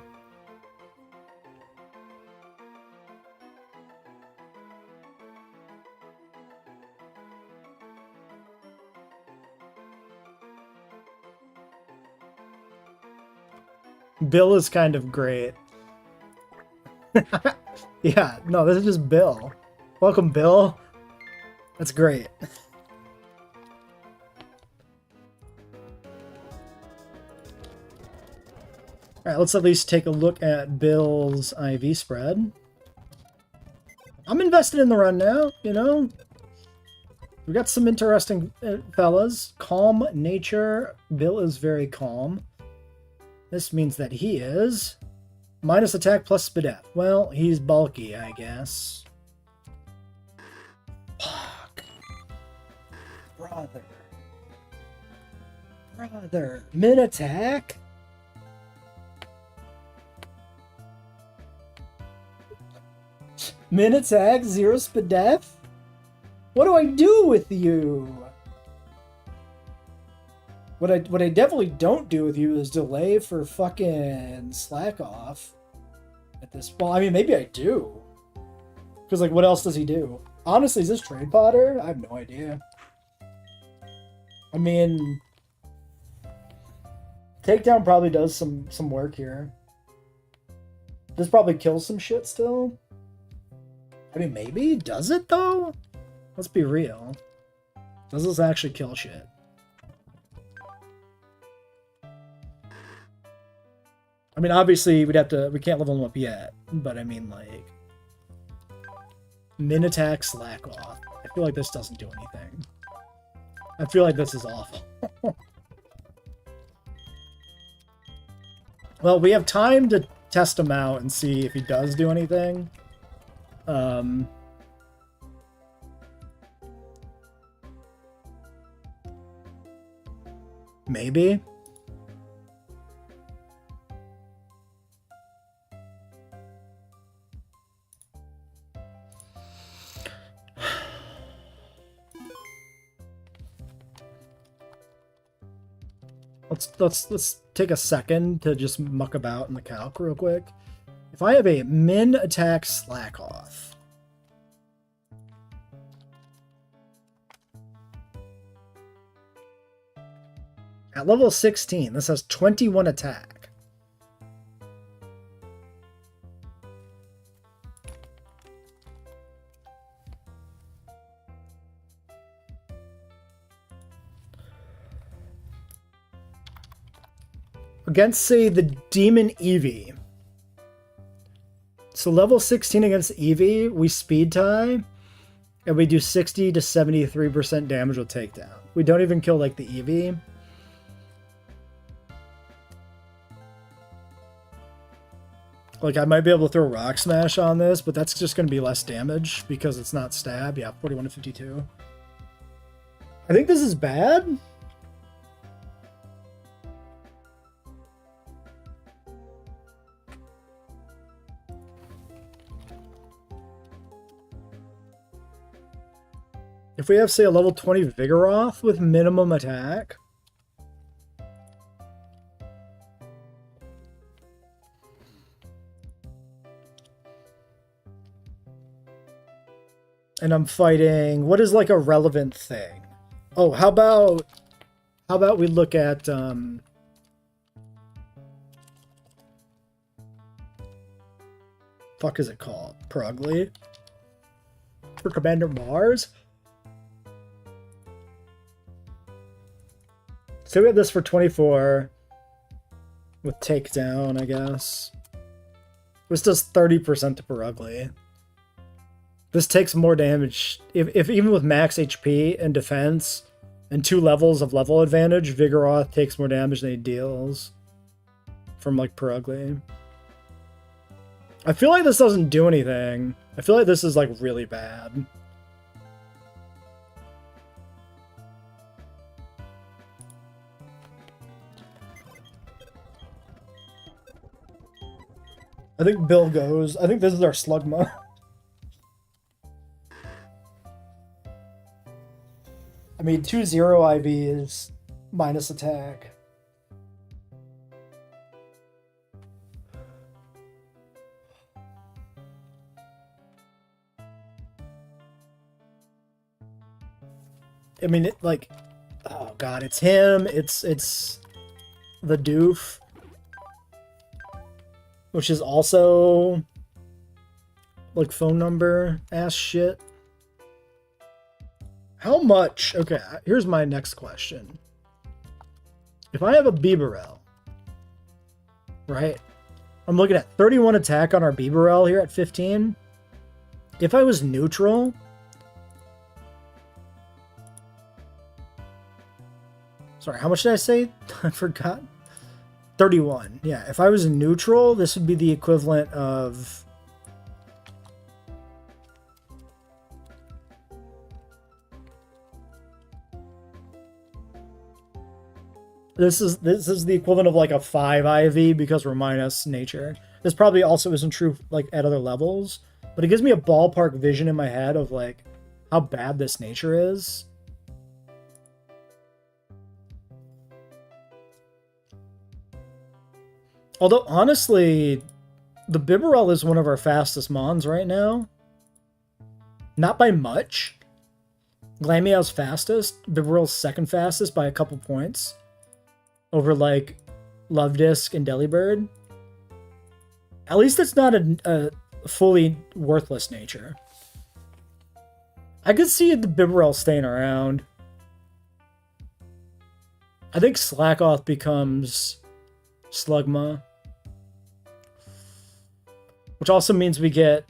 Bill is kind of great. Yeah, no, this is just Bill. Welcome, Bill. That's great. Alright, let's at least take a look at Bill's IV spread. I'm invested in the run now, you know? We got some interesting fellas. Calm nature. Bill is very calm. This means that he is minus attack plus SPDF. Well, he's bulky, I guess. Fuck. Brother. Min attack? Min attack, 0 SPDF? What do I do with you? What I definitely don't do with you is delay for fucking slack off. At this, well, I mean, maybe I do. Because, like, what else does he do? Honestly, is this Trade Potter? I have no idea. I mean, Takedown probably does some work here. This probably kills some shit still. I mean, maybe? Does it, though? Let's be real. Does this actually kill shit? I mean, obviously, we can't level them up yet, but I mean, like, min attack, slack off. I feel like this doesn't do anything. I feel like this is awful. Well, we have time to test him out and see if he does do anything. Maybe. Let's take a second to just muck about in the calc real quick. If I have a min attack slack off, at level 16, this has 21 attack. Against, say, the Demon Eevee. So level 16 against Eevee, we speed tie, and we do 60 to 73% damage with takedown. We don't even kill, like, the Eevee. Like, I might be able to throw Rock Smash on this, but that's just going to be less damage because it's not stab. Yeah, 41 to 52. I think this is bad. If we have, say, a level 20 Vigoroth with minimum attack. And I'm fighting, what is like a relevant thing? Oh, how about we look at fuck is it called? Purugly? For Commander Mars? So we have this for 24 with takedown, I guess. This does 30% to Purugly. This takes more damage. If even with max HP and defense and 2 levels of level advantage, Vigoroth takes more damage than he deals from like Purugly. I feel like this doesn't do anything. I feel like this is like really bad. I think Bill goes. I think this is our Slugma. I mean, 2-0 IV is minus attack. I mean, like, oh god, it's him. It's the doof, which is also like phone number ass shit. How much? Okay, here's my next question. If I have a Bibarel, right? I'm looking at 31 attack on our Bibarel here at 15. If I was neutral, sorry, how much did I say? I forgot. 31. Yeah, if I was neutral, this would be the equivalent of... This is the equivalent of like a 5 IV because we're minus nature. This probably also isn't true like at other levels, but it gives me a ballpark vision in my head of like how bad this nature is. Although, honestly, the Bibarel is one of our fastest mons right now. Not by much. Glameow's fastest. Bibarel's second fastest by a couple points. Over, like, Love Disc and Delibird. At least it's not a fully worthless nature. I could see the Bibarel staying around. I think Slackoth becomes Slugma. Which also means we get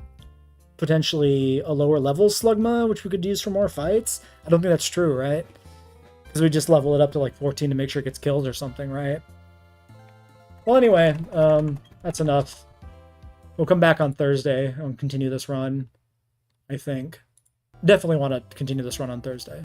potentially a lower level Slugma, which we could use for more fights. I don't think that's true, right? Because we just level it up to like 14 to make sure it gets killed or something, right? Well, anyway, that's enough. We'll come back on Thursday and continue this run, I think. Definitely want to continue this run on Thursday.